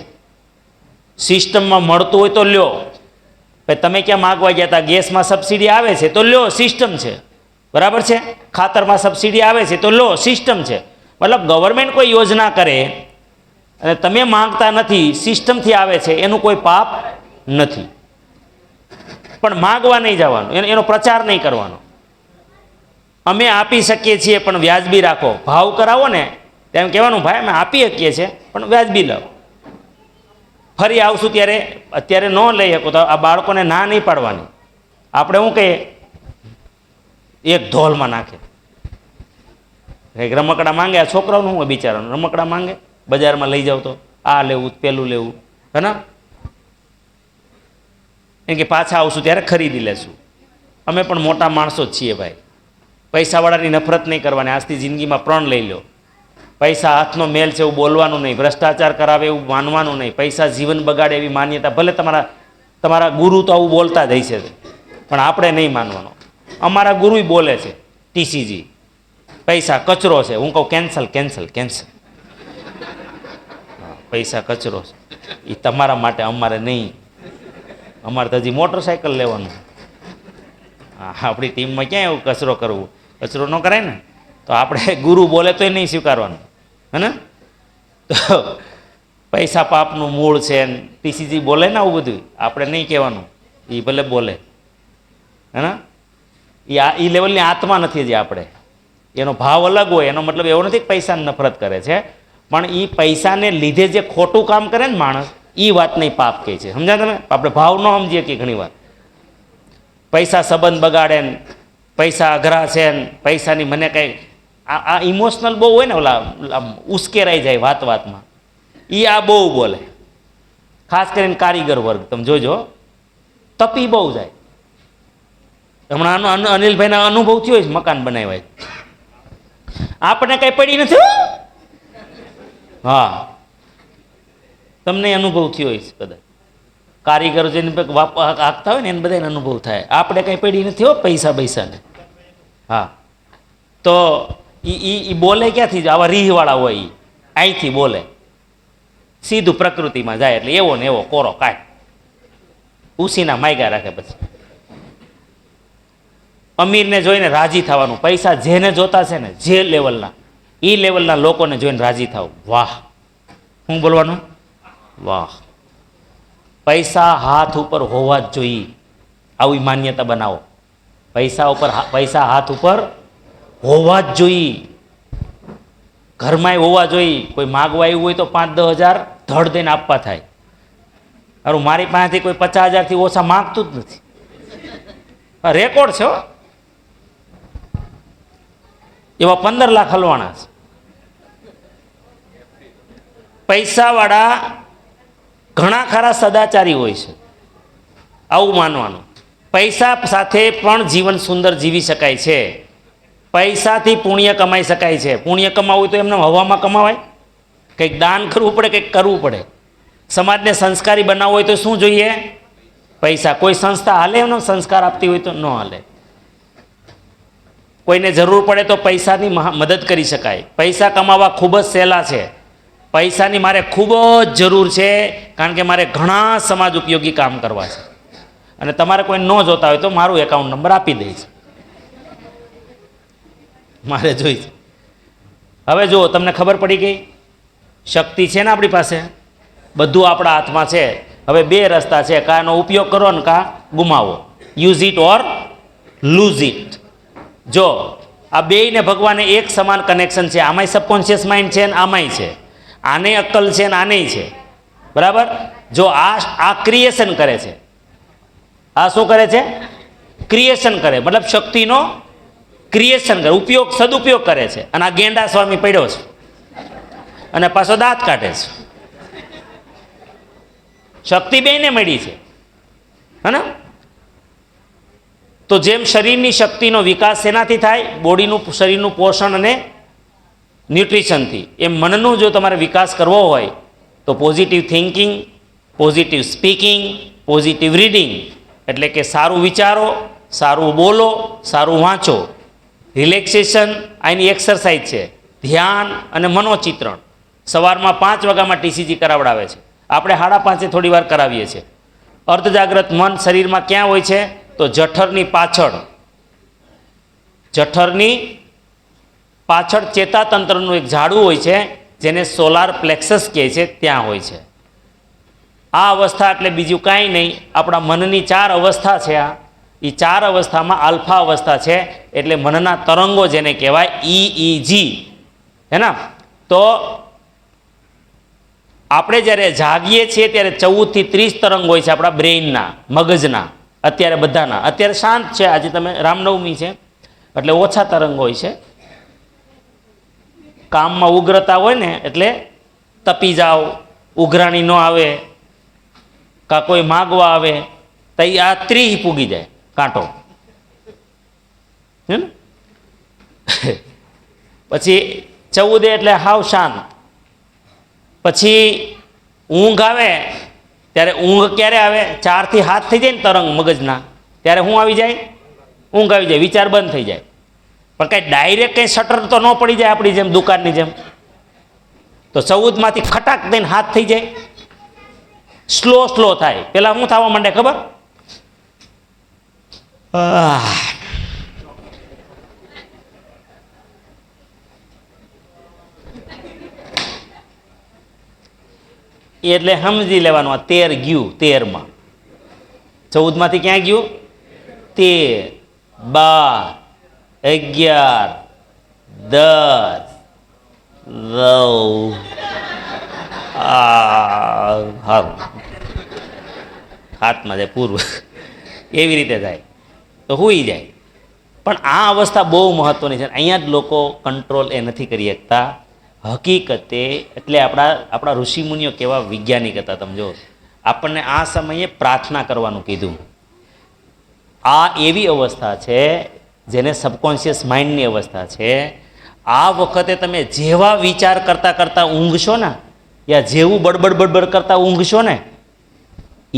સિસ્ટમમાં મળતું હોય તો લ્યો. તમે ક્યાં માગવા ગયા હતા, ગેસમાં સબસિડી આવે છે તો લ્યો, સિસ્ટમ છે, બરાબર છે. ખાતરમાં સબસિડી આવે છે તો લો, સિસ્ટમ છે. મતલબ ગવર્મેન્ટ કોઈ યોજના કરે અને તમે માંગતા નથી, સિસ્ટમથી આવે છે, એનું કોઈ પાપ નથી. પણ માગવા નહીં જવાનું, એનો પ્રચાર નહીં કરવાનો. અમે આપી શકીએ છીએ પણ વ્યાજબી રાખો. ભાવ કરાવો ને તેમ કહેવાનું, ભાઈ અમે આપી શકીએ છીએ પણ વ્યાજબી લાવો. ફરી આવશું ત્યારે, અત્યારે ન લઈ શકો તો આ બાળકોને ના નહીં પાડવાની. આપણે શું કહીએ, એક ધોલમાં નાખે. કંઈક રમકડા માંગે, આ છોકરાઓનું શું બિચારાનું રમકડા માંગે, બજારમાં લઈ જાવ તો આ લેવું, પેલું લેવું, હે ને, એમ કે પાછા આવશું ત્યારે ખરીદી લેશું. અમે પણ મોટા માણસો જ છીએ ભાઈ. પૈસાવાળાની નફરત નહીં કરવાની. આજથી જિંદગીમાં પ્રણ લઈ લો. પૈસા હાથનો મેલ છે એવું બોલવાનું નહીં, ભ્રષ્ટાચાર કરાવે એવું માનવાનું નહીં, પૈસા જીવન બગાડે એવી માન્યતા. ભલે તમારા ગુરુ તો આવું બોલતા જ હશે, પણ આપણે નહીં માનવાનો. અમારા ગુરુ બોલે છે, ટીસીજી, પૈસા કચરો છે. હું કહું કેન્સલ કેન્સલ કેન્સલ. પૈસા કચરો છે એ તમારા માટે, અમારે નહીં. અમારે તો હજી મોટરસાઇકલ લેવાનું. હા, આપણી ટીમમાં ક્યાં એવું કચરો કરવું? કચરો ન કરાય ને. તો આપણે ગુરુ બોલે તોય નહીં સ્વીકારવાનું, હે ને. તો પૈસા પાપનું મૂળ છે, ટીસીજી બોલે ને આવું બધું, આપણે નહીં કહેવાનું. એ ભલે બોલે, હે ને. એ લેવલની આત્મા નથી હજી આપણે. એનો ભાવ અલગ હોય. એનો મતલબ એવો નથી કે પૈસાને નફરત કરે છે, પણ એ પૈસાને લીધે જે ખોટું કામ કરે ને માણસ, એ વાત નહીં પાપ કહે છે. સમજ્યા તમે? આપણે ભાવ ન સમજીએ કે ઘણી વાર પૈસા સંબંધ બગાડે ને, પૈસા અઘરા છે ને, પૈસાની મને કંઈ આ ઇમોશનલ બહુ હોય ને, ઓલા ઉશ્કેરાઈ જાય વાત વાતમાં. એ આ બહુ બોલે, ખાસ કરીને કારીગર વર્ગ. તમે જોજો, તપી બહુ જાય. હમણાં અનિલભાઈના અનુભવ થયો છે, મકાન બનાવ્યા. આપણે કઈ પડી નથી. હા, તમને અનુભવ થયો છે કદાચ. કારીગરો જેને હાંકતા હોય ને એને બધાને અનુભવ થાય. આપણે કઈ પડી નથી હો પૈસા પૈસાને. હા, તો એ બોલે ક્યાંથી? આવા રીહવાળા હોય, અહીંથી બોલે, સીધું પ્રકૃતિમાં જાય. એટલે એવો ને એવો કોરો કાઢ, ઉસીના માયગા રાખે. પછી અમીરને જોઈને રાજી થવાનું. પૈસા જેને જોતા છે ને, જે લેવલના, એ લેવલના લોકોને જોઈને રાજી થાવ. વાહ, શું બોલવાનું? વાહ. પૈસા હાથ ઉપર હોવા જ જોઈએ, આવી માન્યતા બનાવો. પૈસા હાથ ઉપર હોવા જ જોઈએ, ઘરમાંય હોવા જોઈએ. કોઈ માગવા આવ્યું હોય તો 5-10 હજાર ધડ દઈને આપવા થાય. અરે મારી પાસેથી કોઈ 50,000થી ઓછા માગતું જ નથી. રેકોર્ડ છે. એવા 15 લાખ હલવાના છે. પૈસાવાળા ઘણા ખરા સદાચારી હોય છે, આવું માનવાનું. પૈસા સાથે પણ જીવન સુંદર જીવી શકાય છે. પૈસાથી પુણ્ય કમાઈ શકાય છે. પુણ્ય કમાવું હોય તો એમને હવામાં કમાવાય? કંઈક દાન કરવું પડે, કંઈક કરવું પડે. સમાજને સંસ્કારી બનાવવો હોય તો શું જોઈએ? પૈસા. કોઈ સંસ્થા હાલે એનો સંસ્કાર આપતી હોય તો ન હાલે. કોઈને જરૂર પડે તો પૈસાની મદદ કરી શકાય. પૈસા કમાવા ખૂબ જ સહેલા છે. પૈસાની મારે ખૂબ જ જરૂર છે, કારણ કે મારે ઘણા સમાજ ઉપયોગી કામ કરવા છે. અને તમારે કોઈ ન જોતા હોય તો મારું એકાઉન્ટ નંબર આપી દઈશ, મારે જોઈશ. હવે જુઓ, તમને ખબર પડી ગઈ. શક્તિ છે ને આપણી પાસે, બધું આપણા હાથમાં છે. હવે 2 રસ્તા છે, કાં એનો ઉપયોગ કરો ને કાં ગુમાવો. Use it or lose it. જો આ બેયને ભગવાને એક સમાન કનેક્શન છે. આમાંય સબકોન્શિયસ માઇન્ડ છે ને આમાંય છે. આને અક્કલ છે ને આનેય છે, બરાબર. જો આ ક્રિએશન કરે છે. આ શું કરે છે? ક્રિએશન કરે, મતલબ શક્તિનો ક્રિએશન કરે, ઉપયોગ, સદુપયોગ કરે છે. અને આ ગેંડા સ્વામી પડ્યો છે અને પાછો દાંત કાઢે છે. શક્તિ બેયને મળી છે, હે ને. તો જેમ શરીરની શક્તિનો વિકાસ શેનાથી થાય? શરીરનું પોષણ અને ન્યુટ્રિશનથી. એમ મનનું જો તમારે વિકાસ કરવો હોય તો positive thinking, positive speaking, positive reading, એટલે કે સારું વિચારો, સારું બોલો, સારું વાંચો. રિલેક્સેશન આની એક્સરસાઇઝ છે, ધ્યાન અને મનોચિત્રણ. સવારમાં 5 વાગ્યામાં ટીસીજી કરાવડાવે છે, આપણે 5:30 થોડી વાર કરાવીએ છીએ. અર્ધજાગ્રત મન શરીરમાં ક્યાં હોય છે? તો જઠરની પાછળ. જઠરની પાછળ ચેતાતંત્રનું એક ઝાડું હોય છે, જેને સોલાર પ્લેક્સસ કહે છે, ત્યાં હોય છે. આ અવસ્થા એટલે બીજું કાંઈ નહીં, આપણા મનની 4 અવસ્થા છે. એ 4 અવસ્થામાં આલ્ફા અવસ્થા છે, એટલે મનના તરંગો જેને કહેવાય EEG, હે ને? તો આપણે જ્યારે જાગીએ છીએ ત્યારે 14 થી 30 તરંગ હોય છે આપણા બ્રેઇનના, મગજના. અત્યારે બધાના, અત્યારે શાંત છે, આજે તમે રામનવમી છે એટલે ઓછા તરંગ હોય છે. કામમાં ઉગ્રતા હોય ને એટલે તપી જાઓ, ઉઘરાણી ન આવે, કાં કોઈ માગવા આવે તો આ 30 પૂગી જાય કાંટો, હે ને? પછી 14 એટલે હાવ શાંત. પછી ઊંઘ આવે ત્યારે ઊંઘ ક્યારે આવે? 4 થી 7 થઈ જાય ને તરંગ મગજના, ત્યારે શું આવી જાય? ઊંઘ આવી જાય, વિચાર બંધ થઈ જાય. પણ કાંઈ ડાયરેક્ટ કંઈ શટર તો ન પડી જાય આપણી જેમ, દુકાનની જેમ. તો 14 માંથી ખટાક દઈને 7 થઈ જાય, સ્લો થાય. પેલા શું થવા માંડે ખબર? એટલે સમજી લેવાનું આ 13 ગયું. 13માં 14 માંથી ક્યાં ગયું? 13, 12, 11, 10, 9. સારું, હાથમાં જાય પૂર્વ, એવી રીતે જાય તો હુઈ જાય. પણ આ અવસ્થા બહુ મહત્વની છે. અહીંયા જ લોકો કંટ્રોલ એ નથી કરી શકતા. હકીકતે એટલે આપણા ઋષિમુનિઓ કેવા વૈજ્ઞાનિક હતા. તમે જો, આપણને આ સમયે પ્રાર્થના કરવાનું કીધું. આ એવી અવસ્થા છે જેને સબકોન્શિયસ માઇન્ડની અવસ્થા છે. આ વખતે તમે જેવા વિચાર કરતાં કરતાં ઊંઘશો ને, યા જેવું બડબડ કરતાં ઊંઘશો ને,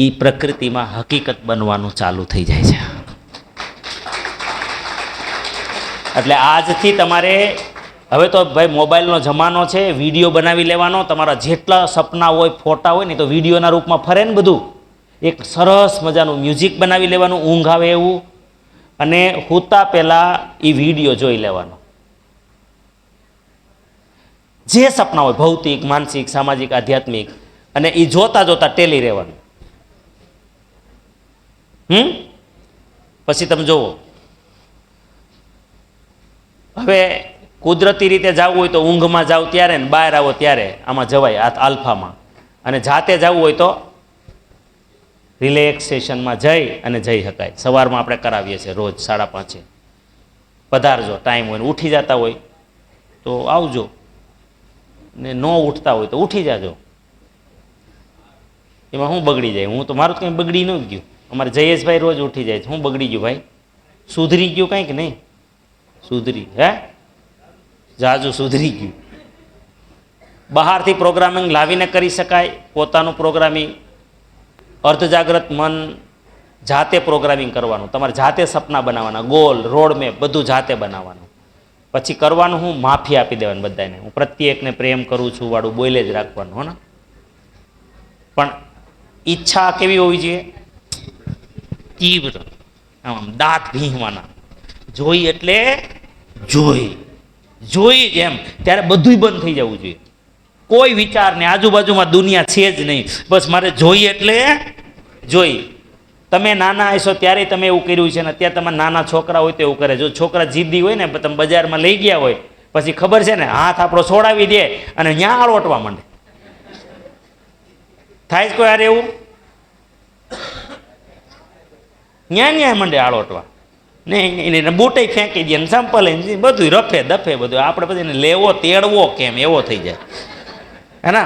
એ પ્રકૃતિમાં હકીકત બનવાનું ચાલુ થઈ જાય છે. એટલે આજથી તમારે, હવે તો ભાઈ મોબાઈલનો જમાનો છે, વિડીયો બનાવી લેવાનો. તમારા જેટલા સપના હોય, ફોટા હોય ને, તો વિડીયોના રૂપમાં ફરે ને બધું. એક સરસ મજાનું મ્યુઝિક બનાવી લેવાનું, ઊંઘ આવે એવું, અને સૂતા પહેલાં એ વિડીયો જોઈ લેવાનો. જે સપના હોય, ભૌતિક, માનસિક, સામાજિક, આધ્યાત્મિક, અને એ જોતા જોતા ટેલી રહેવાનું. પછી તમે જુઓ, હવે કુદરતી રીતે જવું હોય તો ઊંઘમાં જાઓ ત્યારે ને બહાર આવો ત્યારે આમાં જવાય, આ આલ્ફામાં. અને જાતે જવું હોય તો રિલેક્સેશનમાં જઈ અને જઈ શકાય. સવારમાં આપણે કરાવીએ છીએ રોજ 5:30. પધારજો, ટાઈમ હોય ને ઉઠી જતા હોય તો આવજો, ને ન ઉઠતા હોય તો ઉઠી જાજો. એમાં શું બગડી જાય? હું તો મારું કંઈ બગડી ન ગયું. અમારે જયેશભાઈ રોજ ઉઠી જાય છે. શું બગડી ગયું ભાઈ? સુધરી ગયું કંઈક નહીં? સુધરી, હે? જાજુ સુધરી ગયું. બહારથી પ્રોગ્રામિંગ લાવીને કરી શકાય, પોતાનું પ્રોગ્રામિંગ. અર્ધજાગ્રત મન જાતે પ્રોગ્રામિંગ કરવાનું, તમારે જાતે સપના બનાવવાના, ગોલ, રોડ મેપ બધું જાતે બનાવવાનું. પછી કરવાનું હું માફી આપી દેવાની બધાને. હું પ્રત્યેકને પ્રેમ કરું છું વાળું બોલે જ રાખવાનું, હો ને? પણ ઈચ્છા કેવી હોવી જોઈએ? તીવ્ર, આમ દાંત ભીંહવાના. જોઈ એટલે જોઈ જ એમ, ત્યારે બધું બંધ થઈ જવું જોઈએ. કોઈ વિચાર નહીં, આજુબાજુમાં દુનિયા છે જ નહીં, બસ મારે જોઈએ એટલે જોઈ. તમે નાના હશો ત્યારે તમે એવું કર્યું છે ને અત્યારે તમારા નાના છોકરા હોય તો એવું કરે. જો છોકરા જીદ્દી હોય ને, તમે બજારમાં લઈ ગયા હોય, પછી ખબર છે ને, હાથ આપણો છોડાવી દે અને ત્યાં આળોટવા માંડે. થાય જ કોઈ યાર એવું? ન્યા માંડે આળોટવા. નહીં, બૂટે ફેંકી દે, સંપલ બધું રફે દફે બધું. આપણે પછી એને લેવો તેડવો કેમ એવો થઈ જાય, હે ને?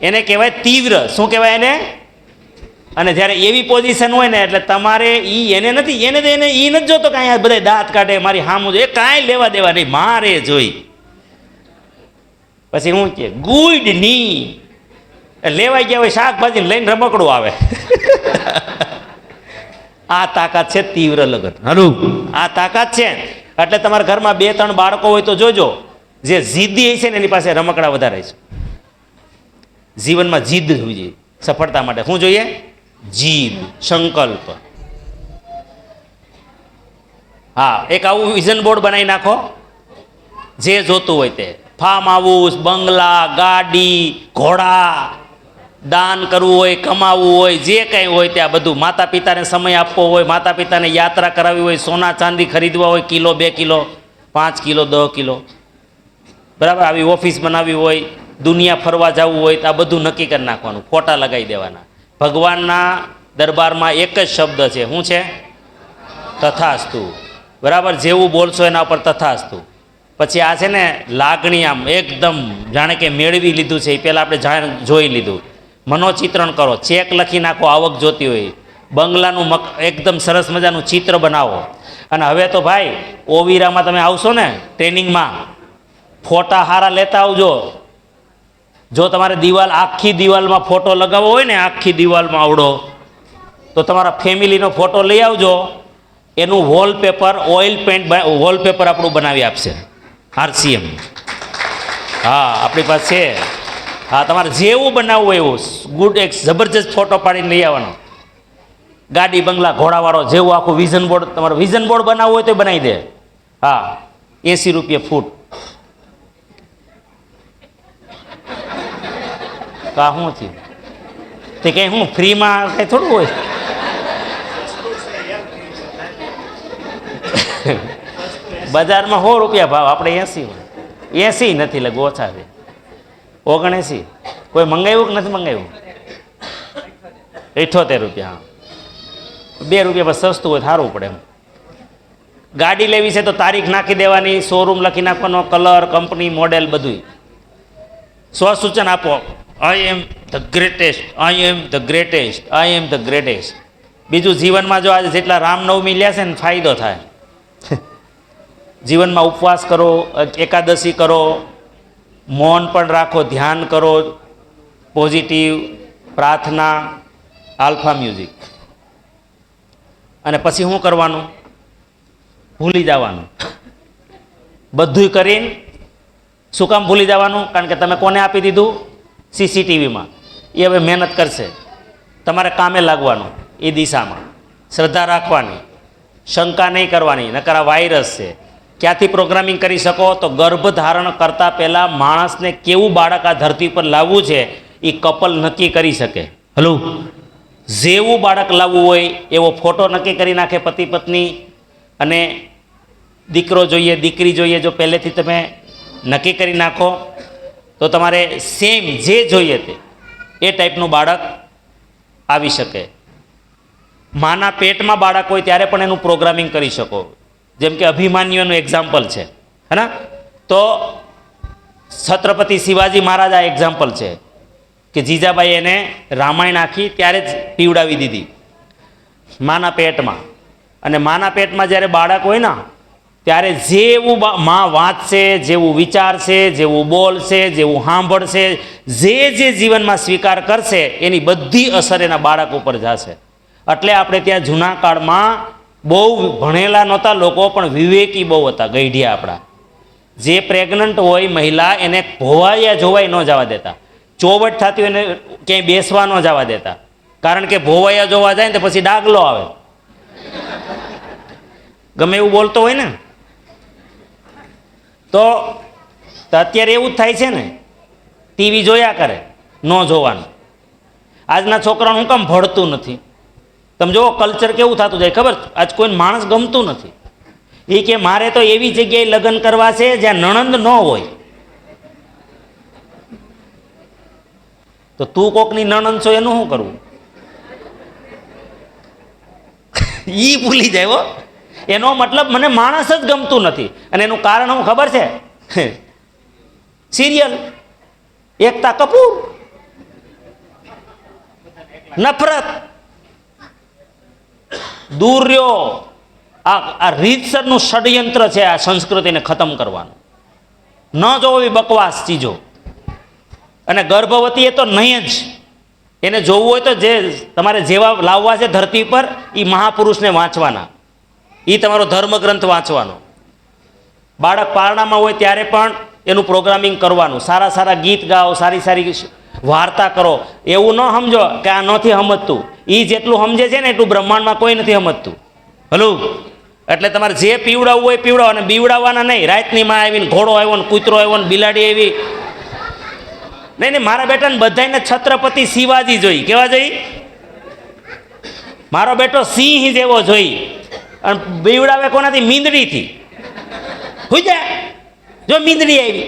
એને કહેવાય તીવ્ર. શું કહેવાય એને? અને જ્યારે એવી પોઝિશન હોય ને, એટલે તમારે એને નથી, એને નથી જોતો કે અહીંયા બધા દાંત કાઢે મારી સામું, એ કાંઈ લેવા દેવા નહીં, મારે જોઈ. પછી શું કે ગુડ ની લેવાઈ ગયા હોય શાકભાજી લઈને રમકડું આવે. આ તાકાત છે તીવ્ર લગન. હલો, આ તાકાત છે. એટલે તમારા ઘરમાં 2-3 બાળકો હોય તો જોજો, જે જીદ્દી છે ને એની પાસે રમકડા વધારે છે. જીવનમાં જીદ હોવી જોઈએ સફળતા માટે. શું જોઈએ? જીદ, સંકલ્પ. હા, એક આવું વિઝન બોર્ડ બનાવી નાખો, જે જોતું હોય તે. ફાર્મ હાઉસ, બંગલા, ગાડી, ઘોડા, દાન કરવું હોય, કમાવવું હોય, જે કંઈ હોય ત્યાં બધું. માતા પિતાને સમય આપવો હોય, માતા પિતાને યાત્રા કરાવવી હોય, સોના ચાંદી ખરીદવા હોય, કિલો 2 કિલો 5 કિલો 10 કિલો, બરાબર, આવી ઓફિસ બનાવવી હોય, દુનિયા ફરવા જવું હોય, તો આ બધું નક્કી કરી નાખવાનું, ફોટા લગાવી દેવાના. ભગવાનના દરબારમાં એક જ શબ્દ છે. શું છે? તથાસ્તુ. બરાબર, જેવું બોલશો એના ઉપર તથાસ્તુ. પછી આ છે ને લાગણી, આમ એકદમ જાણે કે મેળવી લીધું છે એ પહેલાં આપણે જોઈ લીધું. મનોચિત્રણ કરો, ચેક લખી નાખો, આવક જોતી હોય, બંગલાનું એકદમ સરસ મજાનું ચિત્ર બનાવો. અને હવે તો ભાઈ ઓવિરામાં તમે આવશો ને ટ્રેનિંગમાં, ફોટા સારા લેતા આવજો. જો તમારે આખી દિવાલમાં ફોટો લગાવવો હોય ને, આખી દિવાલમાં આવડો, તો તમારા ફેમિલીનો ફોટો લઈ આવજો. એનું વોલપેપર, ઓઇલ પેન્ટ વોલપેપર આપણું બનાવી આપશે RCM. હા, આપણી પાસે છે. હા, તમારે જેવું બનાવવું હોય એવું ગુડ, એક જબરજસ્ત ફોટો પાડીને લઈ આવવાનો. ગાડી, બંગલા, ઘોડાવાળો, જેવું આખું વિઝન બોર્ડ. તમારે વિઝન બોર્ડ બનાવવું હોય તો બનાવી દે. હા, 80 રૂપિયા ફૂટ. કા શું થયું? તે કંઈ શું ફ્રીમાં કંઈ થોડું હોય? બજારમાં 100 રૂપિયા ભાવ, આપણે 80 નથી, લગભગ ઓછા છે. 79. કોઈ મંગાવ્યું કે નથી મંગાવ્યું? 78 રૂપિયા. હા, 2 રૂપિયા પર સસ્તું હોય, સારું પડે એમ. ગાડી લેવી છે તો તારીખ નાખી દેવાની, શોરૂમ લખી નાખવાનો, કલર, કંપની, મોડેલ બધું. સ્વસૂચન આપો, I am the greatest, I am the greatest, I am the greatest. બીજું, જીવનમાં જો આજે જેટલા રામનવમી લ્યા છે ને ફાયદો થાય. જીવનમાં ઉપવાસ કરો, એકાદશી કરો, મૌન પણ રાખો, ધ્યાન કરો, પોઝિટિવ, પ્રાર્થના, આલ્ફા મ્યુઝિક. અને પછી શું કરવાનું? ભૂલી જવાનું. બધું કરીને શું કામ ભૂલી જવાનું? કારણ કે તમે કોને આપી દીધું? CCTVમાં. એ હવે મહેનત કરશે, તમારે કામે લાગવાનું. એ દિશામાં શ્રદ્ધા રાખવાની, શંકા નહીં કરવાની, નકર આ વાયરસ છે. ક્યાંથી પ્રોગ્રામિંગ કરી શકો? તો ગર્ભ ધારણ કરતાં પહેલાં માણસને કેવું બાળક આ ધરતી પર લાવવું છે એ કપલ નક્કી કરી શકે. હલો, જેવું બાળક લાવવું હોય એવો ફોટો નક્કી કરી નાખે પતિ પત્ની. અને દીકરો જોઈએ, દીકરી જોઈએ, જો પહેલેથી તમે નક્કી કરી નાખો તો તમારે સેમ જે જોઈએ તે એ ટાઈપનું બાળક આવી શકે. માના પેટમાં બાળક હોય ત્યારે પણ એનું પ્રોગ્રામિંગ કરી શકો. જેમ કે અભિમાન્યુનું એક્ઝામ્પલ છે, હે ને? તો છત્રપતિ શિવાજી મહારાજ આ એક્ઝામ્પલ છે કે જીજાબાઈ એને રામાયણ આખી ત્યારે જ પીવડાવી દીધી માના પેટમાં. અને માના પેટમાં જ્યારે બાળક હોય ને ત્યારે જેવું માં વાંચશે, જેવું વિચારશે, જેવું બોલશે, જેવું સાંભળશે, જે જીવનમાં સ્વીકાર કરશે એની બધી અસર એના બાળક ઉપર જશે. એટલે આપણે ત્યાં જૂના કાળમાં બહુ ભણેલા નહોતા લોકો, પણ વિવેકી બહુ હતા, ગઈઢિયા આપણા. જે પ્રેગ્નન્ટ હોય મહિલા એને ભોવાયા જોવાય ન જવા દેતા, ચોવટ થતી હોય એને ક્યાંય બેસવા ન જવા દેતા. કારણ કે ભોવાયા જોવા જાય ને તો પછી ડાગલો આવે, ગમે એવું બોલતો હોય ને. તો અત્યારે એવું જ થાય છે ને, ટીવી જોયા કરે, ન જોવાનું. આજના છોકરાનું શું કામ ભળતું નથી? તમે જુઓ કલ્ચર કેવું થતું જાય ખબર? આજ કોઈ માણસ ગમતું નથી. એ કે મારે તો એવી જગ્યાએ લગ્ન કરવા છે જ્યાં નણંદ ન હોય. તો તું કોકની નણંદ છો એનું શું કરવું? ઈ ભૂલી જાય હો. એનો મતલબ મને માણસ જ ગમતું નથી. અને એનું કારણ શું ખબર છે? સિરિયલ, એકતા કપૂર, નફરત. દૂર રહ્યો. આ રીતસરનું ષડયંત્ર છે આ સંસ્કૃતિને ખતમ કરવાનું. ન જોવી બકવાસ ચીજો. અને ગર્ભવતી એ તો નહીં જ. એને જોવું હોય તો જે તમારે જેવા લાવવા છે ધરતી પર એ મહાપુરુષને વાંચવાના, એ તમારો ધર્મગ્રંથ વાંચવાનો. બાળક પારણામાં હોય ત્યારે પણ એનું પ્રોગ્રામિંગ કરવાનું, સારા સારા ગીત ગાઓ, સારી સારી વાર્તા કરો. એવું ન સમજો કે આ નથી સમજતું, એ જેટલું સમજે છે ને એટલું બ્રહ્માંડમાં કોઈ નથી સમજતું. ભલું એટલે તમારે જે પીવડાવવું હોય પીવડાવો, અને બીવડાવવાના નહીં. રાતની માં આવીને ઘોડો આવ્યો ને કૂતરો આવ્યો ને બિલાડી આવી, નહીં નહીં. મારા બેટાને બધાને છત્રપતિ શિવાજી જોઈ. કેવા જોઈ? મારો બેટો સિંહ જેવો જોઈ. અને બીવડાવે કોનાથી? મીંદડીથી. હુઈ જા, જો મીંદડી આવી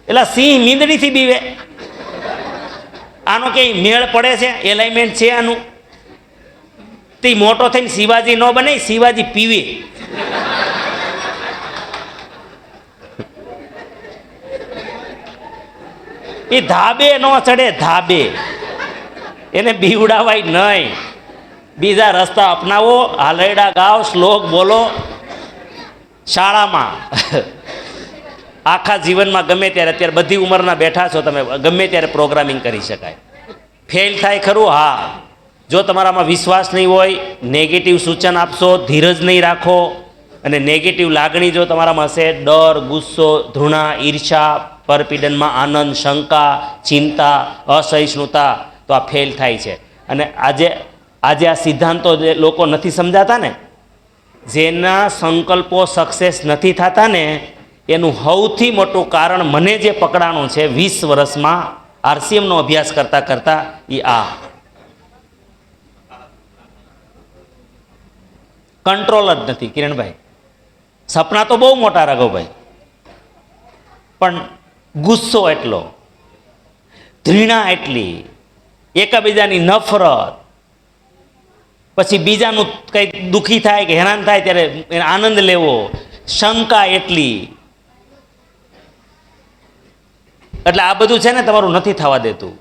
એટલે સિંહ મીંદડીથી બીવે. આનો કઈ મેળ પડે છે? એલાઇનમેન્ટ છે આનું? તે મોટો થઈને શિવાજી ન બને, શિવાજી પીવે. એ ધાબે ન ચડે, ધાબે. એને બીવડાવાય નહીં. બીજા રસ્તા અપનાવો, હાલરડા ગાઓ, શ્લોક બોલો શાળામાં. આખા જીવનમાં ગમે ત્યારે, અત્યારે બધી ઉંમરના બેઠા છો તમે, ગમે ત્યારે પ્રોગ્રામિંગ કરી શકાય. ફેલ થાય ખરું? હા. જો તમારામાં વિશ્વાસ નહીં હોય, નેગેટિવ સૂચન આપશો, ધીરજ નહીં રાખો, અને નેગેટિવ લાગણી જો તમારામાં હશે, ડર, ગુસ્સો, ધૃણા, ઈર્ષા, પરપીડનમાં આનંદ, શંકા, ચિંતા, અસહિષ્ણુતા, તો આ ફેલ થાય છે. અને આજે આ સિદ્ધાંતો જે લોકો નથી સમજાતા ને, જેના સંકલ્પો સક્સેસ નથી થતા ને, એનું સૌથી મોટું કારણ મને જે પકડાણું છે 20 વર્ષમાં RCMનો અભ્યાસ કરતાં કરતાં, એ આ કંટ્રોલ જ નથી. કિરણભાઈ, સપના તો બહુ મોટા રાઘવભાઈ, પણ ગુસ્સો એટલો, ઘૃણા એટલી, એકબીજાની નફરત, પછી બીજાનું કંઈક દુઃખી થાય કે હેરાન થાય ત્યારે આનંદ લેવો, શંકા એટલી. એટલે આ બધું છે ને તમારું નથી થવા દેતું.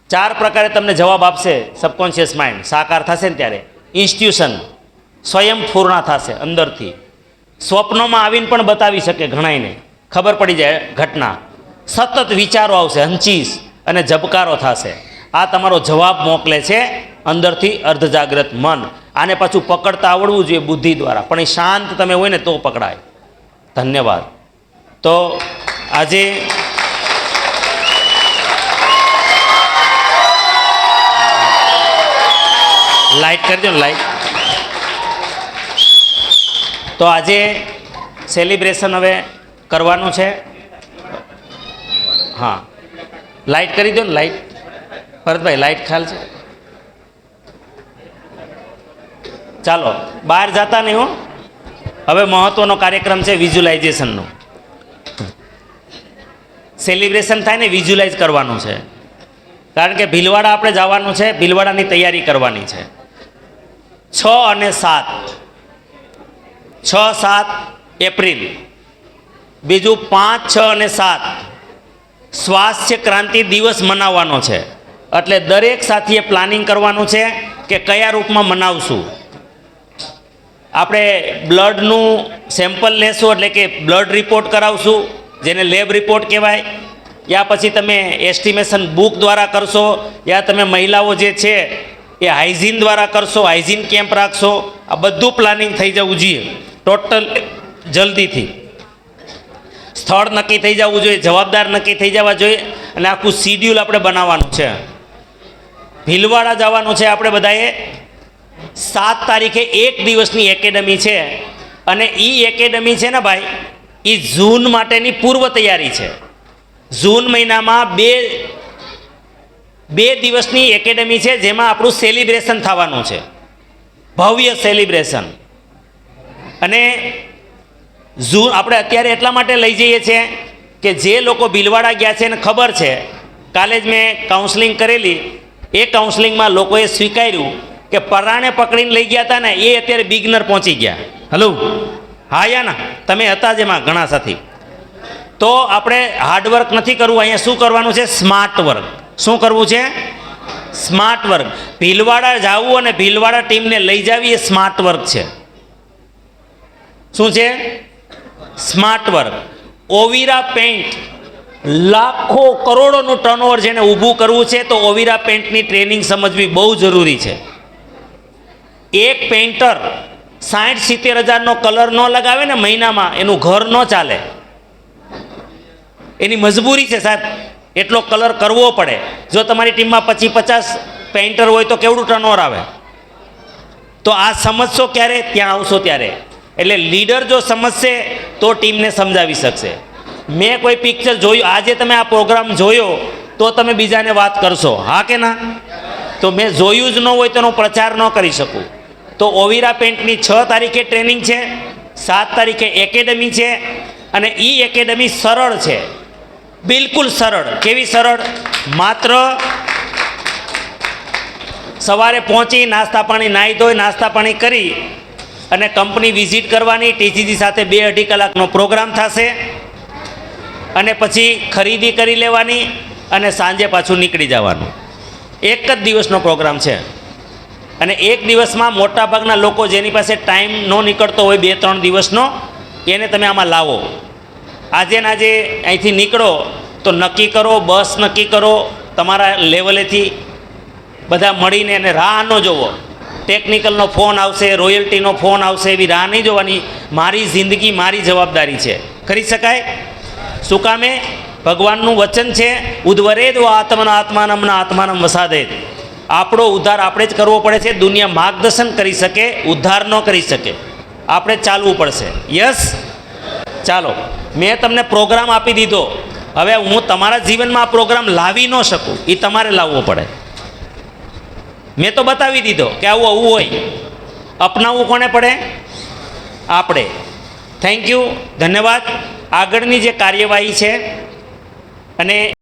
4 પ્રકારે તમને જવાબ આપશે સબકોન્શિયસ માઇન્ડ. સાકાર થશે ને ત્યારે ઇન્સ્ટિટ્યુશન સ્વયં પૂર્ણ થશે અંદરથી. સ્વપ્નોમાં આવીને પણ બતાવી શકે ઘણાઈને, ખબર પડી જાય ઘટના. સતત વિચારો આવશે, હંચીસ અને ઝબકારો થશે. આ તમારો જવાબ મોકલે છે અંદરથી અર્ધજાગ્રત મન. આને પાછું પકડતા આવડવું જોઈએ બુદ્ધિ દ્વારા, પણ એ શાંત તમે હોય ને તો પકડાય. ધન્યવાદ. તો આજે લાઇટ કરજો ને, લાઇટ. તો આજે સેલિબ્રેશન હવે કરવાનું છે. હા, લાઇટ કરી દો ને, લાઇટ. ભરતભાઈ લાઇટ ખ્યાલ છે? ચાલો, બહાર જતા નહીં હો. હવે મહત્વનો કાર્યક્રમ છે વિઝ્યુલાઇઝેશનનો. સેલિબ્રેશન થાય ને, વિઝ્યુલાઇઝ કરવાનું છે. કારણ કે ભીલવાડા આપણે જવાનું છે, ભીલવાડાની તૈયારી કરવાની છે. 6 અને 7 એપ્રિલ. બીજું 5, 6 અને 7 સ્વાસ્થ્ય ક્રાંતિ દિવસ મનાવવાનો છે. એટલે દરેક સાથીએ પ્લાનિંગ કરવાનું છે કે કયા રૂપમાં મનાવશું. આપણે બ્લડનું સેમ્પલ લેશું, એટલે કે બ્લડ રિપોર્ટ કરાવશું, જેને લેબ રિપોર્ટ કહેવાય. યા પછી તમે એસ્ટિમેશન બુક દ્વારા કરશો, યા તમે મહિલાઓ જે છે એ હાઇજીન દ્વારા કરશો, હાઇજીન કેમ્પ રાખશો. આ બધું પ્લાનિંગ થઈ જવું જોઈએ ટોટલ, જલ્દીથી. સ્થળ નક્કી થઈ જવું જોઈએ, જવાબદાર નક્કી થઈ જવા જોઈએ, અને આખું શિડ્યુલ આપણે બનાવવાનું છે. ભીલવાડા જવાનું છે આપણે બધાએ. 7 તારીખે 1 દિવસની એકેડમી છે, અને એ એકેડમી છે ને ભાઈ, એ જૂન માટેની પૂર્વ તૈયારી છે. જૂન મહિનામાં બે દિવસની એકેડમી છે, જેમાં આપણું સેલિબ્રેશન થવાનું છે, ભવ્ય સેલિબ્રેશન. અને આપણે અત્યારે એટલા માટે લઈ જઈએ છીએ કે જે લોકો ભીલવાડા ગયા છે એને ખબર છે. કાલે જ મેં કાઉન્સલિંગ કરેલી, એ કાઉન્સલિંગમાં લોકોએ સ્વીકાર્યું કે પરાણે પકડીને લઈ ગયા હતા ને, એ અત્યારે બિગનર પહોંચી ગયા. હલો, હા યા ના, તમે હતા જ એમાં ઘણા સાથી. તો આપણે હાર્ડવર્ક નથી કરવું, અહીંયા શું કરવાનું છે? Smart work. શું કરવું છે? Smart work. ભીલવાડા જવું અને ભીલવાડા ટીમને લઈ જવી એ સ્માર્ટ વર્ક છે. શું છે? Smart work. ઓવિરા પેન્ટ લાખો કરોડોનું ટર્નઓવર જેને ઊભું કરવું છે તો ઓવિરા પેન્ટની ટ્રેનિંગ સમજવી બહુ જરૂરી છે. એક પેઇન્ટર 60-70 હજારનો કલર ન લગાવે ને મહિનામાં એનું ઘર ન ચાલે. એની મજબૂરી છે સાહેબ, એટલો કલર કરવો પડે. જો તમારી ટીમમાં 25-50 પેઇન્ટર હોય તો કેવડું ટર્નઓવર આવે? તો આ સમજશો ક્યારે? ત્યાં આવશો ત્યારે. એટલે લીડર જો સમજશે તો ટીમને સમજાવી શકશે. મેં કોઈ પિક્ચર જોયું, આજે તમે આ પ્રોગ્રામ જોયો તો તમે બીજાને વાત કરશો, હા કે ના? તો મેં જોયું જ ન હોય તો એનો પ્રચાર ન કરી શકું. તો ઓવિરા પેન્ટની 6 તારીખે ટ્રેનિંગ છે, 7 તારીખે એકેડમી છે, અને એ એકેડમી સરળ છે, બિલકુલ સરળ. કેવી સરળ? માત્ર સવારે પહોંચી નાસ્તા પાણી, નાહી ધોઈ નાસ્તા પાણી કરી અને કંપની વિઝિટ કરવાની. ટીજીજી સાથે 2-2.5 કલાકનો પ્રોગ્રામ થશે અને પછી ખરીદી કરી લેવાની અને સાંજે પાછું નીકળી જવાનું. એક જ દિવસનો પ્રોગ્રામ છે. અને એક દિવસમાં મોટાભાગના લોકો જેની પાસે ટાઈમ ન નીકળતો હોય 2-3 દિવસનો, એને તમે આમાં લાવો. આજે ને આજે અહીંથી નીકળો તો નક્કી કરો, બસ નક્કી કરો તમારા લેવલેથી, બધા મળીને, અને રાહ ન જોવો. ટેકનિકલનો ફોન આવશે, રોયલ્ટીનો ફોન આવશે, એવી રાહ નહીં જોવાની. મારી જિંદગી મારી જવાબદારી છે, કરી શકાય. શું કામે? ભગવાનનું વચન છે, ઉદ્વરેદ આત્મના આત્માનમના આત્માનમ વસાદેત. આપણો ઉદ્ધાર આપણે જ કરવો પડે છે. દુનિયા માર્ગદર્શન કરી શકે, ઉદ્ધાર ન કરી શકે. આપણે જ ચાલવું પડશે. યસ, ચાલો. મેં તમને પ્રોગ્રામ આપી દીધો. હવે હું તમારા જીવનમાં આ પ્રોગ્રામ લાવી ન શકું, એ તમારે લાવવો પડે. મેં તો બતાવી દીધો કે આવું આવું હોય. અપનાવવું કોને પડે? આપણે. થેન્ક યુ, ધન્યવાદ. આગળની જે કાર્યવાહી છે, અને